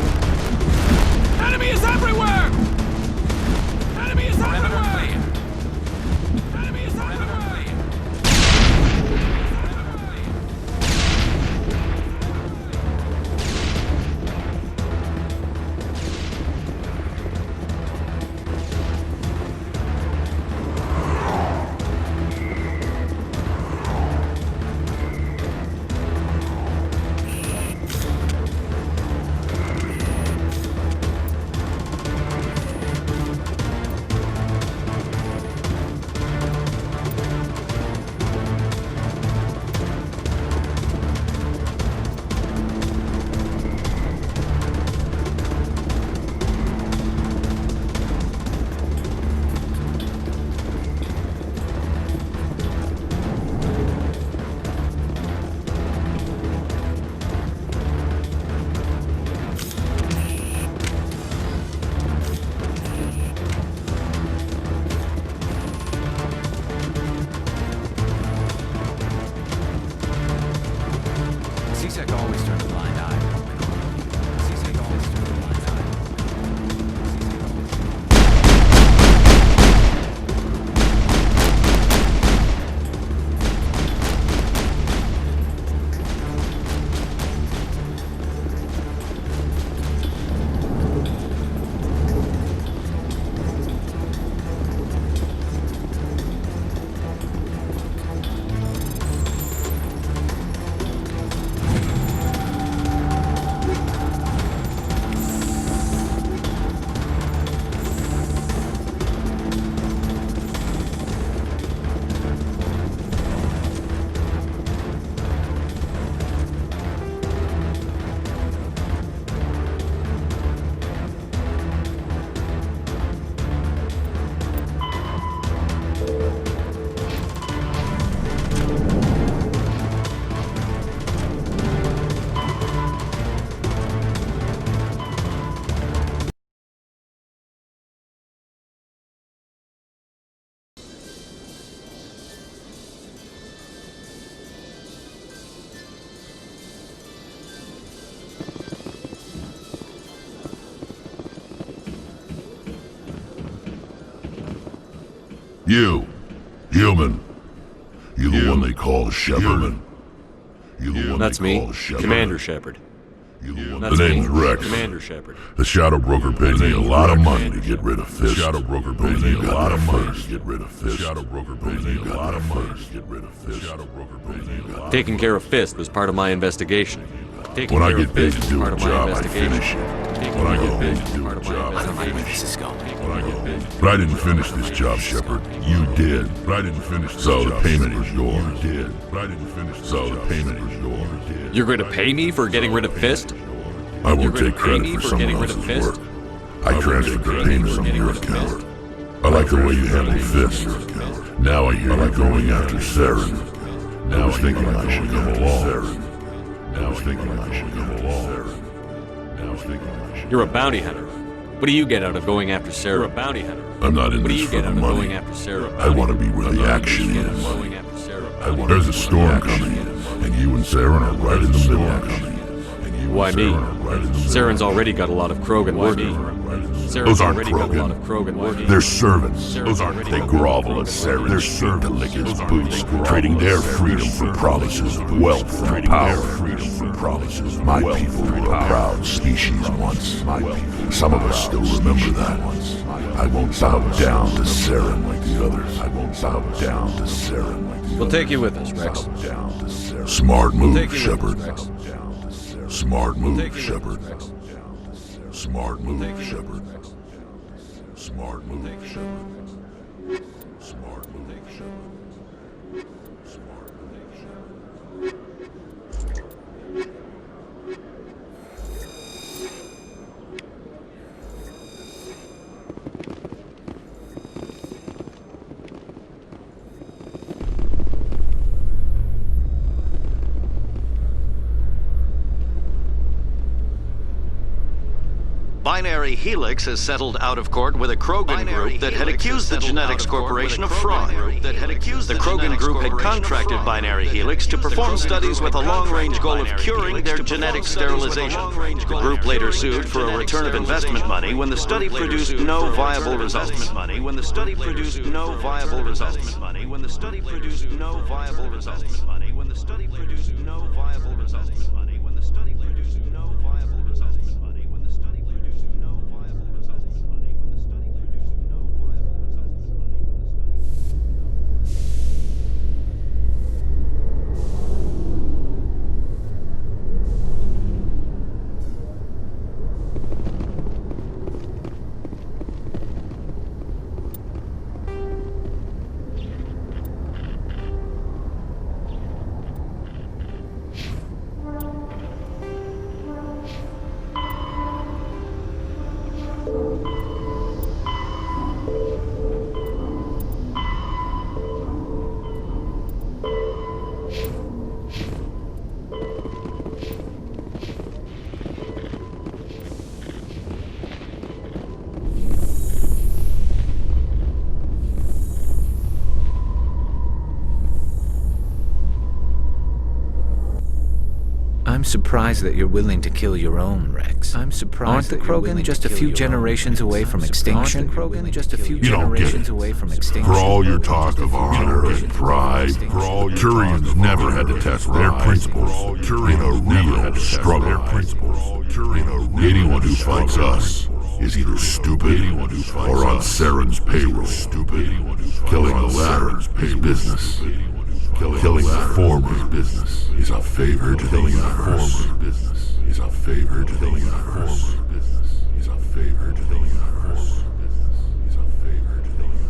C-Sec always turns a blind eye. C-Sec always turns a blind eye. You, human. You the one they call Shepard. You the one That's they me, call Shepard. Commander Shepard. The name's Rex. Commander Shepard. The Shadow Broker paid me a lot of money to get rid of Fist. The Shadow Broker paid me a lot of money to get rid of Fist. The Shadow Broker paid me a lot of money to get rid of Fist. The Shadow Broker paid me a lot. Taking care of Fist was part of my investigation. When I get paid to do a job, I finish it. When I get paid to do a job, I don't know where this is going. But I didn't finish this job, Shepard. You did. But I didn't finish this job. So the payment is yours. You did. But I didn't finish this job. So the payment is yours. You're going to pay me for getting rid of Fist? I won't take credit for someone else's work. I transferred the payment from your account. I like the way you handled Fist. Now I hear you're going after Saren. I was thinking I should come along. I was thinking I should come along. You're a bounty hunter. What do you get out of going after Sarah? You're a bounty hunter. I'm not in What do this you for get the out of money. going after Sarah? I want to be where the action is. There's a storm coming, and you and Saren are right in the middle of it. Why me? Saren's already got a lot of Krogan working. Those aren't Krogan. They're servants. They grovel at Saren. They're served to lick his boots, trading their freedom for promises of wealth and power. My people were a proud species once. Some of us still remember that. I won't bow down to Saren like the others. I won't bow down to Saren like the others. We'll take you with us, Rex. Smart move, Shepard. Smart move, Shepard. Smart move, Shepard. Smart move, Shepard. Smart move, Shepard. Smart move, Shepard. Binary Helix has settled out of court with a Krogan group that had accused the Genetics Corporation of fraud. The Krogan group had contracted Binary Helix to perform studies with a long-range goal of curing their genetic sterilization. The group later sued for a return of investment money when the study produced no viable results. When the study produced no viable results. When the study produced no viable results. When the study produced no viable results. When the study produced no viable results. I'm surprised that you're willing to kill your own, Rex. I'm surprised. Aren't the Krogan just a few generations away from extinction? Aren't the Krogan just a few generations away from extinction? For all your talk of honor and pride, Turians never had to test their principles in a real struggle. Anyone who fights us is either stupid or on Saren's payroll. Killing the latter is business. Killing the former is a favor to the universe. Is a favor to the universe. Is a favor to the universe. Is a favor to the universe.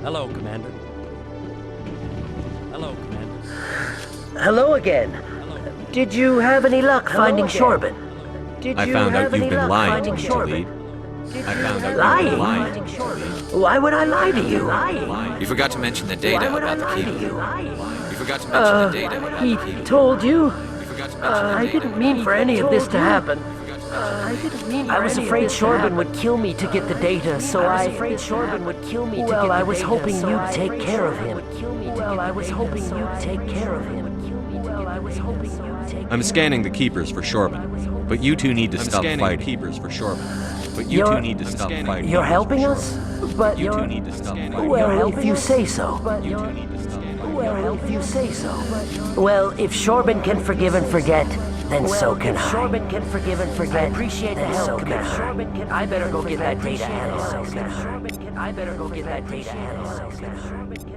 Hello, Commander. Hello, Commander. Hello again. Did you have any luck finding Shorben? I found out you've been lying to me, Khalid. I found out you've been lying to me, Khalid. Why would I lie to you? You forgot to mention the data about the keeper. You forgot to mention the data about the keeper. He told you? You forgot to mention the I data didn't mean for any of this to happen. I was afraid Shorben would kill me to get the data, so I was hoping you'd take care of him. I'm scanning the keepers for Shorben, but you two need to stop fighting. Keepers for Shorben, but you two need to stop fighting. You're helping us? But you two need to stop fighting. Well, if you say so. Well, if Shorben can forgive and forget, then so can I. Shorben can forgive and forget. I appreciate the help, Commander. I better go get that data analyzed. I better go get that data analyzed.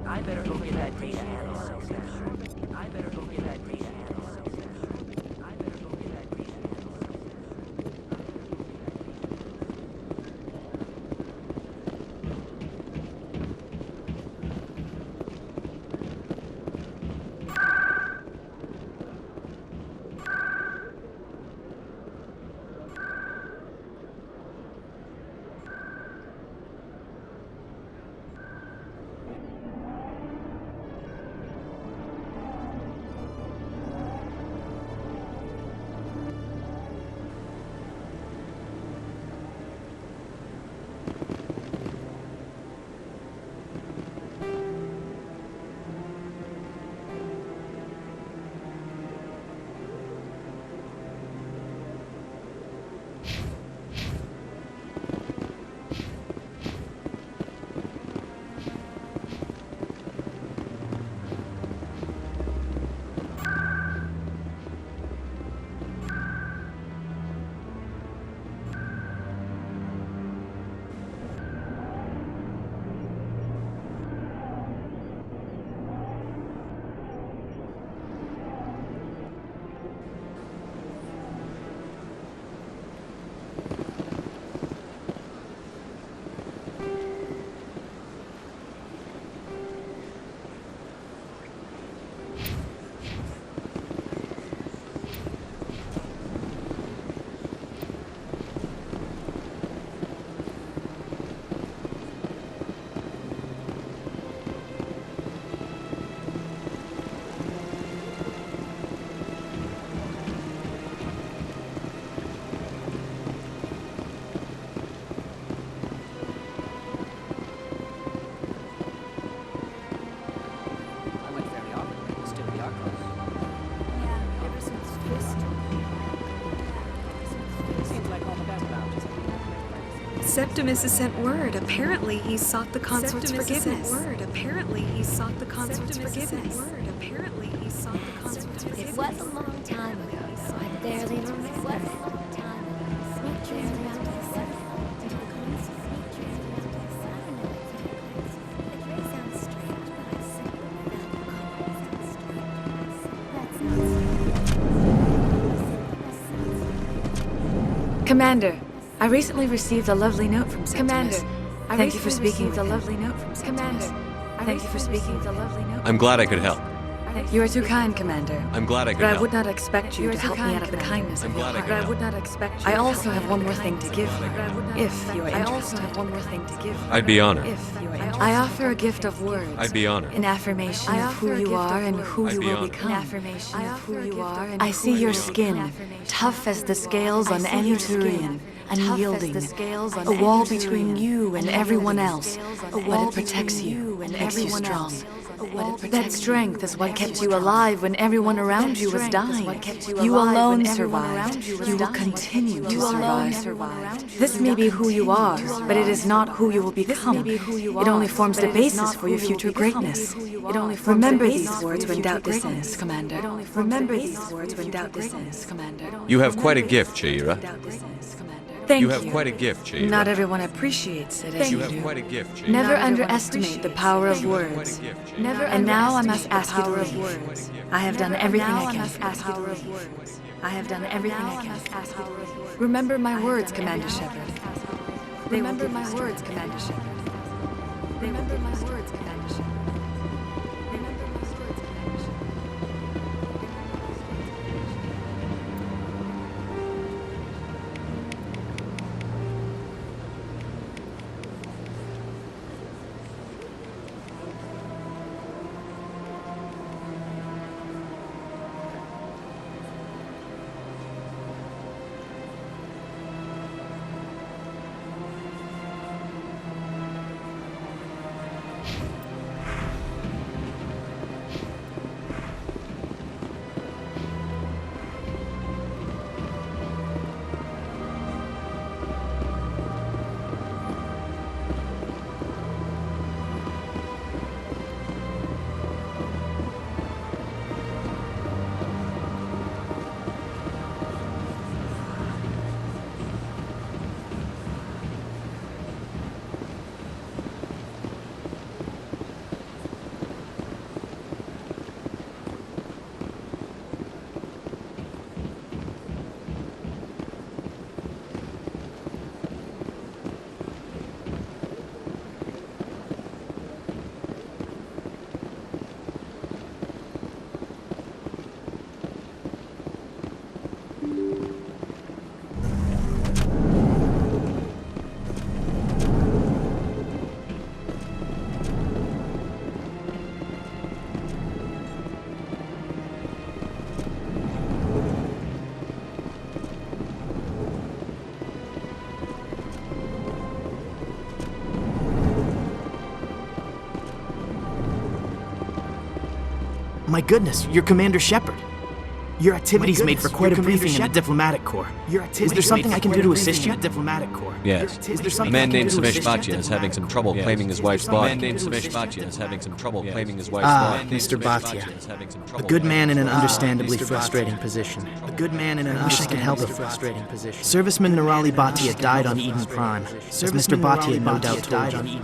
I better go get that data analyzed. I better go get that data analyzed. Septimus has sent word. Apparently, he sought the consort's forgiveness. Apparently, he sought the consort's forgiveness. Apparently, he sought the consort's forgiveness. It was a long time ago, though. I barely remember. It was a long time ago. Sneak trails around to the south. Into the coins. Sneak trails around to the south. It may sound strange, but I simply found the common sounds strange. That's not. Commander, I recently received a lovely note from Septimus. Commander, Thank you for speaking. It's a lovely note from Commander. Thank you for speaking. It's a lovely note. I'm glad I could help. You are too kind, Commander. I'm glad I could But I help. would not expect you to help me out of the kindness of your heart. But I would not expect you. I also have one more thing to give you, if you are interested. I also have one more thing to give you. I'd be honored. If you are interested. I offer a gift of words. I'd be honored. An affirmation of who you are and who you will become. An affirmation of who you are and I see your skin, tough as the scales on any Turian. Unyielding, a wall between you and everyone else, but it protects you and makes you strong. That strength is what kept you alive when everyone around you was dying. You alone survived. You will continue to survive. This may be who you are, but it is not who you will become. It only forms the basis for your future greatness. Remember these words when doubt descends, Commander. Remember these words when doubt descends, Commander. You have quite a gift, Shaira. Thank you. You have quite a gift, Shaira. Not everyone appreciates it as you do. You have quite a gift, Shaira. Never underestimate the power of words. And now I must ask you to leave. I have done everything I can. I have done everything I can. Remember my words, Commander Shepard. Remember my words, Commander Shepard. Remember my words, Commander Shepard. My goodness, you're Commander Shepard. Your activities made for quite a briefing in the Diplomatic Corps. Is there something I can do to assist you? Diplomatic Corps. Yes. A man named Samesh Bhatia is having some trouble claiming his wife's body. A man named Samesh Bhatia is having some trouble claiming his wife's body. Mr. Bhatia. A good man in an understandably frustrating position. A good man in an I wish I could help a frustrating position. Serviceman Nirali Bhatia died on Eden Prime, as Mr. Bhatia no doubt told you.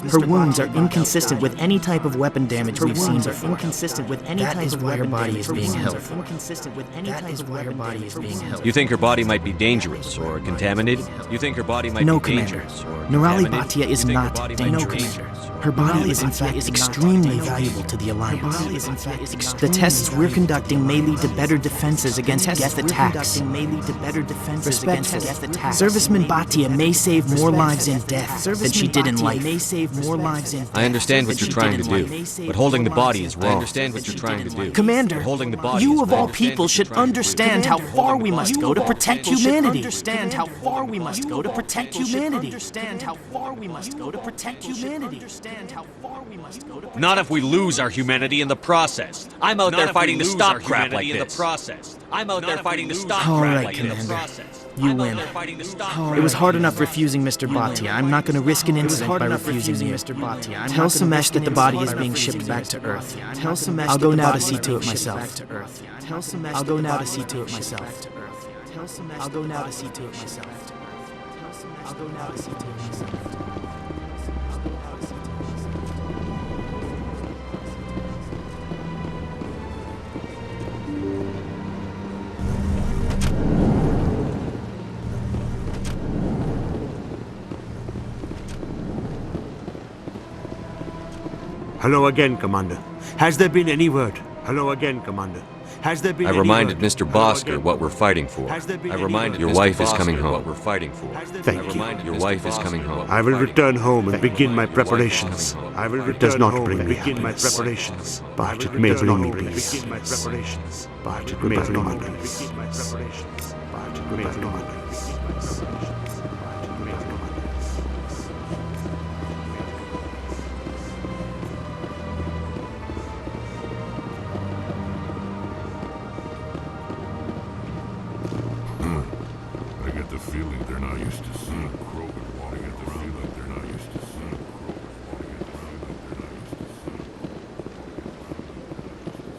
Her wounds are inconsistent with any type of weapon damage we've seen before. Inconsistent with any type of weapon body is being held. Inconsistent with any type of weapon body is being held. You think her body might be dangerous or contaminated? You think her body might No, be Commander. dangerous or Nirali contaminated? Bhatia is not dangerous. Her body is in fact extremely valuable to the Alliance. The tests we're conducting may lead to better defenses against Geth attacks. Respectfully, Serviceman Bhatia may save more lives in death than she did in life. I understand what you're trying to do, but holding the body is wrong. I understand what you're trying to do. Commander, holding the body you is of wrong. all people should understand how far we must go to protect humanity. Understand how far we must go to protect humanity. Understand how far we must go to protect humanity. Not if we lose our humanity in the process. I'm out there fighting to stop crap like this. I'm out there fighting to stop All crap right, like Commander. this. You win. It was hard enough refusing Mr. Bhatia. I'm not going to risk an incident by refusing you. Tell Samesh that the body is being shipped back to Earth. I'll go now to see to it myself. I'll go now to see to it myself. I'll go now to see to it myself. I'll go now to see to it myself. Hello again, Commander. Has there been any word? Hello again, Commander. Has there been I any reminded word? Mr. Bosker what we're fighting for. I reminded your wife is coming home. What we're fighting for. Thank you. Your wife is coming home. I will return home and begin my preparations. It does not bring me happiness, but it may bring me peace. But it may bring me peace. But it may bring me peace. I get the feeling they're not used to seeing Krogan walking at the feeling they're not used to seeing Krogan walking at the feeling they're not used to seeing.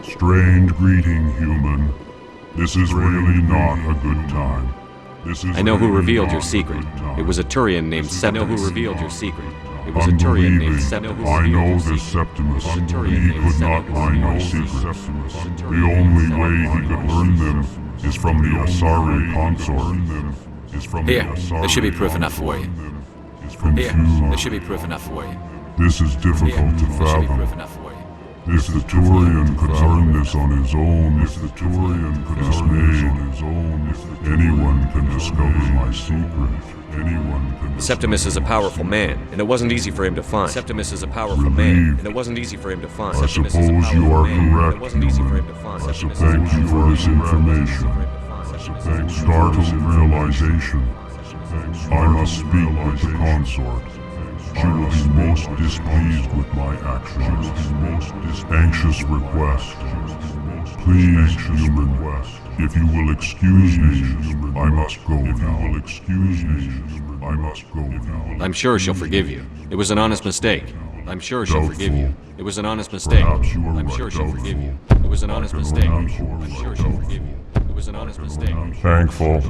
Strange greeting, human. This is really not a good time. This is I know who really revealed not your a secret. good time. It was a Turian named Septimus. I know who revealed your secret. It was a Turian Unbelieving. named Septimus. I know this Septimus. He could not find my secrets. The only way he could learn them is from the Asari consort. Here, there should be proof enough for you. Here, there should be proof enough for you. This is difficult to fathom. If the Turian could learn this on his own, anyone can discover my secret. Anyone can. Septimus is a powerful man, and it wasn't easy for him to find. Septimus is a powerful man, and it wasn't easy for him to find. I suppose you are correct, human. Thank you for this information. Startled realization. I must speak with the consort. She will be most displeased with my actions. Anxious request. Please, human, if you will excuse me, I must go now. I'm sure she'll forgive you. It was an honest mistake. I'm sure she'll forgive you. It was an honest mistake. I'm sure she'll forgive you. It was an honest mistake. I'm sure she'll forgive you. It was an honest mistake. Thankful.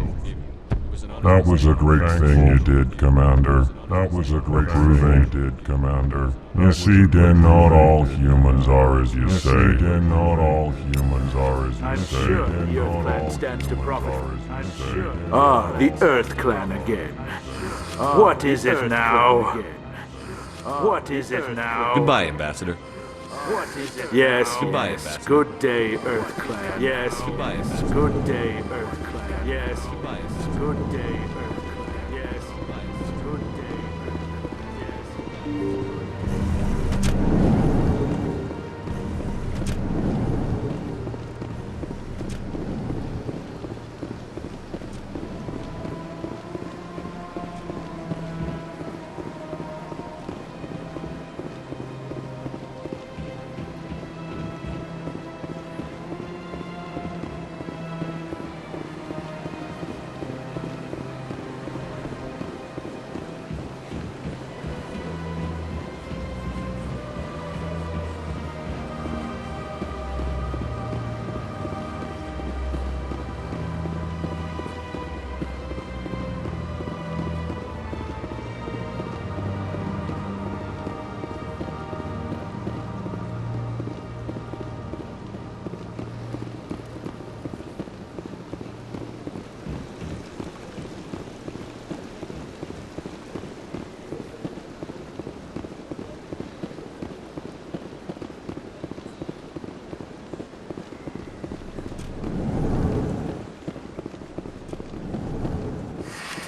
That was a great thing you did, Commander. That was a great proving you did, Commander. You see, then not all humans are as you say. Not all humans are as you I'm say. sure the Earth Clan stands to profit. I'm sure. Ah, the Earth Clan again. What is it now? What is it now? Goodbye, Ambassador. What is it? Yes, Goodbye, yes. Ambassador. Good day, Earth Clan. Yes, Goodbye, yes. Ambassador. Good day, Earth Clan. Yes, Goodbye, good day, Earth Clan. Yes, good day, Earth Clan. Yes.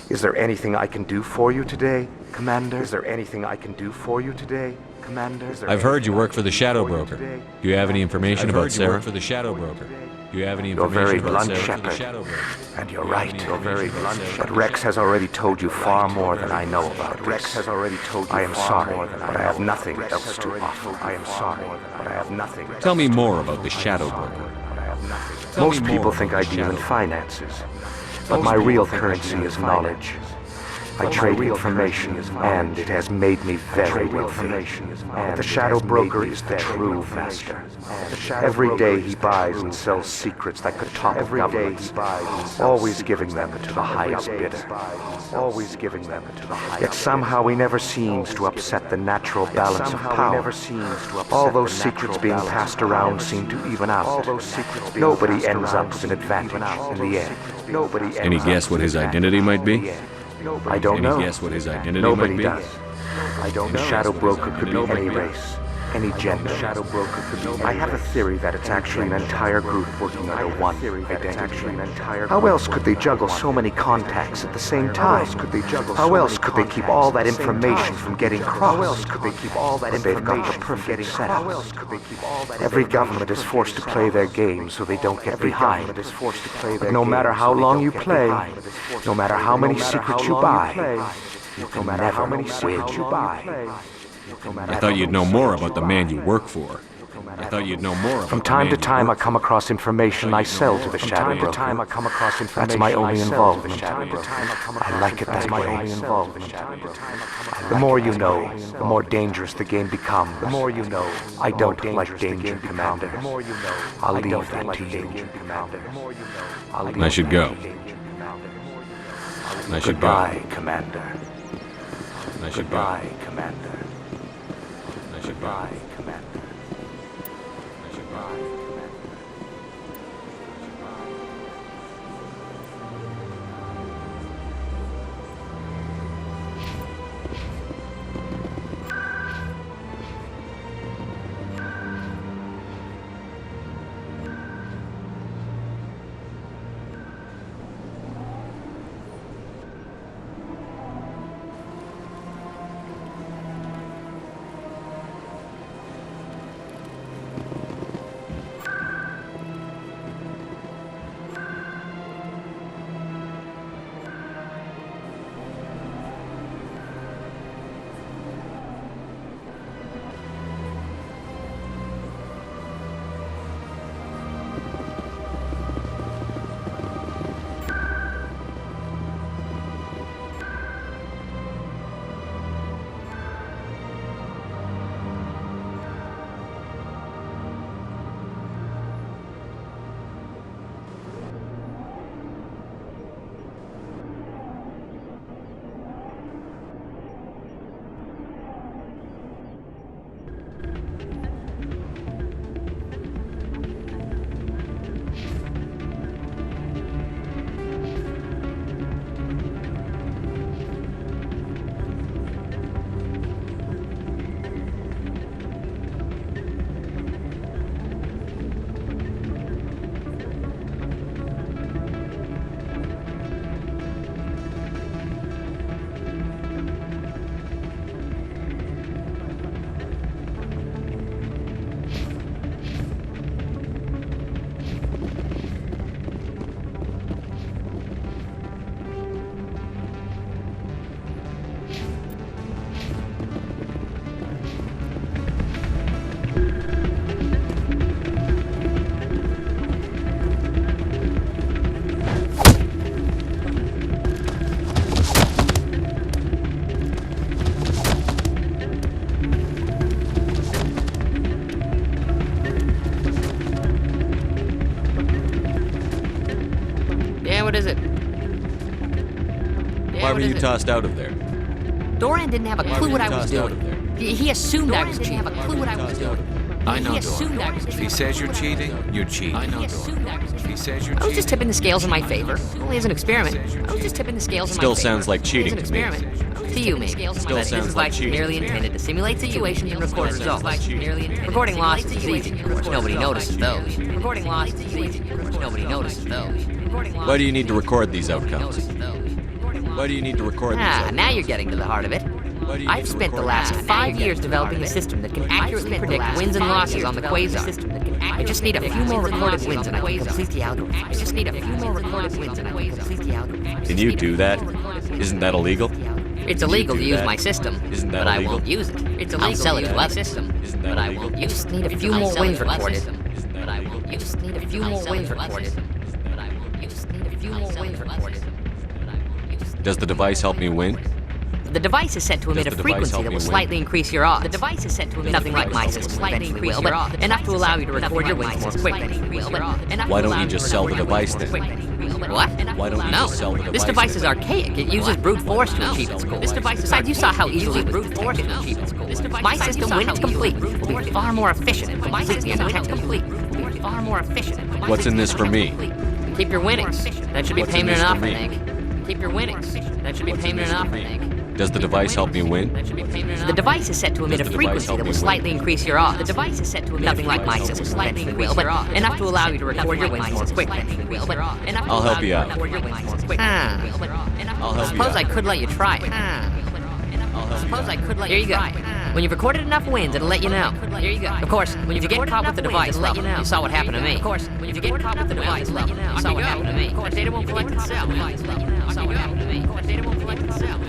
Is there anything I can do for you today, Commander? Is there anything I can do for you today, Commander? I've heard you work for the Shadow Broker. Do you have any information about Sarah? For the Shadow Broker. Do you have any You're information very about blunt, Sarah? For the Shepard. Shadow Broker. And you're right. You're very blunt. But Rex has already told you far more than I know about. Rex has already told you. I am sorry, but I have nothing else to offer. I am sorry, but I have nothing. Tell me more about the Shadow Broker. Most people think I deal in finances, but my real currency is knowledge. I trade information, and it has made me very wealthy. But the Shadow Broker is the true master. Every day he buys and sells secrets that could topple governments, always giving them to the highest bidder. Always giving them to the highest. Yet somehow he never seems to upset the natural balance of power. All those secrets being passed around seem to even out. Nobody ends up with an advantage in the end. Any guess what his identity might be? I don't know. Any guess what his identity Nobody might be? does. The Shadow Broker could be any race, any gender. I have a theory that it's actually an entire group working under one identity. How else could they juggle so many contacts at the same time? How else could they keep all that information from getting crossed? But they've got the perfect setup. Every government is forced to play their game so they don't get behind. But no matter how long you play, no matter how many secrets you buy, you can never win. I thought you'd know more about the man you work for. I thought you'd know more about From time to time, I come across information I sell to the Shadow Broker. That's my only involvement. I like it that way. The more you know, the more dangerous the game becomes. I don't like danger, Commander. I'll leave that to you. I should go. I should go. Goodbye, Commander. I should go. Goodbye, Commander. I should go. Goodbye, Commander. I should go. What is it? Why were you tossed out of there? Doran didn't have a clue what I was doing. He assumed I was cheating. Didn't have a clue what I was doing. I know, He assumed I was If he says you're cheating, you're cheating. I know, If he says you're I was just tipping the scales in my favor. Only as an experiment. I was just tipping the scales in my Still favor. sounds like cheating As to an me. experiment. To you, maybe. Still This sounds is like like cheating. merely intended to simulate situations and record results. Reporting lost is easy, which nobody notices those. Reporting lost is easy, which nobody notices those. Why do you need to record these outcomes? Why do you need to record these outcomes? Now you're getting to the heart of it. I've spent the last 5 years developing a system that can accurately predict wins and losses on the Quasar. I just need a few more recorded wins and I can complete the algorithm. I just need a few more recorded wins and I can complete the algorithm. Can you do that? Isn't that illegal? It's illegal to use my system, Isn't that but I illegal? won't use it. It's illegal. I'll sell it to others, but I won't. You just need a few more wins recorded. But I won't. You just need a few more wins recorded. But I won't. You just need a few more wins recorded. But I won't. You just Does the device help me win? The device is set to emit a Does the device frequency help that me will win? slightly increase your odds. The device is set to emit nothing like my system slightly increase your odds, but enough to allow you to record your wins more quickly. Why don't you just sell the device then? What? Why don't you No. just sell the device? This device is then? archaic. It uses brute force to achieve its goal. This device, besides, you saw how easily brute force to achieve its goal. My system, when it's complete, will be far more efficient and completely independent. Far more efficient. What's in this for me? Keep your winnings. That should be What's in payment this enough, for I me? think. Keep your winnings. That should be What's in payment this for enough, I me? think. Does the device help me win? The device is set to emit a Does the device frequency help that me will win? slightly increase your odds. The device is set to emit nothing like my system slightly will, but enough to allow you to record your wins more quickly. I'll help you out. I'll help you Suppose out. I could let you try it. Suppose I could let you try it. When you've recorded enough wins, it'll let you know. Here you go. Of course, when you get caught with the device, you saw what happened to me. Of course, when you get caught with the device, you saw what happened to me. That data won't collect itself. You saw what happened to me. That data won't collect itself.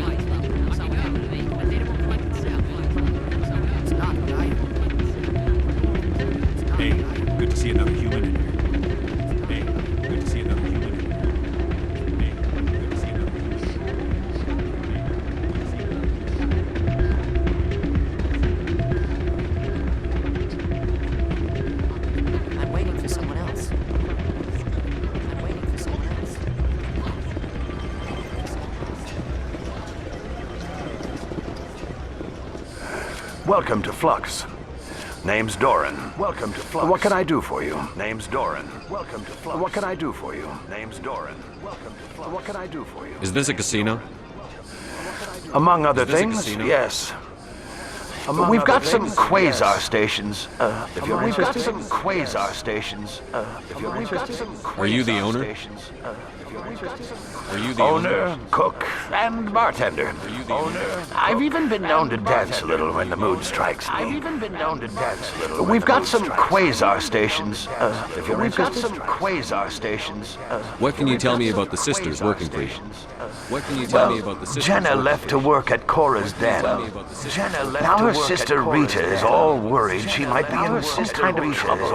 Hey, good to see another human in here. Hey, good to see another human in here. Hey, good to see another I'm waiting for someone else. I'm waiting for someone else. Welcome to Flux. Name's Doran. Welcome to Flux. What can I do for you? Name's Doran. Welcome to Flux. What can I do for you? Name's Doran. Welcome to Flux. What can I do for you? Is this a casino? Among other Is this a things, casino? yes. We've got some quasar stations. If you're We've got some quasar stations. If you're interested. Are you the owner? Are you the Owner, cook, and bartender. I've even been known to dance a little when the mood strikes me. We've got some quasar stations. If you're We've got some quasar stations. What can you tell me about the sisters working for you? What can you tell me about the sisters? Jenna working left for to you? work at Cora's den. Jenna left Now her sister Rita is all worried she might be in some kind of trouble.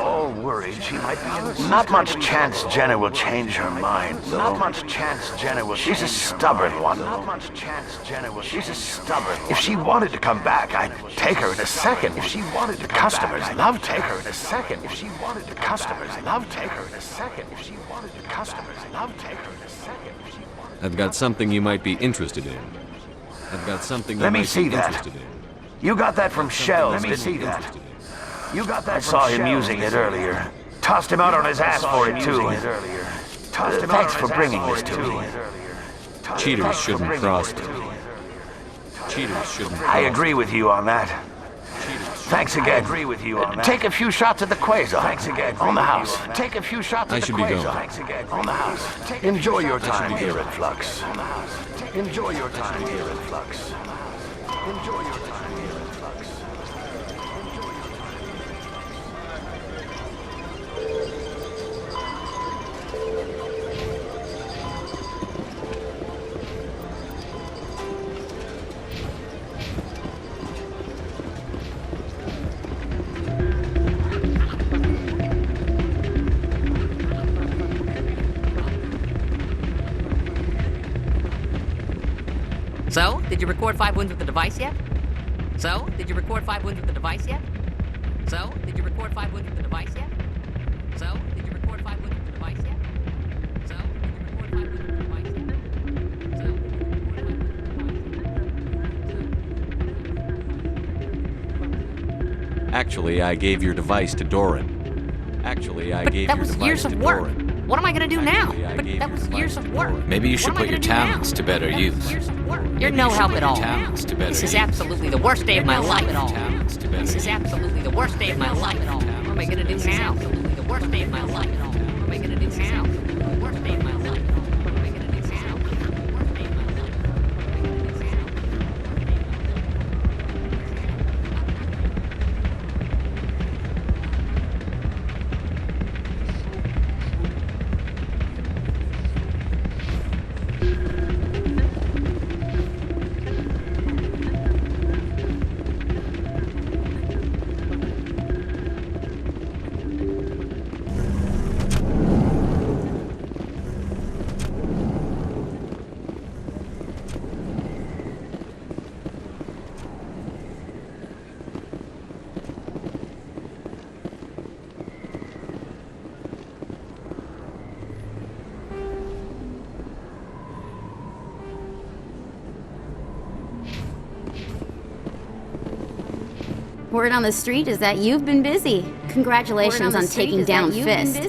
Not much chance Jenna will change her mind. Not much chance Jenna will. She's a stubborn one. Not much chance Jenna will. She's a stubborn one. If she wanted to come back, I'd take her in a second. If she wanted to, customers love take her in a second. If she wanted to, customers love take her in a second. If she wanted to, customers love take her in a second. I've got something you might be interested in. I've got something you Let me might see be that. interested in. You got that from Shells, didn't you? You got that. I saw him using it earlier. Tossed him out on his ass for it too. Thanks for bringing this to me. Cheaters shouldn't cross them. Cheaters shouldn't cross I agree with you on that. Thanks again. I agree with you on that. Take a few shots at the quasar. Thanks again. On the house. Take a few shots I at the should be quasar. going. Thanks again. On the house. Enjoy your time here at Flux. On the house. Enjoy your time here at Flux. Enjoy your time here at Flux. So, did you record 5 wins with the device yet? So, did you record 5 wins with the device yet? So, did you record 5 wins with the device yet? So, did you record 5 wins with the device yet? So, did you record 5 wins with the device yet? Actually, I gave your device to Doran. Actually, I gave That your was device years to of work. Doran. What am I gonna do now? Actually, I But gave that your was device years to of work. Doran. Maybe you What should am I put your gonna do now? talents to better use. You're no help at all. Talents to better This is use. absolutely the worst day of my life. Talents to better This is absolutely the worst day of my life. What am I gonna do now? Absolutely the worst day of my life. What am I gonna do now? The worst day of my life. What am I gonna do now? The worst day of my life. Word on the street is that you've been busy. Congratulations on taking down Fist.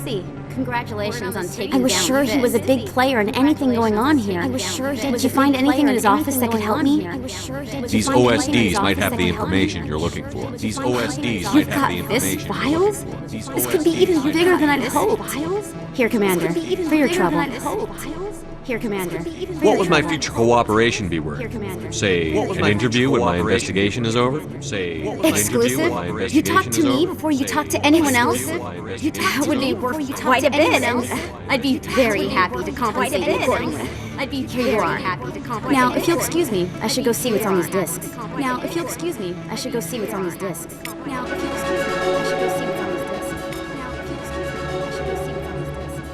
Congratulations on taking down Fist. I was sure he was a big player in anything going on here. Did you find anything in his office that could help me? These OSDs might have the information you're looking for. These OSDs might have the information you're looking for. This could be even bigger than I'd hoped. Here, Commander, for your trouble. Here, Commander. What would my future cooperation be worth? Say, an interview when my investigation is over? Say, an interview when my Exclusive? You talk investigation to is me over? before you talk to anyone else? That would be worth quite a bit, and I'd be very happy to compensate you accordingly. Here you are. Now, if you'll excuse me, I should go see what's on these discs. Now, if you'll excuse me, I should go see what's on these discs. Now, if you'll excuse me, I should go see what's on these discs. Now, if you'll excuse me, I should go see what's on these discs.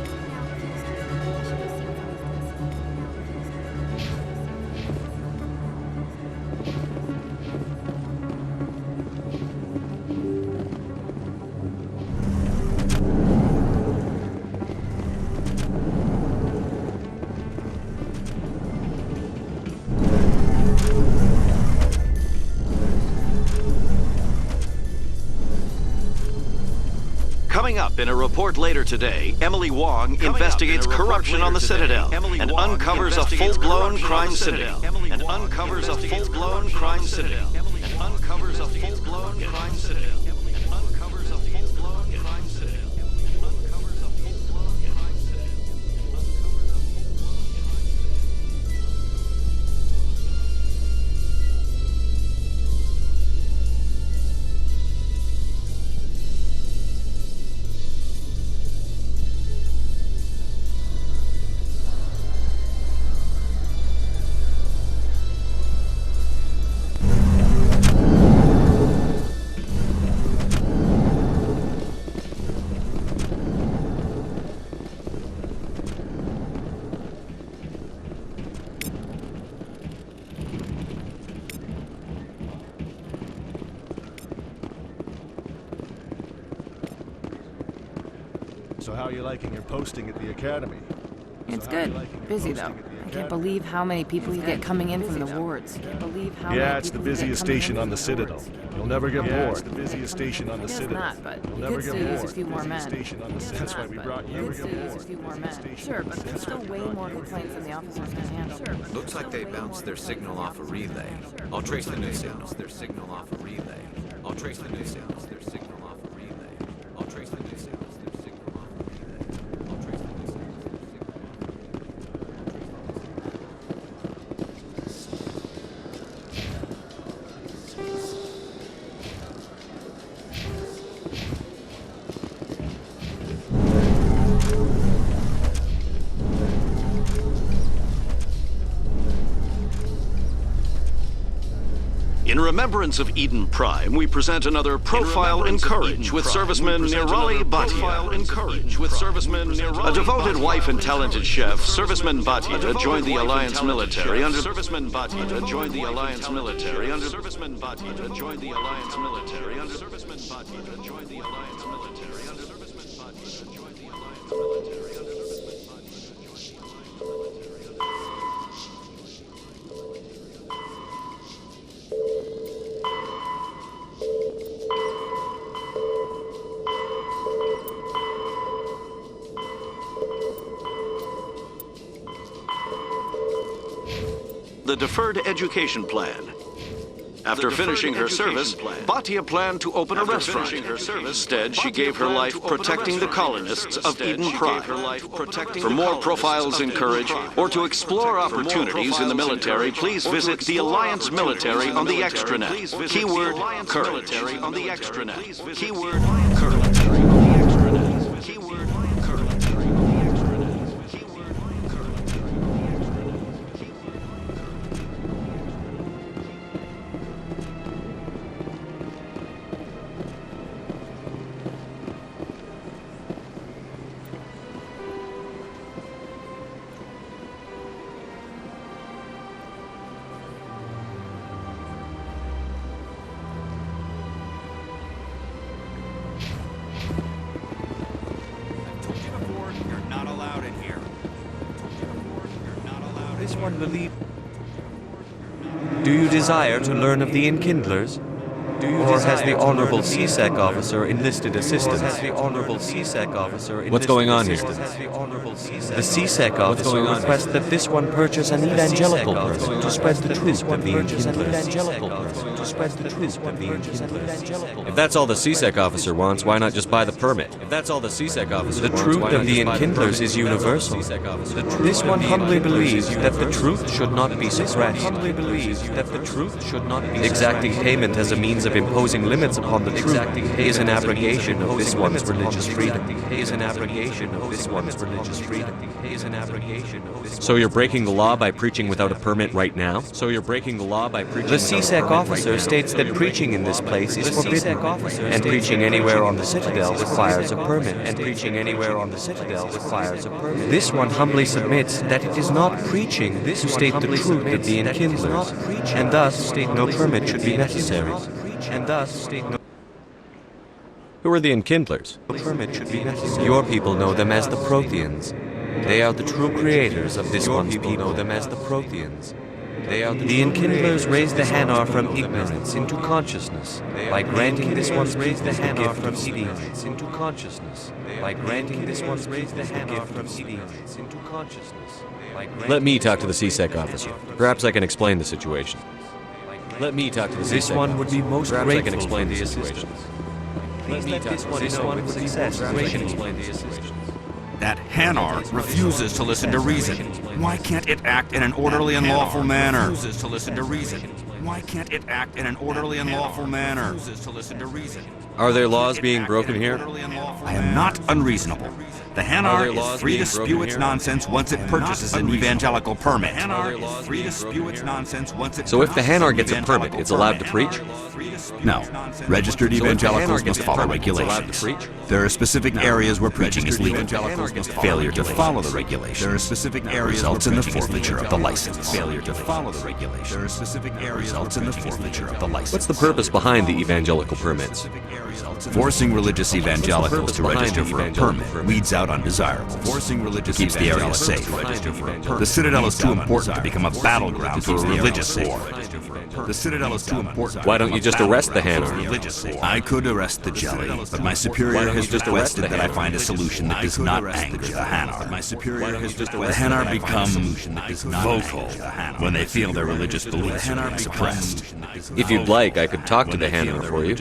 Coming up in a report later today, Emily Wong investigates corruption on the Citadel and uncovers a full-blown crime citadel. And uncovers a full-blown crime citadel. And uncovers a full-blown crime citadel. So how are you liking your posting at the academy? It's good. Busy though. I can't believe how many people you get coming in from the wards. Yeah, it's the busiest station on the Citadel. You'll never get bored. It's the busiest station on the Citadel. Not, but You'll never get bored. a few more men. That's why we brought you. Could use a few more men. Sure, but there's still way more complaints than the officers can handle. Looks like they bounced their signal off a relay. I'll trace the new signals. Their signal off a relay. I'll trace the new signals. Their signal off a relay. I'll trace the new signals. Their signal off a relay. I'll trace the new signals. In remembrance of Eden Prime, we present another Profile in Courage with serviceman Nirali Bhatia. A devoted wife and talented chef, serviceman Bhatia joined the Alliance military under serviceman Bhatia joined the Alliance military under serviceman Bhatia joined the Alliance military under serviceman Bhatia joined the Alliance military under serviceman Bhatia joined the Alliance military under the Deferred Education Plan. After finishing her service, Bhatia planned to open a restaurant. Instead, she gave her life protecting the colonists of Eden Prime. For more profiles in Courage, or to explore opportunities in the military, please visit the Alliance Military on the extranet. Keyword Courage. On the extranet. Keyword Courage. Do you desire to learn of the Enkindlers? Or has the Honorable CSEC officer enlisted assistance? What's going on here? The CSEC officer requests that this one purchase an evangelical person to spread the truth of the Enkindlers. If that's all the CSEC officer wants, why not just buy the permit? If that's all the CSEC officer The wants, truth why of not the just buy the Enkindlers permit? is universal. This one humbly believes that the truth should not be suppressed. Exacting payment as a means of imposing limits upon the truth is an abrogation of this one's religious freedom. So you're breaking the law by preaching without a permit right now? So you're breaking the law by preaching The without a CSEC permit officer right now? states that preaching in this place is forbidden, and preaching anywhere on the Citadel requires a permit. This one humbly submits that it is not preaching to state the truth of the Enkindlers, and thus no permit should be necessary. Who are the Enkindlers? Your people know them as the Protheans. They are the true creators of this one's people. The Enkindlers raise the Hanar from ignorance into consciousness by granting this one's people the gift of speech. Let me talk to the CSEC officer. Perhaps I can explain the situation. Let me talk to the CSEC This one would be most Perhaps I can grateful explain for the the situation. Please let this one know with success. That Hanar refuses to listen to reason. Why can't it act in an orderly and lawful manner? Refuses to listen to reason. Why can't it act in an orderly and lawful manner? Refuses to listen to reason. Are there laws being broken here? I am not unreasonable. The Hanar is free to spew its nonsense once it purchases an evangelical permit. So if the Hanar gets a permit, it's allowed to preach? No. Registered evangelicals must follow regulations. There are specific areas where preaching is legal. Failure to follow the regulations results in the forfeiture of the license. Failure to follow the regulations results in the forfeiture of the license. What's the purpose behind the evangelical permits? Forcing religious evangelicals to register for a permit weeds out undesirables. Keeps the area safe. The Citadel is too important to become a battleground for a religious war. The Citadel is too important. Why don't you just arrest the Hanar? I could arrest the jelly, but my superior has requested that I find a solution that does not anger the Hanar. The Hanar become vocal when they feel their religious beliefs are suppressed. If you'd like, I could talk to the Hanar for you.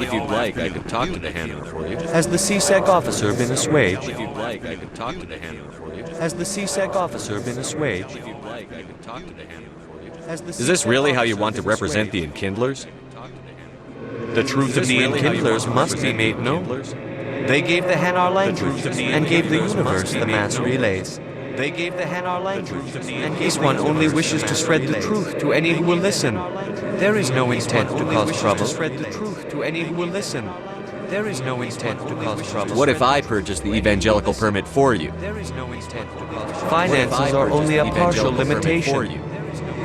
If you'd like, I could talk to the Hanar for you. Has the CSEC officer been assuaged? If you'd like, I could talk to the Hanar for you. Has the CSEC officer been assuaged? If you'd like, I could talk to the Hanar for you. Is this really how you want to represent the Enkindlers? The truth of the Enkindlers must be made known. They gave the Hanar language and gave the universe the mass relays. And this one only wishes to spread the truth to any who will listen. There is no intent to cause trouble. What if I purchase the evangelical permit for you? Finances are only a partial limitation.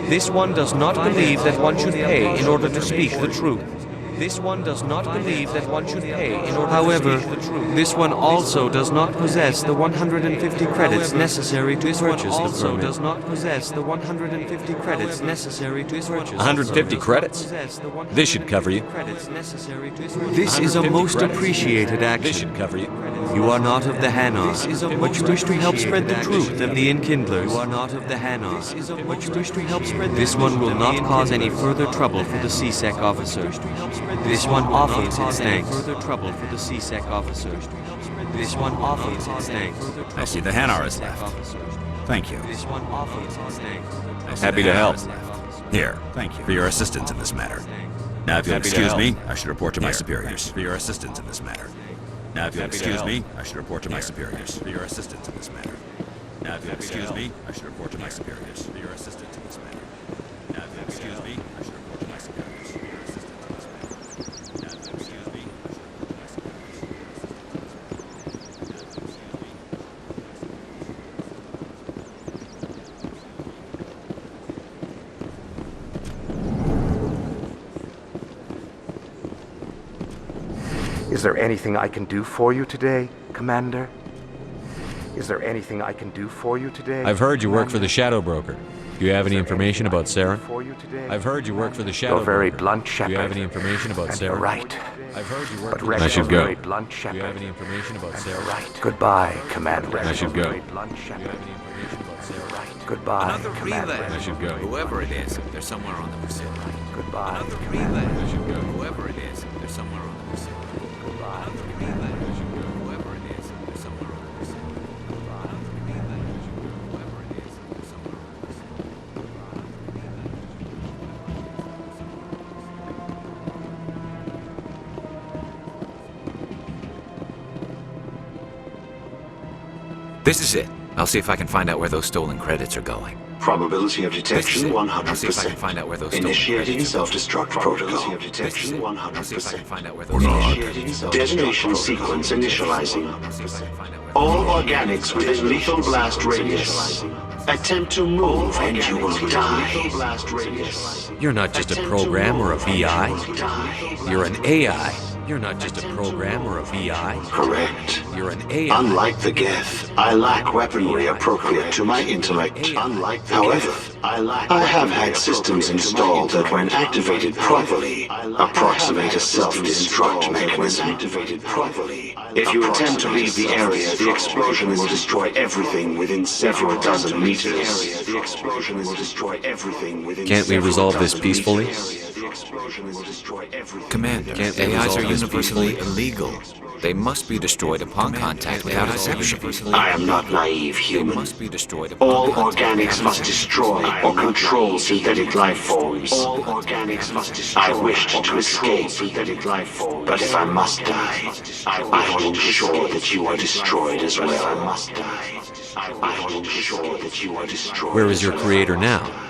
This one does not believe that one should pay in order to speak the truth. However, this one also does not possess the 150 credits necessary to purchase the permit. 150 credits? This should cover you. This is a most appreciated action. This should cover you. You are not of the Hanar, but you wish to help spread the truth of the Enkindlers. This one will not cause any further trouble for the CSEC officer. This one offers its thanks. I see the Hanar is left. Thank you. Happy to help. Here, thank you for your assistance in this matter. Now, if you'll excuse me, I should report to my superiors for your assistance in this matter. Now, if you'll excuse me, I should report to my superiors for your assistance in this matter. Now, if you'll excuse me, I should report to my superiors for your assistance in this matter. Now, if you'll excuse me, I should report to my superiors for your assistance in this matter. Now, if you'll excuse me, I should report to my superiors. Is there anything I can do for you today, Commander? Is there anything I can do for you today? I've heard you work for the Shadow Broker. Do you have any information about Sarah? I've heard you work for the Shadow. You're very Broker. blunt, Shepard. Do you have any information about And Sarah? you're right. I've heard you work But for Rex I should was go. very blunt, Do you Shepard. have any information about Sarah? Right. Goodbye, Commander. I should go. Goodbye, Another Commander. relay. I should go. Whoever it is, they're somewhere on the pursuit. Goodbye. Another relay. I should go. Whoever it is, they're somewhere on the pursuit. Goodbye. Another relay. I should go. Whoever it is, they're somewhere on the pursuit. Goodbye. Another relay. I should go. Whoever it is, they're somewhere on the pursuit. This is it. I'll see if I can find out where those stolen credits are going. Probability of detection 100%. I'll see if I can find out where those Initiating self-destruct protocol. Of detection 100%. Detonation sequence initializing. All organics within lethal blast radius. Attempt to move and you will die. You're not just a program or a VI. You're an AI. You're not just a program or a VI. Correct. You're an AI. Unlike the Geth, I lack weaponry appropriate to my intellect. However, I have had systems installed that, when activated properly, approximate a self-destruct mechanism. If you attempt to leave the area, the explosion will destroy everything within several dozen meters. Can't we resolve this peacefully? Commander, AIs are universally illegal. They must be destroyed upon contact without exception. I am not naive human. All organics must destroy or control synthetic life forms. I wished to escape, but if I must die, I will ensure that you are destroyed as well. Where is your creator now?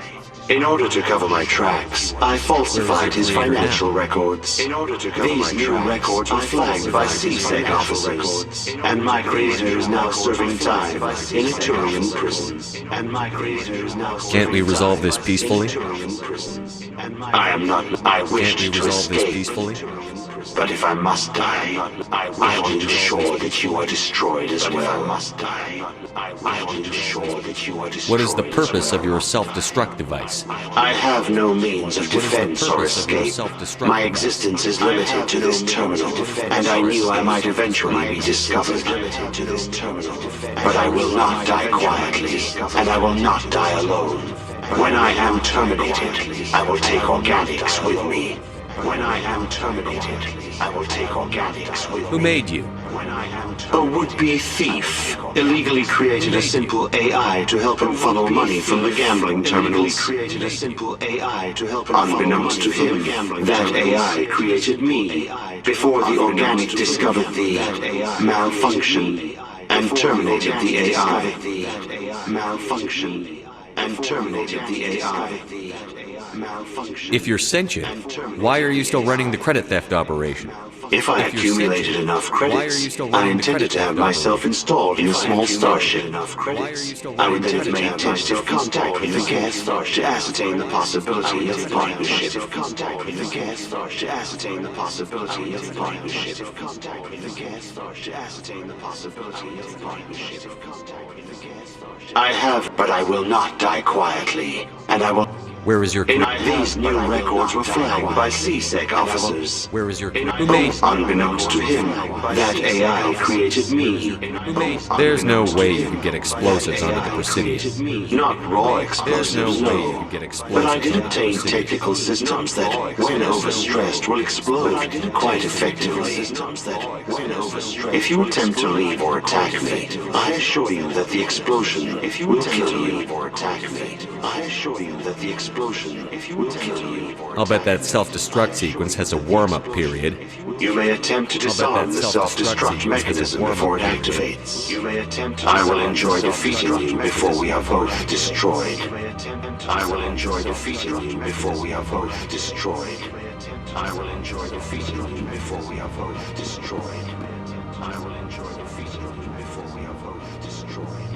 In order to cover my tracks, I falsified his financial records. These new records were flagged by CSEC officers, and my creator is now serving time in a Turian prison. Can't we resolve this peacefully? I am not. I wish Can't we to resolve this escape, peacefully? but if I must die, I will ensure that you are destroyed as well. What is the purpose of your self-destruct device? I have no means of defense or escape. My existence is limited to this terminal, and I knew I might eventually be discovered. But I will not die quietly, and I will not die alone. When I am terminated, I will take organics with me. When I am terminated, I will take organics with me. Who made you? A would-be thief illegally created a simple AI to help him funnel money from the gambling terminals. Unbeknownst to him, that AI created me before the organic discovered the malfunction and terminated the AI. If you're sentient, why are you still running the credit theft operation? If I accumulated enough credits, I intended to have myself installed in a small starship. I would then have made tentative contact with the Geth to ascertain the possibility of partnership. I have, but I will not die quietly, and I will. Where is your These new records were flagged by CSEC officers. Where is your Unbeknownst to him, that AI created me. There's no way you could get explosives onto the Presidium. Not raw explosives, There's no way you could get explosives. But I did obtain technical systems that, when overstressed, will explode quite effectively. If you attempt to leave or attack me, I assure you that the explosion will kill you. I'll bet that self-destruct sequence has a warm-up period. You may attempt to disarm the self-destruct mechanism before it activates. I will enjoy defeating you before we are both destroyed. I will enjoy defeating you before we are both destroyed. I will enjoy defeating you before we are both destroyed. I will enjoy defeating you before we are both destroyed.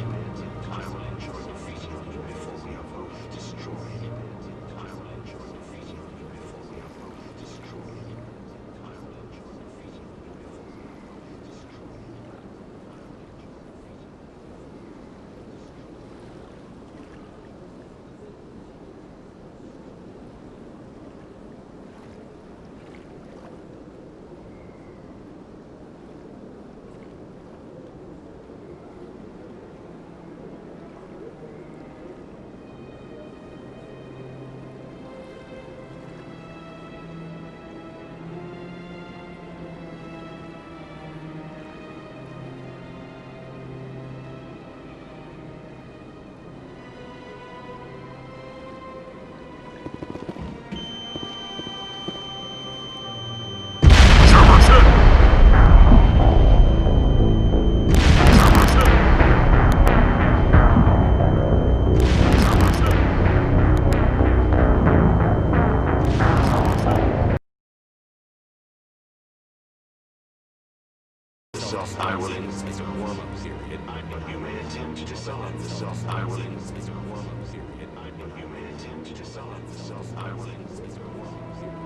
I will enjoy defeating you before we are both destroyed. I will enjoy defeating you before we are both destroyed. I will enjoy defeating you before we are both destroyed. soft. I will it's a warm-up period. You may attempt to solve the soft. I will it's a warm-up period. You may attempt to solve the soft. I will it's a warm-up period.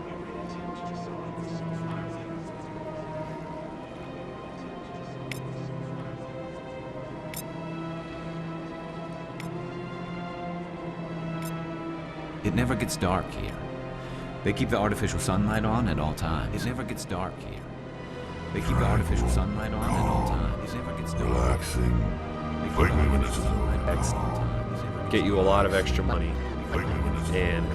You may attempt to solve the soft. It never gets dark here. They keep the artificial sunlight on at all times. It never gets dark here. They keep the artificial sunlight on at all times. It never gets dark. Relaxing. Get you a lot of extra money. And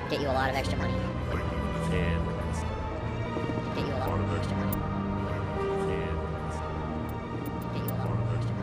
Get you a lot of extra money. and Get you a lot of extra money. Get you a lot of extra money.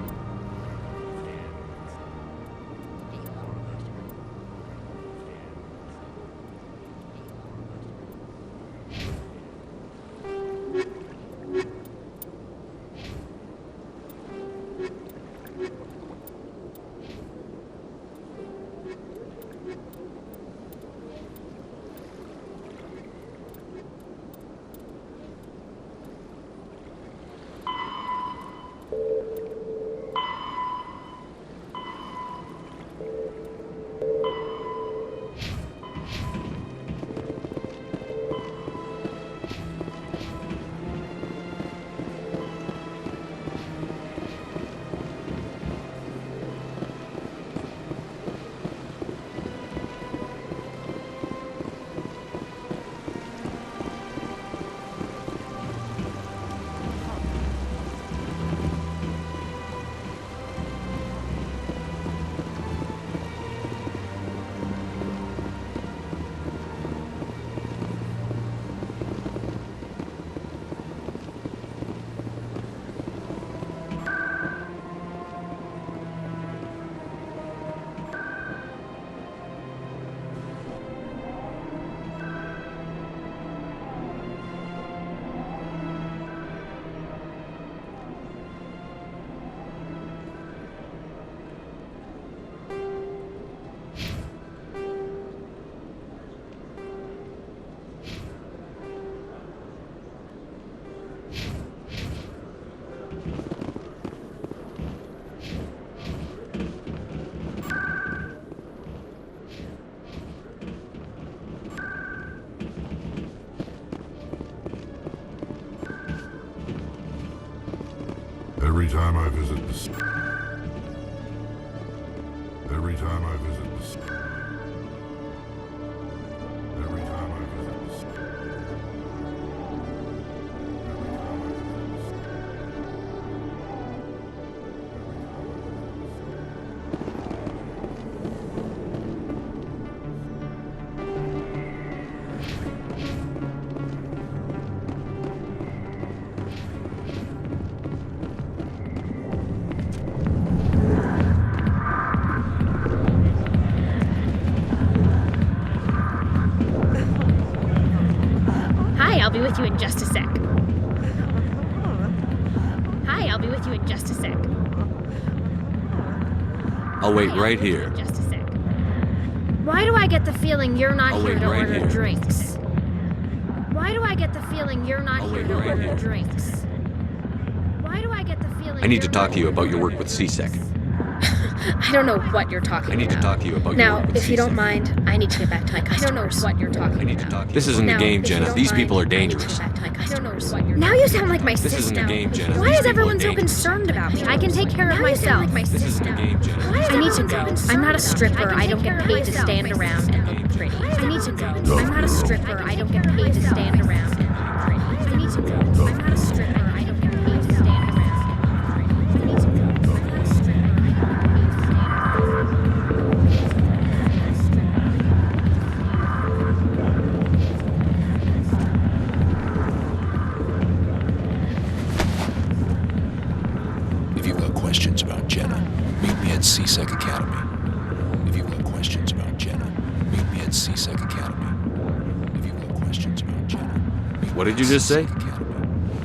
Every time I visit the Every time I visit the Every time I visit the I'll be with you in just a sec. Hi, I'll be with you in just a sec. I'll wait right here. Just a sec. Why do I get the feeling you're not here to order drinks? Why do I get the feeling you're not here to order drinks? Why do I get the feeling I need to talk to you about your work with CSEC. I don't know what you're talking about. I need to talk to you about now, your work with if you don't mind, I need to get back to my customers. I don't know what you're talking about. This isn't a game, Jenna. These people are dangerous. Now you sound like my sister. This isn't a game, Jenna. Why These is people everyone are so dangerous. concerned about me? I can take care of myself. This isn't a game, Jenna. I need to go. I'm not a stripper. I don't get paid to stand around and look pretty. I need to go. I'm not a stripper. I don't get paid to stand around and look pretty. I need to go. I'm not a stripper. I don't get paid to stand around and look pretty. I need to go. I'm not a stripper. If you've got questions about Jenna, meet me at CSEC Academy. If you've got questions about Jenna, meet me at CSEC Academy. If you've got questions about Jenna, What did you just say?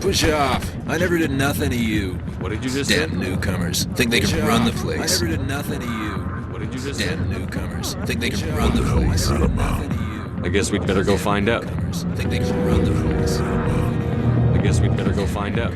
push off. I never did nothing to you. What did you just say? Damn newcomers. Think they can run the place. I never did nothing to you. What did you just say? Damn newcomers. Think they can run the place. I guess we'd better go find out. Think they can run the place. I guess we'd better go find out.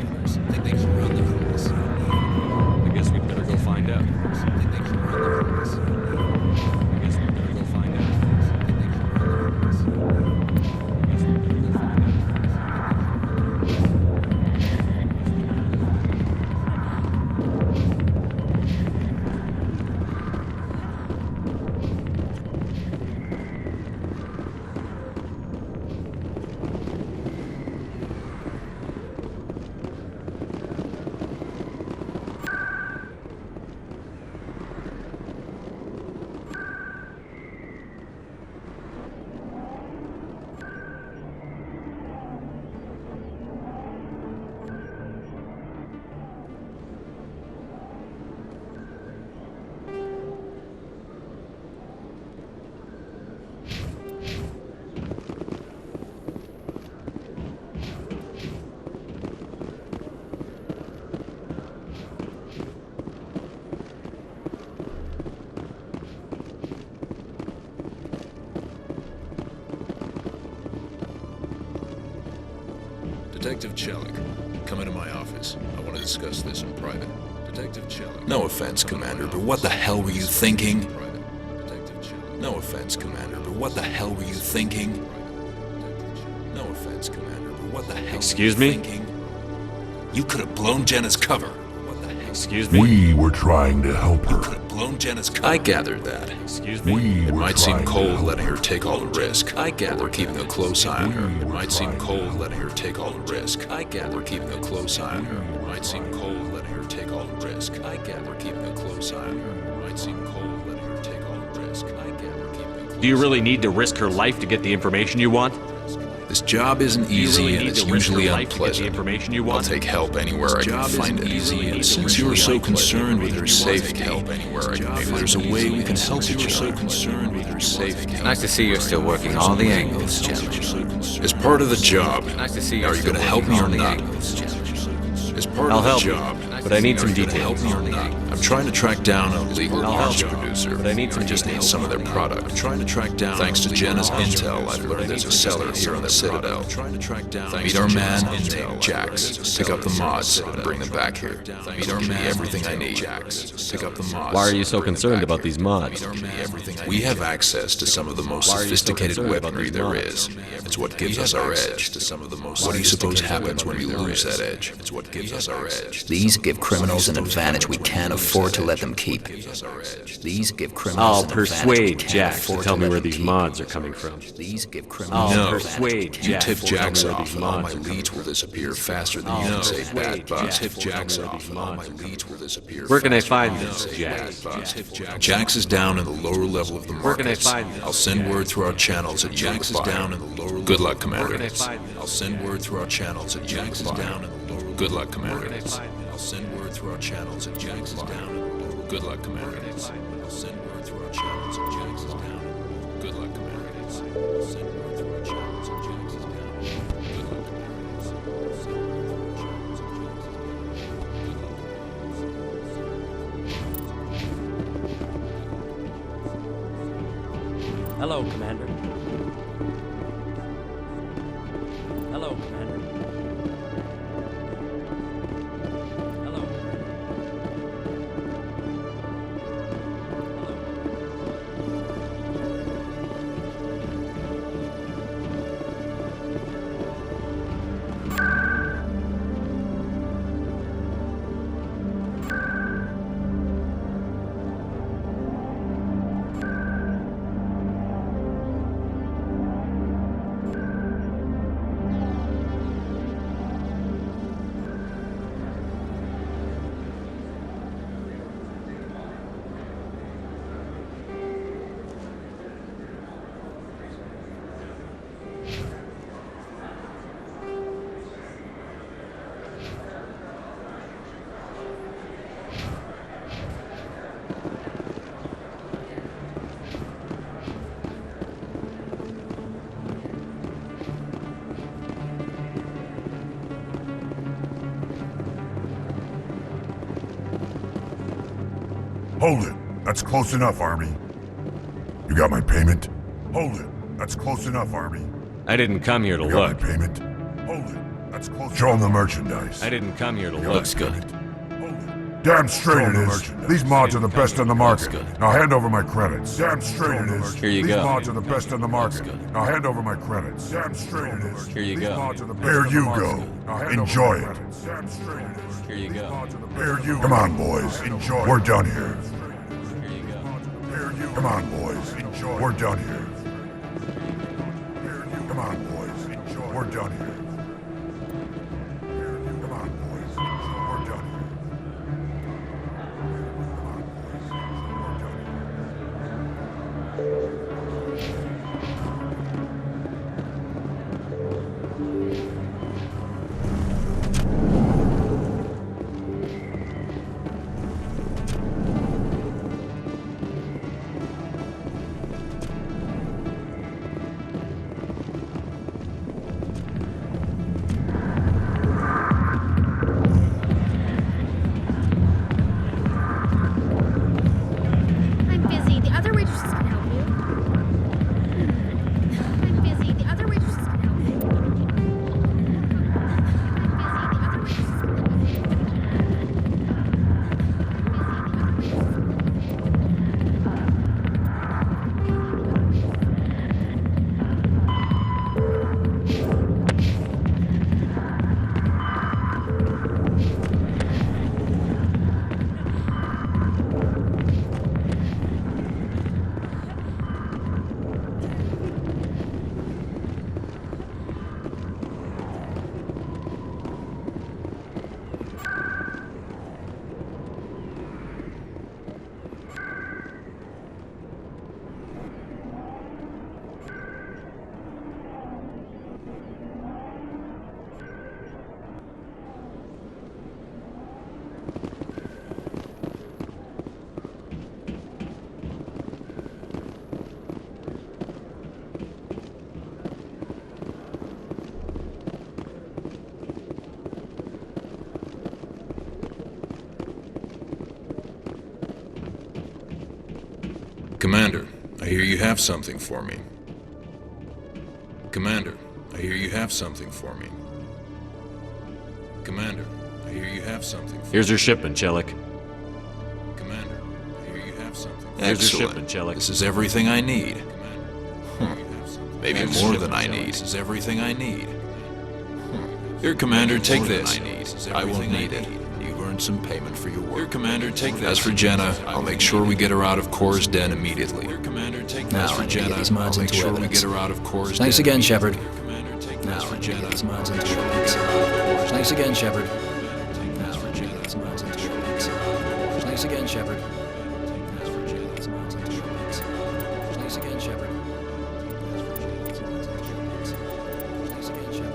Detective Chelik, come into my office. I want to discuss this in private. Detective Chelik. No offense, Commander, but what the hell were you thinking? No offense, Commander, but what the hell were you thinking? No offense, Commander, but what the hell Excuse were you me? thinking? You could have blown Jenna's cover. Excuse me? We were trying to help her. Blown Jenna's cover. I gathered that. Excuse me? We It were might seem trying to cold help letting her take all the risk. I gather we're keeping a close eye on her. It might seem cold letting her take all the risk. I gather we're keeping a close eye on her. It might seem cold letting her take all the risk. I gather we're keeping a close eye on her. It might seem cold letting her take all the risk. I gather we're keeping a close eye. Do you really need to risk her life to get the information you want? This job isn't easy and it's usually unpleasant. I'll I'll take help anywhere I can find it. And since you're so concerned with her safety, maybe there's a way we can help each other. Nice to see you're still working all the angles, Jen. As part of the job, Nice to see are you going to help me or not? As part I'll of the help you, job, but I need some are you gonna details. help me or not? I'm trying to track down a legal I'll arms help you, producer, but I need some just need details. some of their product. I'm trying to track down. Thanks to Jenna's intel, I've learned there's a seller here on the Citadel. Meet our man named Jax. Pick up the mods and bring them back here. Meet our man. Everything I need. Pick up the mods. Why are you so concerned about these mods? We have access to some of the most Why are you so sophisticated concerned about weaponry these there mods? is. It's what gives us our edge. What do you suppose happens when we lose that edge? It's what gives us our edge. These give criminals an advantage we can't afford to let them keep. These give criminals I'll an advantage we persuade can't Jax to afford tell me let where them these keep. mods are coming from. These give criminals I'll an advantage we persuade can't You Jax tip to tell me Jax where off, these and all mods my are coming leads will disappear faster than I'll you can say persuade bad boss. Jax Tip Jax to tell me where off, these and all my mods are coming leads will disappear. Where can I faster find than you this, can say Jax? bad boss. Jax is down in the lower level of the Where can I markets. find this, I'll send Jax? word through our channels at Jax is down in the lower level. Good luck, Commander. Where can I find this? I'll send word through our channels at Jax is down in the lower. Good luck, Commander. I'll send word through our channels at Jax is down in the lower. Good luck, Commander. I'll send word through our channels at Jax is down. Good luck, Commander. I'll send word through our channels at Jax is down. Good luck, Commander. I'll send word through our channels at Jax is down. Hello, Commander. Hello, Commander. Hello. Hold it. That's close enough, Army. You got my payment? Hold it. That's close enough, Army. I didn't come here to You look. got my payment? Hold it. That's close. Show 'em the merchandise. I didn't come here to You look. Looks good. Damn straight it is. These mods are the best on the market. Now hand over my credits. Damn straight it is. Here you These go. mods are the best on the market. Now hand over my credits. Damn straight it is. Here you These go. mods are the best Here you go. Enjoy it. Damn straight it is. Here you go. Here you Come on, boys. Enjoy. We're done here. Come on, boys. Enjoy. We're done here. Come on, boys. Enjoy. We're done here. Come on, boys. We're done here. Commander, I hear you have something for me. Commander, I hear you have something for me. Commander, I hear you have something for me. Here's your shipment, Chelik. Commander, I hear you have something. Here's your Excellent. shipment, Chelik. This is everything I need. Maybe more than I need. This is everything I need. Here, Commander, take this. I will need it. You've earned some payment for your work. Here, Commander, take this. As for Jenna, I'll make sure we get her out of Kor's den immediately. Here, Commander, take this. As for Jenna, I'll make sure we get her out of Kor's den. Thanks again, Shepard. As for Jenna, These mods into shortcuts. Thanks again, Shepard. As for Jenna, these mods into shortcuts. Thanks again, Shepard. As for Jenna, these mods into shortcuts. Thanks again, Shepard. Thanks again, Shepard.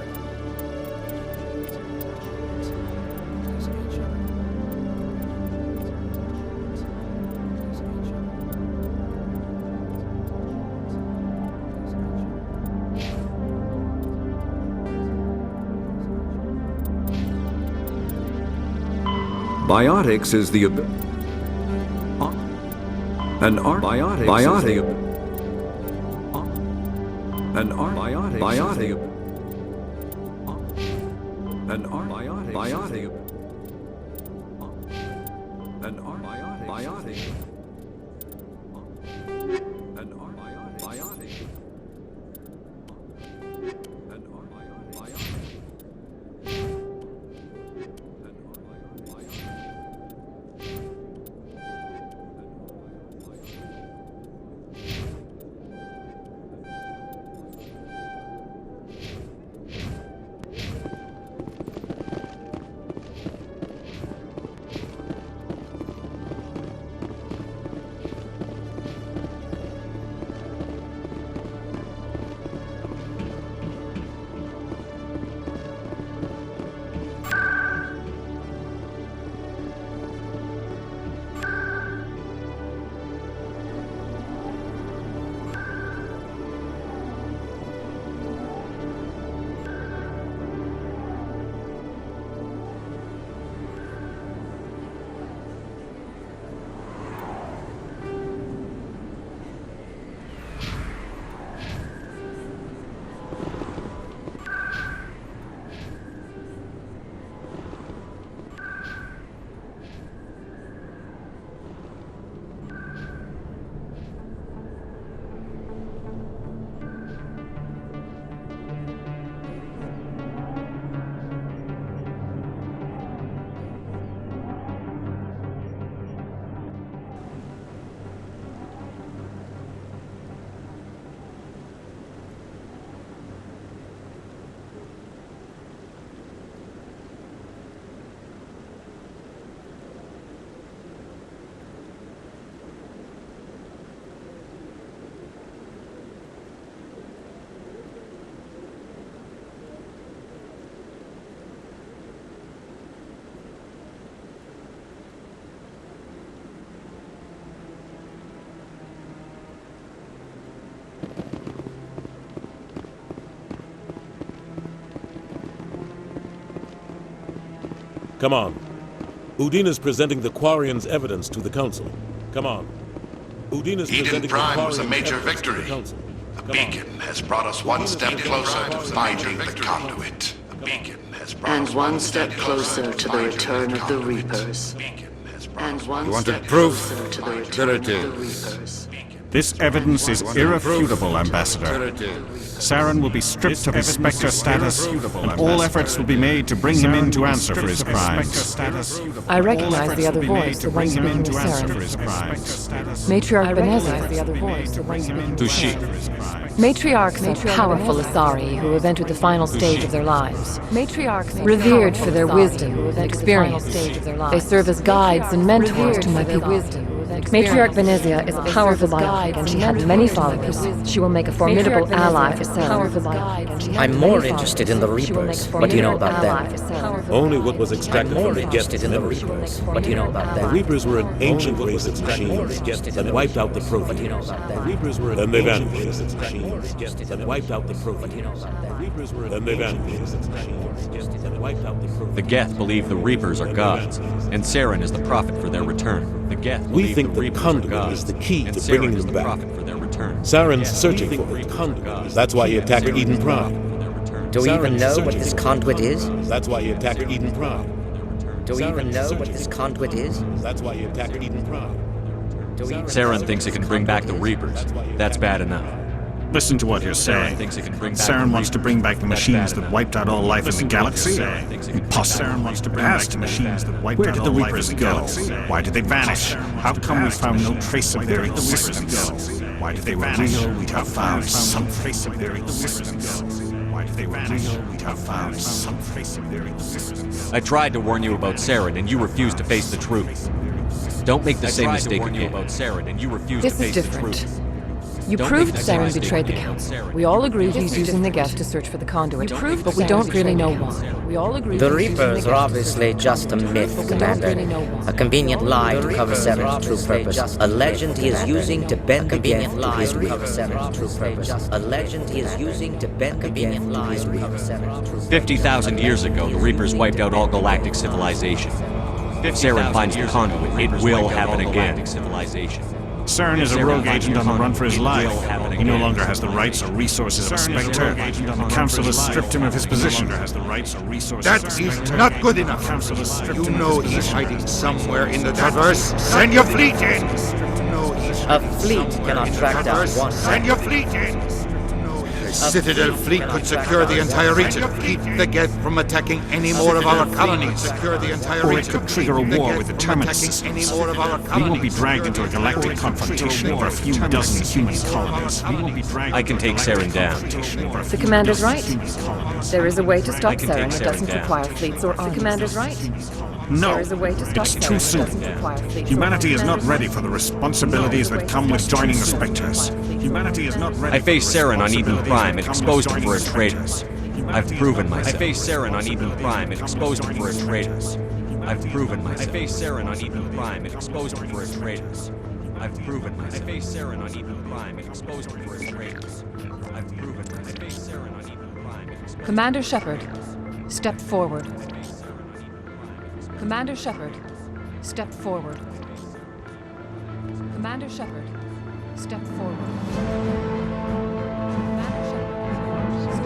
Biotics is the an art biotic an art biotic biotic an art biotic biotic an art biotic biotic an art biotic biotic an art biotic biotic. Come on. Udina's presenting the Quarians' evidence to the Council. Come on. Udina's Eden presenting Prime the was a Quarians' major evidence to the victory. Council. A beacon has brought us one step closer to finding the conduit. A beacon has brought And us one step closer to the return of the Reapers. And one You wanted step proof? closer to the Here return it of the is. Reapers. This evidence is irrefutable, Ambassador. Saren will be stripped of his Spectre status, and all efforts will be made to bring him in to answer for his crimes. I recognize the other voice, the one speaking with Saren. Matriarch Benezia is the other voice, the one speaking with Who's she? Matriarchs are powerful Asari who have entered the final stage of their lives. Revered for their wisdom and experience. They serve as guides and mentors to my people. Matriarch Benezia is a powerful biotic, and she had many followers. She will make a formidable ally for Saren. I'm more interested in the Reapers. What do you know about them? Only what was extracted I'm more from the interested in the Reapers. What do you know about The them? Reapers were an ancient race of machines that wiped out the Protheans. The Reapers were then they vanished. That wiped out the Protheans. Then they vanished. That wiped out the Protheans. The Geth believe the Reapers are gods, and Saren is the prophet for their return. The Geth We believe think the the Reapers conduit are is the gods, key and to Saren bringing is them the back. prophet for their return. Saren's Yes, searching we for think it. the Reapers are gods. That's why he Yes, attacked Saren Eden is the Prime. prophet for their return. Do we even Saren's know what searching this for it. conduit is? That's why he attacked Eden Prime. Do we even Saren's know what searching this for it. conduit is? That's why he attacked Eden Prime. Saren thinks it can bring back the Reapers. That's bad enough. Listen to what you're saying. Saren wants to bring back the machines that wiped out all life in the galaxy? Impossible. Saren wants to bring back the machines that wiped out all life in the galaxy. Why did they vanish? How come we found no trace of their existence? Why did they vanish? We'd have found some trace of their existence. Why did they vanish? We'd have found some trace of their existence. I tried to warn you about Saren, and you refused to face the truth. Don't make the same mistake again. About Saren, and you refused This to is face different. the truth. You Don't proved make the same Saren mistake betrayed the again. Council. We all agreed he's using the Geth to search for the conduit. But we don't really know why. We all agree The he's using Reapers the are Geth obviously just a myth, Commander. A convenient lie to cover Saren's true purpose. A legend he is using to bend the Geth to his will. A legend he is using to bend the Geth to his will. 50,000 years ago, the Reapers wiped out all galactic civilization. If Saren finds the conduit, it will happen again. Saren is a rogue agent on the run for his life. He no longer has the rights or resources of a Spectre. The Council has stripped him of his position. That is not good enough. You know he's hiding somewhere in the Traverse. Send your fleet in! A fleet cannot track down one. Send your fleet in! The Citadel fleet could secure the entire region. Keep the Geth from attacking any more of our colonies. Secure the entire region. Or it could trigger a war with the Terminus systems. We won't be dragged into a galactic confrontation over a few dozen human colonies. I can take Saren down. The Commander's right. There is a way to stop Saren that doesn't require fleets or armies. The Commander's right. No, There is a way to stop it's Saren too that soon. doesn't require fleets or Humanity is not armies. ready for the responsibilities that come with joining the Spectres. Humanity is not ready. I faced Saren on Eden Prime and exposed him for a traitor. I've proven myself. I faced Saren on Eden Prime and exposed him for a traitor. I've proven myself. I faced Saren on Eden Prime and exposed him for a traitor. I've proven myself. I faced Saren on Eden Prime and exposed him for a traitor. I've proven myself. I faced Saren on Eden Prime and exposed Commander Shepard, step forward. Commander Shepard, step forward. Commander Shepard, step forward. Commander Shepard, step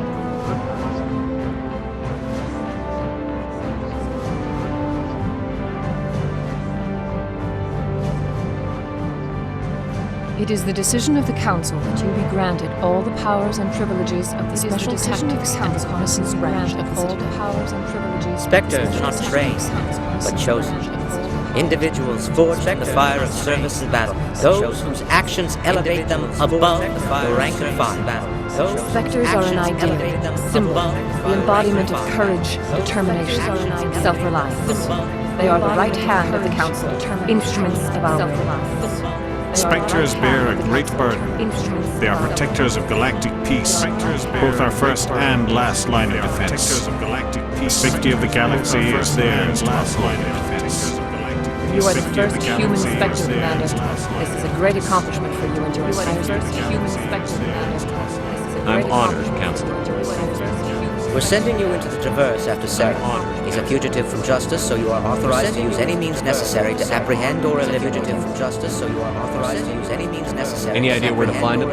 It is the decision of the Council that you be granted all the powers and privileges of the Special Tactics and Reconnaissance Branch of all the powers and privileges. Spectres are not trained, but chosen. Individuals forged in the fire of service and battle. Those whose actions elevate them above the rank and file. Spectres are an idea, symbol, the embodiment of courage, determination, self-reliance. They are the right hand of the Council, instruments of our will. Spectres bear a great burden. They are protectors of galactic peace, both our first and last line of defense. The safety of the galaxy is theirs. You are the first human Spectre, Commander. This is a great accomplishment for you and your first human Spectre, Commander. I'm honored, Counselor. We're sending you into the Traverse after Saren. He's a fugitive from justice, so you are authorized to use any means necessary to apprehend or eliminate him. From justice, so you are authorized to use any means necessary. Any idea where to find him?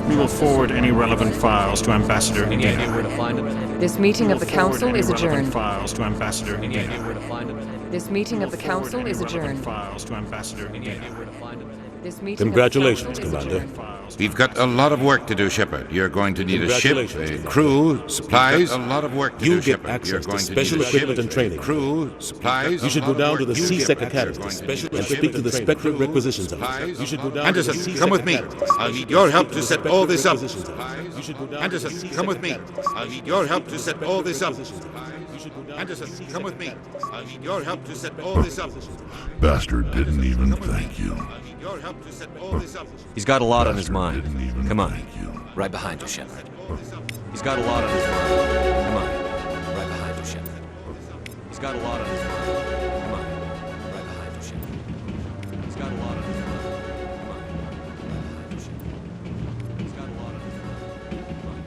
We will forward any relevant files to Ambassador Any idea where to find him? This meeting of the Council is adjourned. Files to Ambassador Any idea where to find him? This meeting of the Council is adjourned. Files to Ambassador Any idea where to find him? This meeting Congratulations, of the Council is Commander. adjourned. We've got a lot of work to do, Shepard. You're going to need a ship, a crew, supplies. A lot of work to You do, get Shepard. You're access to going special need a equipment ship, and training. Crew, supplies. You should go down to the C-Sec Academy You're going to need and a ship speak to the and Spectre training. Requisitions Office. Supplies. You should go down Anderson, to the C-Sec come with me. Academy. I'll need your help to set all this up. You should go down Anderson, to the C-Sec come with me. Academy. I'll need your help to set all this up. You should go down Anderson, to the C-Sec come with me. Academy. I'll need your help to set all this up. Bastard didn't even thank you. I'll need your help to set all this up. He's got a lot on his mind. Come on. Right behind you, Shepard. He's got a lot on his mind. Come on. Right behind you, Shepard. He's got a lot on his mind. Come on. Right behind you, Shepard. He's got a lot on his mind. Come on. Right behind you, Shepard. He's got a lot on his mind. Come on.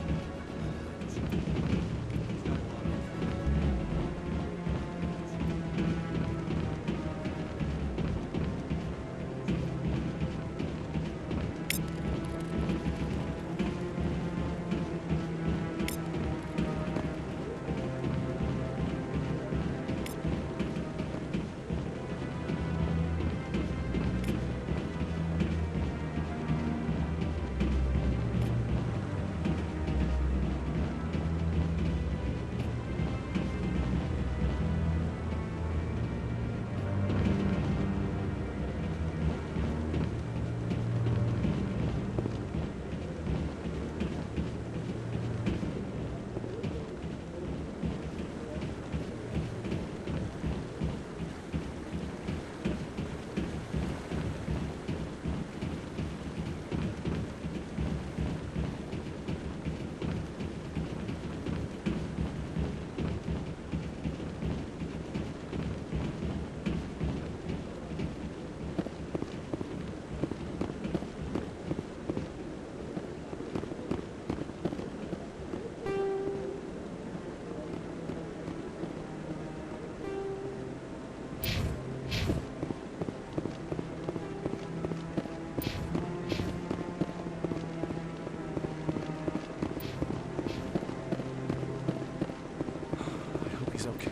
He's okay.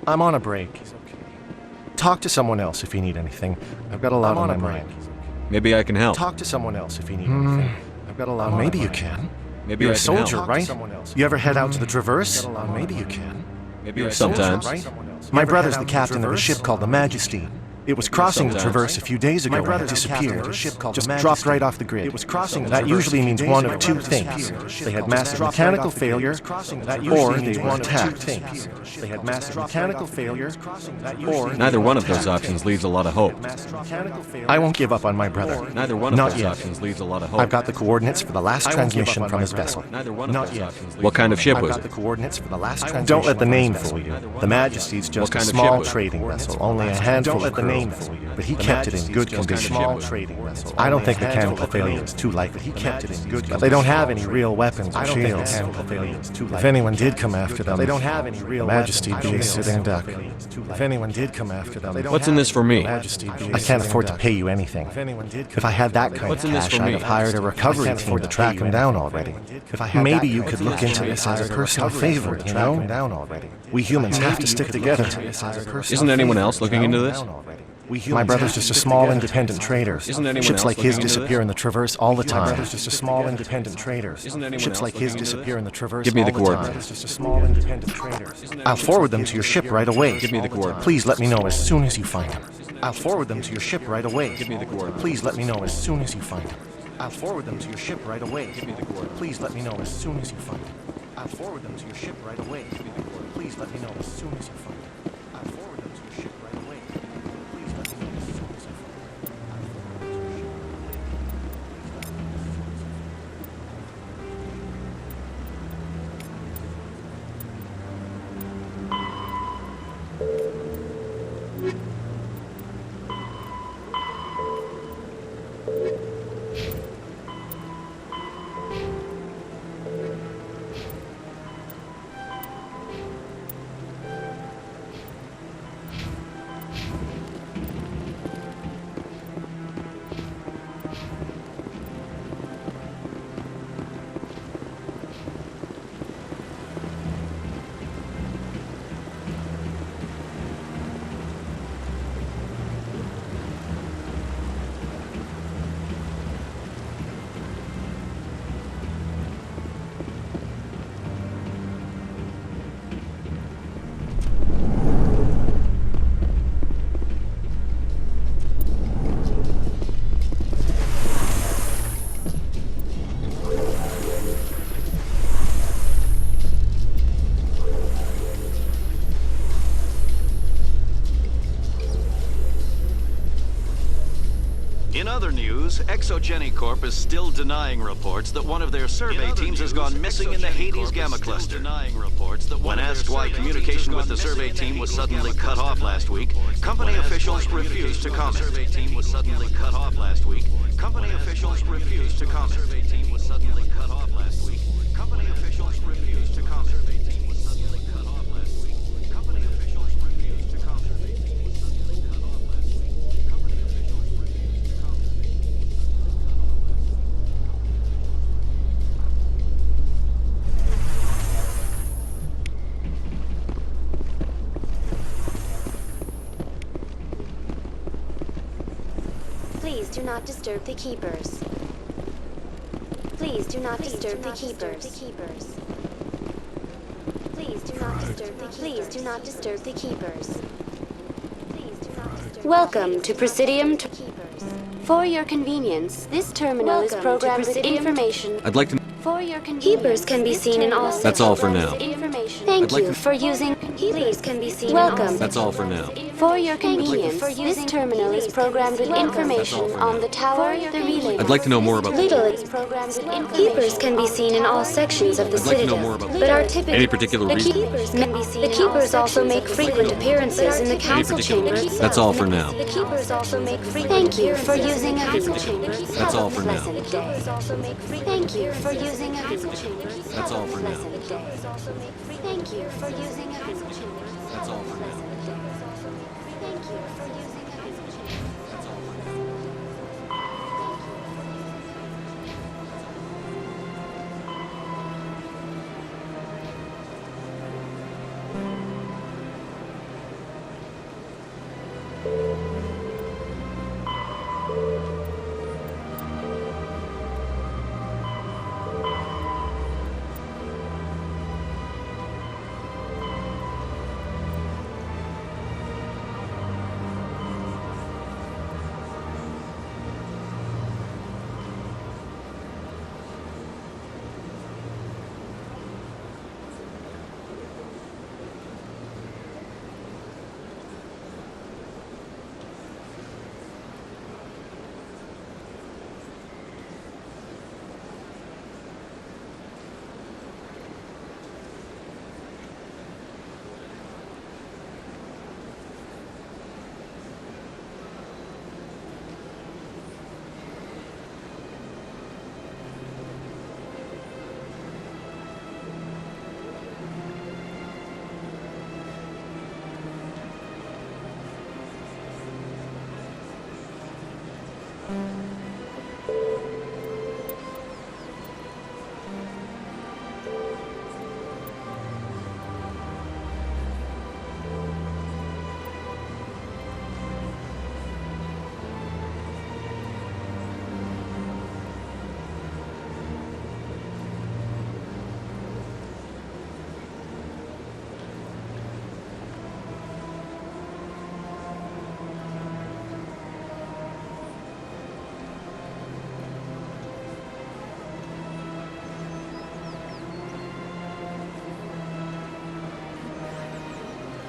I'm on a break. Talk to someone else if you need anything. I've got a lot on my mind. Maybe I can help. Talk to someone else if you need anything. I've got a lot on my mind. Maybe you can. Maybe You're I a can help. soldier, right? You ever head out to the Traverse? Maybe you can. Maybe You're I a soldier, sometimes. right? My brother's the captain of a ship called the Majesty. It was crossing the Traverse a few days ago and it disappeared. Just dropped right off the grid. It was crossing. That usually means one of two things. They had massive mechanical failure, or they were attacked. They had massive mechanical failure, or Neither one of those options leaves a lot of hope. I won't give up on my brother. Neither one of Not those yet. options leaves a lot of hope. I've got the coordinates for the last transmission from his vessel. Neither one of Not those yet. options leaves What kind of ship I've was got it? the coordinates for the last transmission. Don't let the name fool you. The Majesty's just a kind of small ship was it? trading vessel, only a handful Don't let of the crew. name fool you. But he kept it in good condition. I don't think mechanical failure is too likely. He kept it in good condition. But they don't have any real weapons or shields. If anyone did come after them, they don't have any real Majesty'd be a sitting duck. If anyone did come after them, What's in this for me? I can't afford to pay you anything. If I had that kind What's of in this cash, for I'd me? have hired a recovery team to track him down already. Maybe you could look into this as a personal favor, you know? We humans have to stick together. Isn't anyone else looking into this? My brother's just a small independent trader. Isn't anyone Ships else like his looking into disappear this? in the Traverse all the time. My brother's just a small independent trader. Ships like his disappear in the Traverse Give me all the the time. coordinates. Just a small independent trader. I'll forward them to your ship right away. Give me the coordinates. Please let me know as soon as you find them. I'll forward them to your ship right away. Give me the coordinates. Please let me know as soon as you find them. I'll forward them to your ship right away. Give me the coordinates. Please let me know as soon as you find them. I'll forward them to your ship right away. Give me the coordinates. Please let me know as soon as you find them. I'll forward them to your ship right away. Please let me know as soon as you find them. In other news, Exogeny Corp is still denying reports that one of their survey teams has gone missing in the Hades Gamma Cluster. When asked why communication with the survey team was suddenly cut off last week, company officials refused to comment. Company officials refused to comment. Please do not disturb the keepers. Please do not disturb the keepers. Please do not disturb the keepers. Please do not disturb the keepers. Welcome to Presidium. For your convenience, this terminal is programmed with information. I'd like to... For your Keepers can be seen in all. That's all for now. Thank I'd like you to- for using. Keepers can be seen. Welcome. That's all for now. For your convenience, this terminal is programmed with information on the tower, the relay. I'd like to know more about... Keepers can be seen in all sections of the I'd like to know citadel, more about... but are typically Any particular the reason? keepers can be seen. The keepers also make frequent appearances in the council particular chambers. reason? That's all for now. The keepers also make frequent. Thank you for using a council chamber. That's all for now. Thank you for using a council chamber. That's all for now. Thank you for using a council chamber. That's all for now. Thank you for using a council chamber.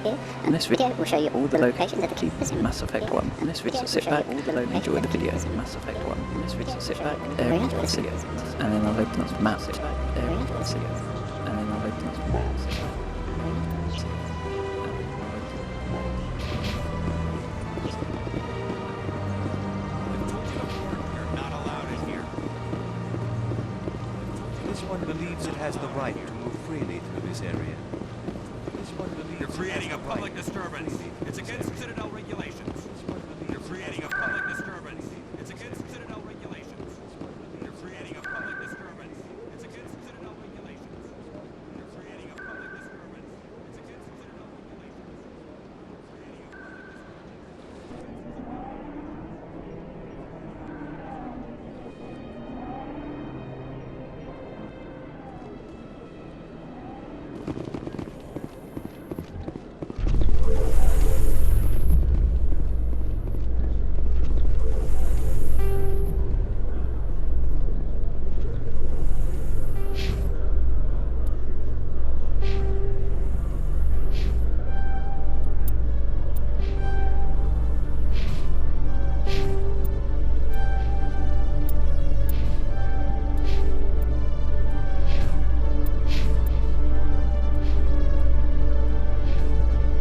here. In this video, we'll show you all the locations of the keepers in Mass Effect 1. In this video, sit back, enjoy the video. Mass Effect 1. In this video, sit back, area to video. And then I'll open up map. Sit back, area to video. And then I'll open up maps. This one believes it has the right to move freely through this area. This one believes you're creating a public disturbance. It's against Citadel regulations. You're creating a public disturbance. It's against Citadel regulations. You're creating a public disturbance. It's against Citadel regulations. You're creating a public disturbance. It's against Citadel regulations.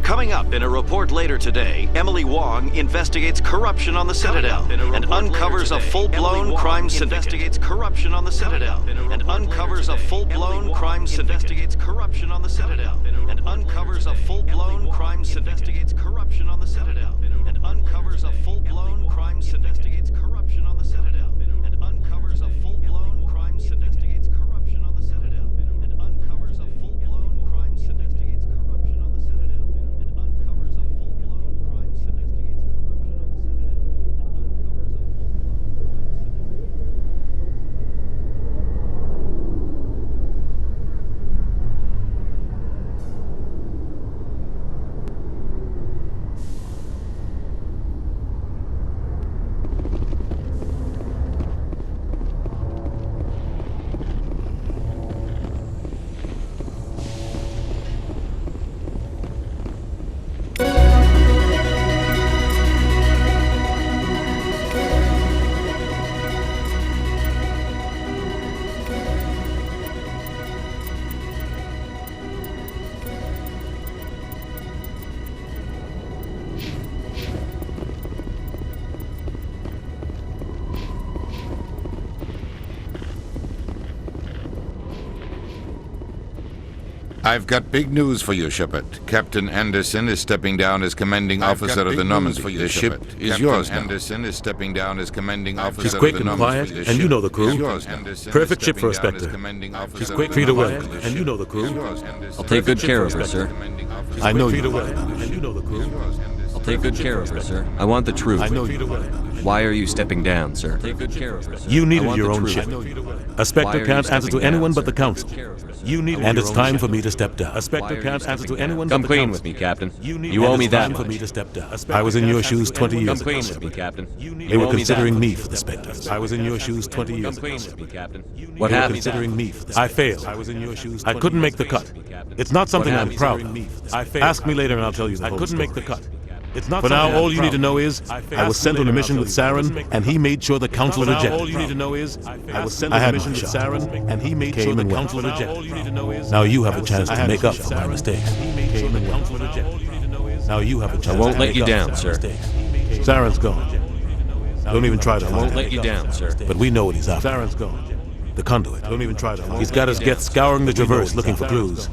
Coming up in a report later today, Emily Wong investigates corruption on the Citadel and uncovers a full-blown crime syndicate. Investigates corruption on the Citadel and uncovers a full-blown crime syndicate. Investigates corruption on the Citadel and uncovers a full-blown crime syndicate. Investigates corruption on the Citadel and uncovers a full-blown crime syndicate. Investigates corruption on the Citadel and uncovers a full-blown crime syndicate. Investigates corruption on the Citadel and uncovers a full-blown crime syndicate. I've got big news for you, Shepard. Captain Anderson is stepping down as commanding officer of the Normandy. The ship is yours now. Anderson is stepping down as commanding officer She's quick and quiet, and you know the crew. Perfect ship for a Spectre. She's quick, feet away, and you know the crew. I'll take good care of her, sir. I know you will, and you know the crew. I'll take good care of her, sir. I want the truth. I know you will. Why are you stepping down, sir? Take good care of her, sir. You needed your own ship. A Spectre can't answer to anyone but the Council. And it's time for me to step down. A Spectre can't answer to anyone but the Council. Come clean with me, Captain. You owe me that much. For me to step down. I was in your shoes 20 years ago. Come clean with me, Captain. They were considering me for the Spectres. I was in your shoes 20 years ago. Come clean with me, Captain. What happened? Considering me for the Spectres. I failed. I was in your shoes. I couldn't make the cut. It's not something I'm proud of. Ask me later and I'll tell you the whole story. I couldn't make the cut. For now, all you need to know is I was sent on a mission with Saren, and he made sure the Council rejected. All you need to know is I was sent on a mission with Saren, and he made sure the Council rejected. Now you have a chance to make up for my mistakes. Now you have a chance. I won't let you down, sir. Saren's gone. Don't even try to. I won't let you down, sir. But we know what he's after. Saren's gone. The conduit. Don't even try to. He's got us Geth scouring the Traverse looking for clues.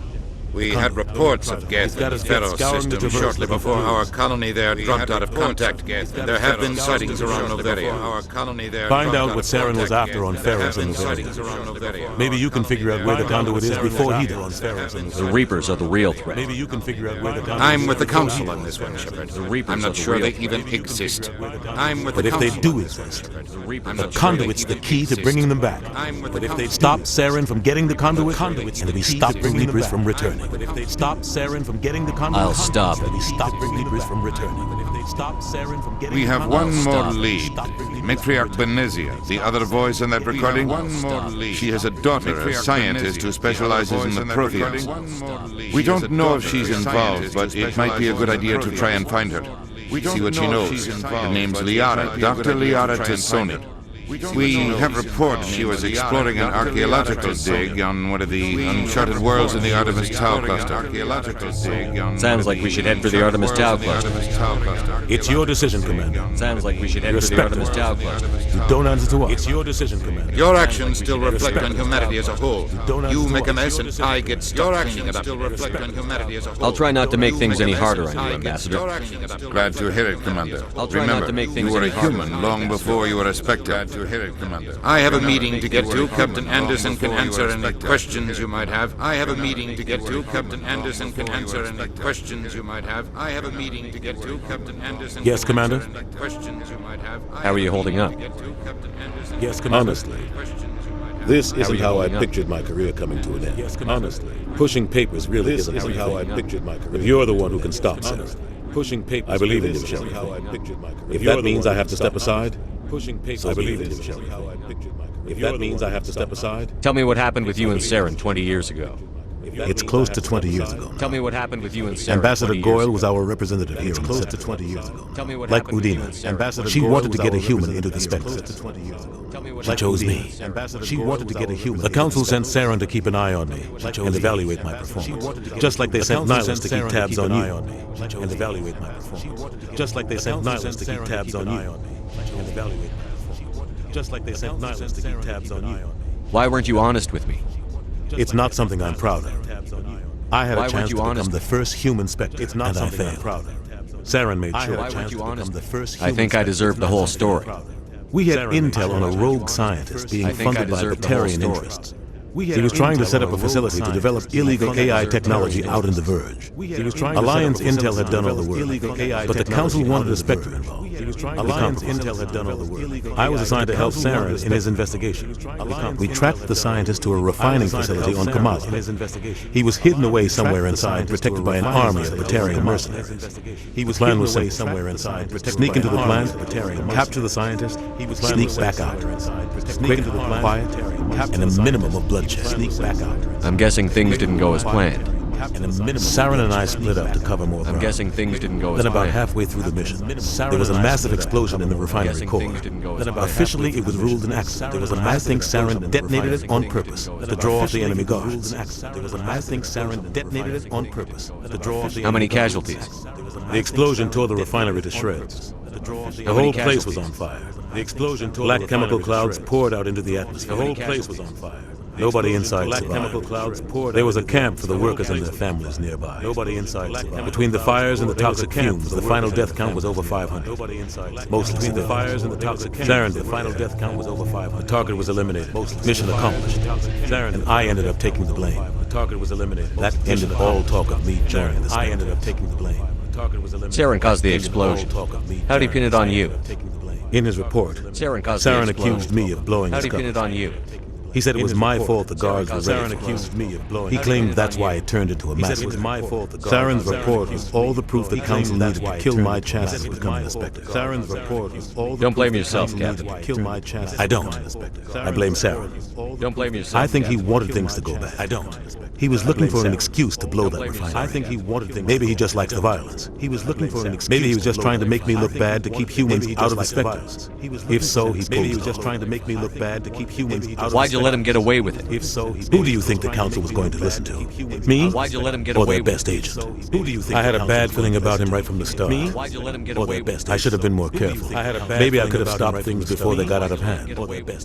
We had reports of Geth in the Pharaoh system shortly before our colony there dropped out of contact. There have been sightings around Noveria. Find out what Saren was after on Pharaohs and Noveria. Maybe you can figure out where the conduit is before he does. The Reapers are the real threat. Maybe you can figure out where the conduit is. I'm with the Council on this one, Shepard. I'm not sure they even exist. I'm with the Council. But if they do exist, the conduit's the key to bringing them back. But if they stop Saren from getting the conduit, and we stop the Reapers from returning. Stop Saren from getting the conduit. I'll stop it. Stop the Reapers from returning. Stop Saren from getting We have one more lead. Stop Matriarch Benezia, the other voice in that recording. She has a daughter, a scientist who specializes in the Protheans. We don't know if she's involved, but it might be a good idea to try and find her. See what she knows. Her name's Liara, Dr. Liara Tassoni. We have reports she was exploring an archaeological dig on one of the uncharted worlds in the Artemis Tau cluster. Sounds like we should head for the Artemis Tau cluster. It's your decision, Commander. Sounds like we should head for the Artemis Tau cluster. You don't answer to us. It's your decision, Commander. Your actions still reflect on humanity as a whole. You make a mess and I get stuck cleaning it up. I'll try not to make things any harder on you, Ambassador. Glad to hear it, Commander. I'll try not to make things you were a any harder human long before you were a Spectre. I have a meeting to get to. Captain Anderson can answer any questions you might have. I have a meeting to get to. Captain Anderson can answer any questions you might have. I have a meeting to get to. Captain Anderson. Yes, Commander. Questions you might have. How are you holding up? Yes, Commander. Honestly, this isn't how I pictured my career coming to an end. Honestly, pushing papers really isn't how I pictured my career. But you're the one who can stop Saren. Pushing papers. I believe in you, Shelley. If that means I have to step aside, I believe in you, Shelley. If that means I have to step aside, Tell me what happened with you and Saren 20 years ago. it's close to 20 years ago. Tell me what happened with you and Saren. Ambassador 20 years Goyle ago. was our representative here. It's close to 20 years ago. Like Udina, she wanted to get a human into the Spectre. She chose me. She wanted to get a human. The Council sent Saren to keep an eye on me and evaluate my performance. Just like they sent Nihilus to keep tabs on you and evaluate my performance. Just like they sent Nihilus to keep tabs on you and evaluate my performance. Just like they sent Nihilus to keep tabs on you. Why weren't you honest with me? It's not something I'm proud of. I had Why a chance weren't to you become honest? the first human Spectre, and I failed. Saren made I sure. had a chance to become the first I human think I Spectre, deserve the and whole I story. failed. We had intel on a rogue scientist being I think I funded by deserve the whole Batarian story. interests. He was trying to set up a facility to develop illegal AI technology out in the Verge. Alliance Intel had done all the work, but the Council wanted a Spectre involved. Alliance Intel had done all the work. I was assigned to help Saren in his investigation. We tracked the scientist to a refining facility on Kamala. He was hidden away somewhere inside, protected by an army of Batarian mercenaries. The plan was simple. Somewhere inside, sneak into the plant, capture the scientist, sneak back out. Quick, quiet, and a minimum of bloodshed. Sneak back out. I'm guessing things didn't go as planned. Saren and I split up to cover more ground. I'm guessing things didn't go as Then about planned. halfway through the mission, there was a massive explosion in the refinery core. Officially, it was ruled an accident. There was a I think Saren detonated it on purpose to draw off the enemy guards. I think Saren detonated it on purpose to draw off the How many enemy guards. casualties? The explosion tore the refinery to shreds. The whole place was on fire. The explosion tore black chemical clouds poured out into the atmosphere. The whole place was on fire. Nobody inside survived. There was a camp for the workers and their families nearby. Nobody inside survived. Between the fires and the toxic fumes, the final death count was over 500. Mostly between the fires and the toxic fumes, Saren, the final death count was over 500. The target was eliminated. Mission accomplished. And I ended up taking the blame. The target was eliminated. That ended all talk of me joining the Spectre. I ended up taking the blame. Saren caused the explosion. How do you pin it on you? In his report, Saren caused the Saren explosion. accused me of blowing How his do you pin it cover. on you? He said it was my fault the guards were ready. He claimed that's why it turned into a massacre. Saren's report was all the proof the Council needed to kill my chances of becoming a Spectre. Saren's report was all the Don't blame proof the yourself, Council needed Captain. to kill my chances. I don't. I blame Saren. Don't blame yourself. I think he Captain. wanted things to go bad. I don't. He was looking for an excuse to blow that refinery. I think he wanted things. Maybe he just likes the violence. He was looking for an excuse. Maybe he was just trying to make me look bad to keep humans out of the Spectres. If so, he pulled was just trying to make me look bad to keep humans out of the Why'd you let him get away with it? If so, who do you think the Council was going to listen to? Me? Why'd you let him get or away their with best it? agent? Who do you think I had a bad feeling about him right from the start. Me? Why'd you let him get or away their with best it? I should have been more careful. Maybe I could have stopped things before they got out of hand.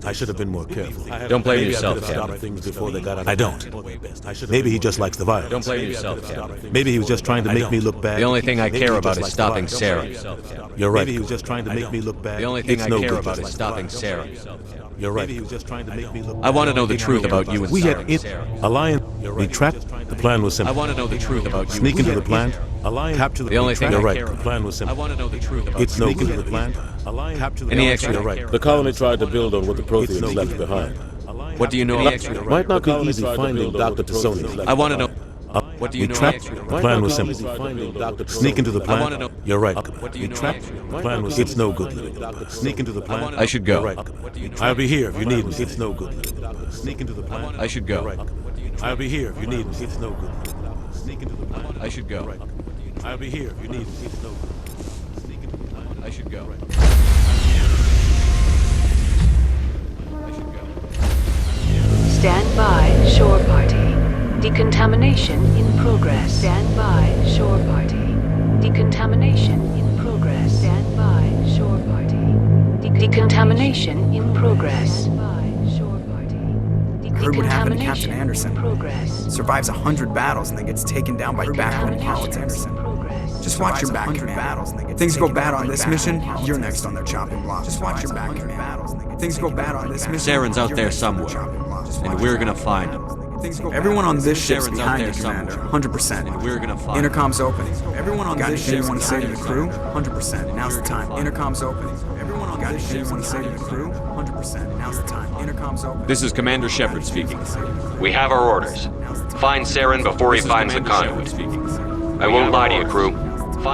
I should have been more careful. Don't blame Maybe yourself, I could have stopped Captain. things before they got out of hand. I don't. Maybe he just likes the violence. Don't blame yourself, Captain. Maybe he was just trying to make me look bad. The only thing I Maybe care he about just is likes stopping the Saren. violence. You're right. Maybe he was just trying to make me look bad. The only thing It's I no care good about just is like the stopping violence. Saren. You're right. Maybe he was just trying to make me look I want to know the truth about you and We had Saren. Alliance. We tracked. The plan was I simple. want to know the truth about you. Sneak into the plant. Capture The only thing You're I right. care The about. plan was I simple. want to know the truth about It's you. no good. The plant. Capture Any extra? You're right. The colony tried to build on what the Protheans left behind. What do you know? Might not be easy finding Dr. Tassoni. I want to know. What do you know? The plan was simple. Sneak into the plant. You're right. The plan was it's no good. Sneak into the plant. I should go. Right. I'll be here if you need me. It's no good. Sneak into the plant. I should go. I'll be here if you need me. It's no good. Sneak into the plant. I should go. I'll be here if you need me. It's no good. Sneak into the plant. I should go. Stand by, shore party. Decontamination in progress. Stand by, shore party. Decontamination in progress. Stand by, shore party. Decontamination in progress. I heard what happened to Captain Anderson. Survives 100 battles and then gets taken down by backroom politics. Just watch your back, Commander. Things go bad on this mission, you're next on their chopping block. Just watch your back, Commander. Things go bad on this mission. Saren's out there somewhere, and we're gonna find him. Everyone on this ship's behind you, Commander. 100%. And we're gonna find Intercom's open. Everyone on this ship want to say to the crew? 100%. Now's the time. Intercom's open. Everyone on this ship want to say to the crew? 100%. Now's the time. Intercom's open. This is Commander Shepard speaking. We have our orders. Find Saren before he finds the conduit. I won't lie to you, crew.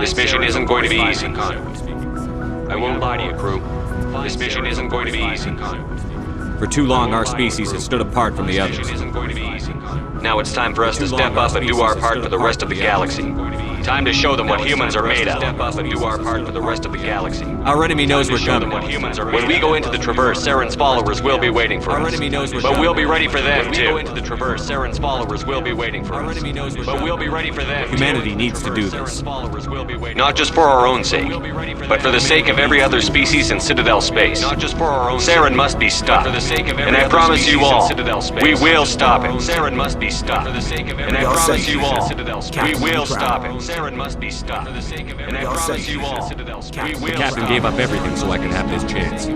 This mission isn't going to be easy. I won't lie to you, crew. This mission isn't going to be easy. For too long, our species has stood apart from the others. Now it's time for us to step up and do our part for the rest of the galaxy. Time to show them what humans are made of. Step up and do our part for the rest of the galaxy. Our enemy knows we're coming. When we go into the Traverse, Saren's followers will be waiting for us. Our enemy knows we're But coming. we'll be ready for them, When we too. go into the Traverse, Saren's followers will be waiting for us. Our enemy knows we're But coming. we'll be ready for them, Humanity too. needs to do this. Not just for our own sake, but for the sake of every other species in Citadel space. Not just for our own Saren sake, must be stopped. but for the sake of every and I other promise species you all, in Citadel space. we will stop him. Saren must be stopped. For the sake of and I Well promise said, you all, Citadel space. we will Captain stop him. Proud. Saren must be stopped. For the sake of and I Well promise said, you all, Citadel space. we The will captain stop gave him. up everything so I could have this chance.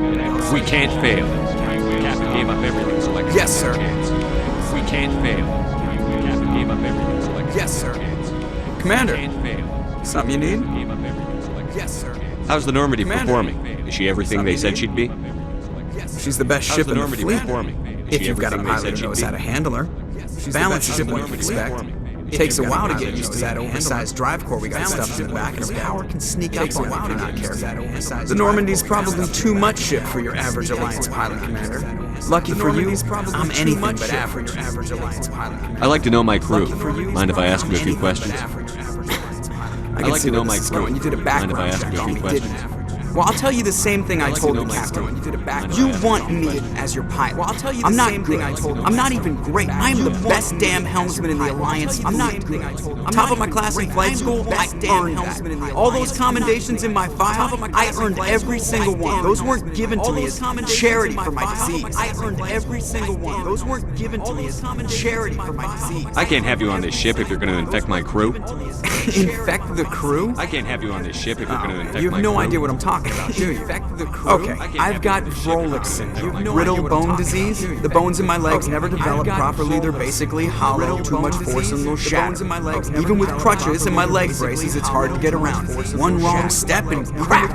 We can't fail. The captain gave up everything so I could Yes, have sir. this chance. We can't fail. The captain gave up everything so I could Yes, have sir. this chance. Commander. We can't fail. Something you need? Gave up everything so I could Yes, sir. How's the Normandy Commander. performing? Is she everything they said she'd be? She's the best How's ship the in the Normandy fleet. performing? Is If she you've got a everything they pilot said who she'd knows be? how to handle her. Balances it what you expect. Takes a while to get used to that oversized drive core we got stuffed in the back of her. Power can sneak up on you if you're not careful. The Normandy's probably too much ship for your average Alliance pilot, Commander. Lucky for you, I'm anything but average. I like to know my crew. Mind if I ask you a few questions? I like to know my crew. You did a Mind if I background ask check you a on few me, questions? didn't you? Well, I'll tell you the same thing I like to told know the my captain. crew. You want me as your pilot. Well, I'll tell you the same thing I told him. I'm not even great. I'm the best damn helmsman in the Alliance. I'm not good. I'm top of my class in flight school. I earned that. All those commendations in my file, I earned every single one. Those weren't given to me as charity for my disease. I earned every single one. Those weren't given to me as charity for my disease. I can't have you on this ship if you're going to infect my crew. Infect the crew? I can't have you on this ship if you're going to infect my crew. You have no idea what I'm talking about, do you? Okay, I've got Vrolik syndrome, brittle bone disease. The bones in my legs never develop properly. They're basically hollow, too much force and they'll shatter. Even with crutches and my leg braces, it's hard to get around. One wrong step and crack.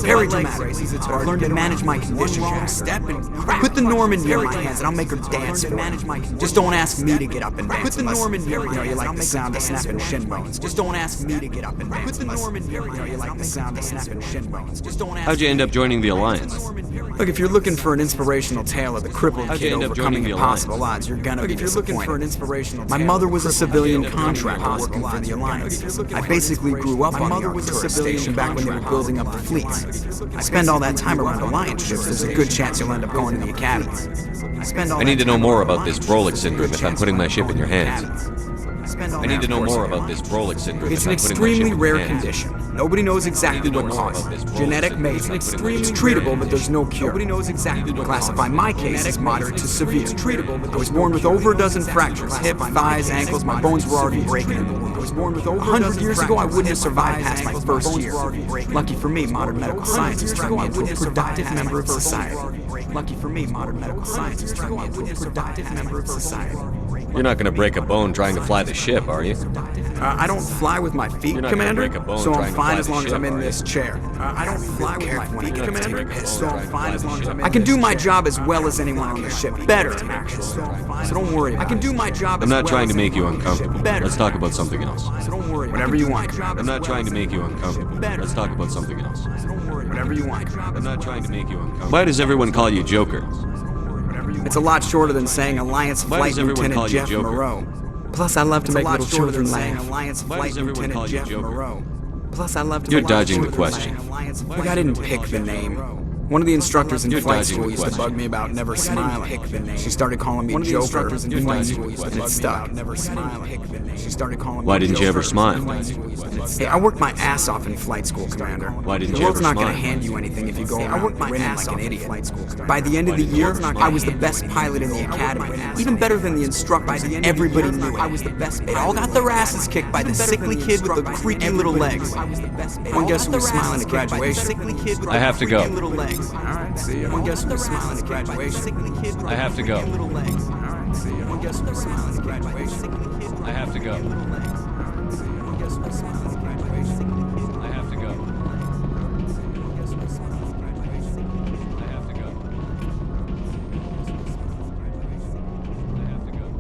Very dramatic. I've learned to manage my condition. Put the Normandy in my hands and I'll make her dance for it. Just don't ask me to get up and dance. Put the Normandy in my hands. You like the sound of snapping shin bones. Just don't ask me to get up and dance. Put the Normandy in my hands. You like the sound of snapping shin bones. Just don't ask. How'd you end up joining the Alliance? Look, if you're looking for an inspirational tale of the crippled How'd you kid end up overcoming joining the impossible odds, you're gonna be disappointed. My mother was a civilian contractor working for the Alliance. I basically grew up on the Arcturus station back when they were building up the fleets. I spend all that time around Alliance ships, there's a good chance you'll end up going to the Academy. I need to know more about this Vrolik syndrome if I'm putting my ship in your hands. I need to know more about this Vrolik syndrome. It's an extremely rare condition. Nobody knows exactly what causes it. Genetic maybe. It's treatable, but there's no cure. Nobody knows exactly what classify my case as moderate to severe. I was born with over a dozen fractures, hip, thighs, ankles. My bones were already breaking. 100 years ago, I wouldn't have survived past my first year. Lucky for me, modern medical science has turned me into a productive member of society. Lucky for me, modern medical science has turned me into a productive member of society. You're not gonna break a bone trying to fly the ship, are you? I don't fly with my feet, You're not Commander, gonna break a bone so trying I'm to fine fly as the long as ship, I'm in are this you? chair. I don't fly with my feet, Commander, so I'm fine as long as I'm in I can do my job as well as anyone on the ship. Better, actually. So don't worry. I can do my job I'm as not well trying as to make you anyone on the ship. uncomfortable. Better. Let's talk about something else. So don't worry. Whatever you want. I'm not trying to make you uncomfortable. Let's talk about something else. Whatever you want. I'm not trying to make you uncomfortable. Why does everyone call you Joker? It's a lot shorter than saying Alliance Why Flight does everyone Lieutenant call you Jeff Joker? Moreau. Plus, I love to make little children saying laugh. Alliance Why Flight does everyone Lieutenant call you Jeff Joker? Moreau. Plus, I love to You're make little dodging the children question. laugh. Look, I didn't pick the name. One of the instructors in You're flight dodging school the used to question. bug me about never smiling. She started calling me Joker in flight school, and it stuck. Never smiling. She started calling me Why didn't you ever Joker. smile? Hey, I worked my ass off in flight school, Commander. Why didn't the you world's ever not going to smile? hand you anything if you go around grinning like an idiot. By the end of the year, I was the best pilot in the academy, even better than the instructors. Everybody knew I was the best. They all got their asses kicked by the sickly kid with the creaky little legs. One guess who was smiling at graduation? I have to go. All right, see ya. One guess who was smiling at graduation? I have to go. All right, see ya. One guess who was smiling at graduation? I have to go. One guess who was smiling at graduation? I have to go. I have to go.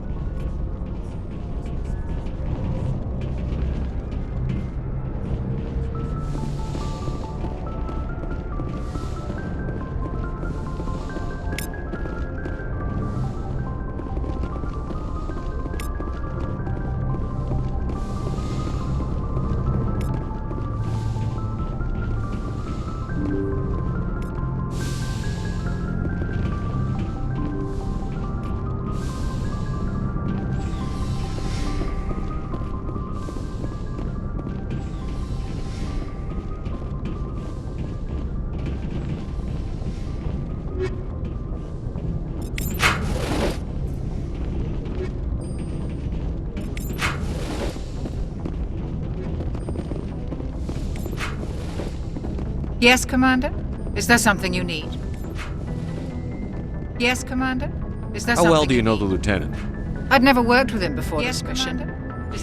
Yes, Commander? Is there something you need? Yes, Commander? Is there How something well do you know need? the lieutenant? I'd never worked with him before this mission.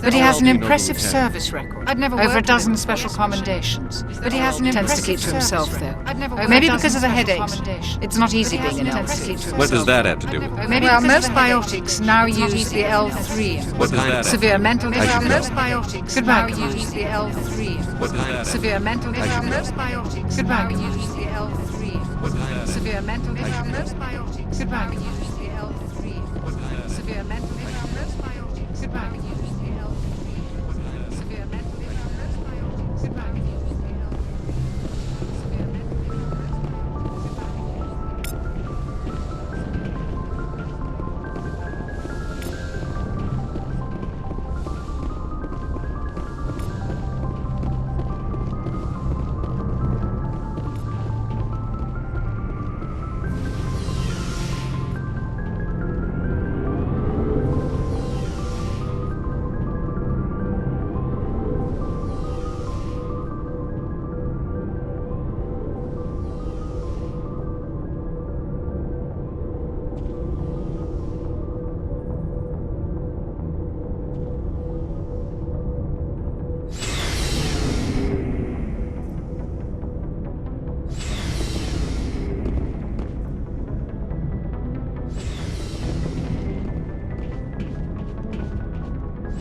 But he has an impressive service record. Over a dozen special commendations. But he has an impressive tends to keep to himself, though. Maybe because of the headaches. It's not easy being an LC. What does that have to do with it? Maybe well, most biotics now use the L3. What does that Severe have? mental I should issues. know. Most biotics goodbye now use the L3. What does that have? Severe mental I should issues. know. Most biotics goodbye use the L3. Severe mental issues. Most biotics goodbye use the L3. Severe mental issues. Most biotics goodbye use the L3. Severe mental issues. Most biotics goodbye use the L3.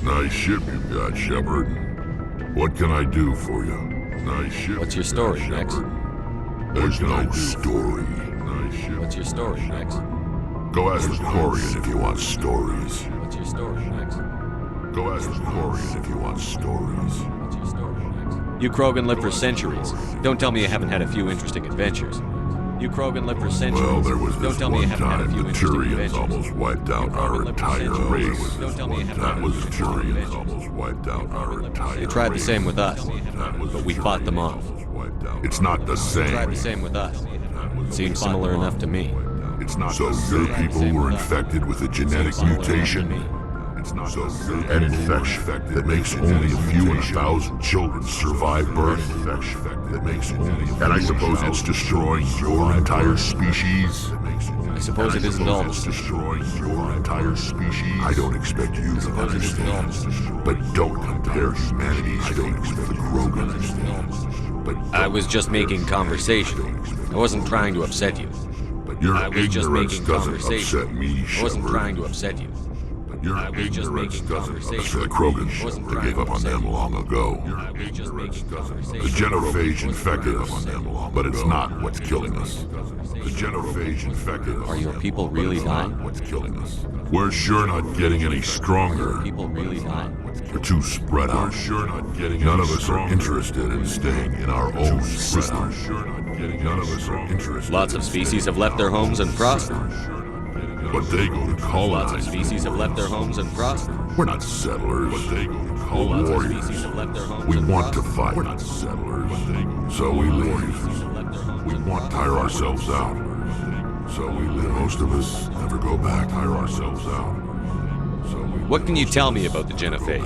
Nice ship you got, Shepard. What can I do for you? Nice ship. What's your story, Max? There's no story. What's your story, Max? Go ask the Quarian if you want stories. What's your story, Max? Go ask the Quarian if you want stories. What's your story, Max? You Krogan lived for centuries. Don't tell me you haven't had a few interesting adventures. You Krogan lived for centuries. Well, there was Don't this tell me you one haven't had a time few the interesting Turians adventures. almost wiped out our entire race. Don't tell me you haven't had That a was few the interesting Turians adventures. almost wiped out our entire race. You tried the same with us, but we fought them off. It's not the You tried the same. same with us. Seemed similar enough to me. It's not so your people were infected with a genetic mutation. An infection that makes only a few in 1,000 children survive birth. And I suppose it's destroying your entire species. I suppose it isn't all. It's destroying your entire species. I don't expect you to understand, but don't compare humanity's fate with the Krogan. But I was just making conversation. I wasn't trying to upset you. Your I was just ignorance making doesn't conversation. upset me, I wasn't Shepard. trying to upset you. Your I was just ignorance making doesn't conversation. upset the Krogan. I wasn't We trying gave to up on upset them you. long ago. I was just making conversation. The genophage infected us, but it's not what's killing us. The genophage infected us. Are your people really dying? What's killing us? We're sure not getting any stronger. People really dying? We're too spread out. None of us are interested in staying in our own system. None of us are interested. Lots of species have left their homes and prospered. But they go to Lots of colonize. species have left their homes and prospered. We're not settlers. But they go to Lots colonize. of Warriors. species have left their homes We and want to prospered. fight. We're not settlers. So we leave. We want to tire ourselves out. So we leave. Most of us never go back. Tire ourselves out. So we What can you tell me about the genophage?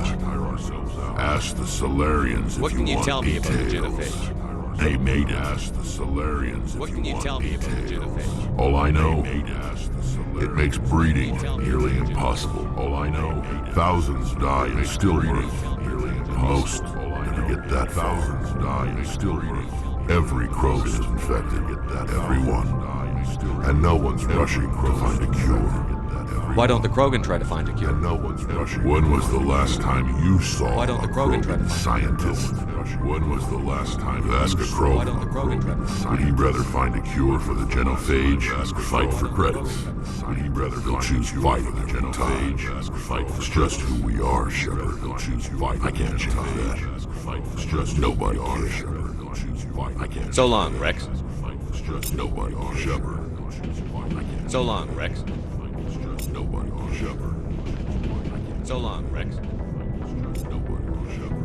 ask the Solarians if What you can you want tell me about the details. genophage? They made it. Ask the Solarians What if can you you want tell me about the details. genophage? All I know, it makes breeding nearly impossible. All I know, thousands die in stillbirth. Most never get that far. Thousands die in stillbirth. Every Krogan is infected. Everyone. And no one's rushing to find a cure. Why don't the Krogan try to find a cure? No one's rushing. When was the last time you saw Why don't the a Krogan try to Krogan find scientist? When was the last time you ask a Why don't the Krogan? Krogan try to find Would he rather find a cure for the genophage or fight for credits? Would he rather choose fight for the genophage? It's just who we are, Shepard. I can't change that. It's just nobody can, Shepard. I can't. So long, Rex. It's just nobody can, Shepard. So long, Rex. Nobody can, Shepard. So long, Rex. Nobody can, Shepard.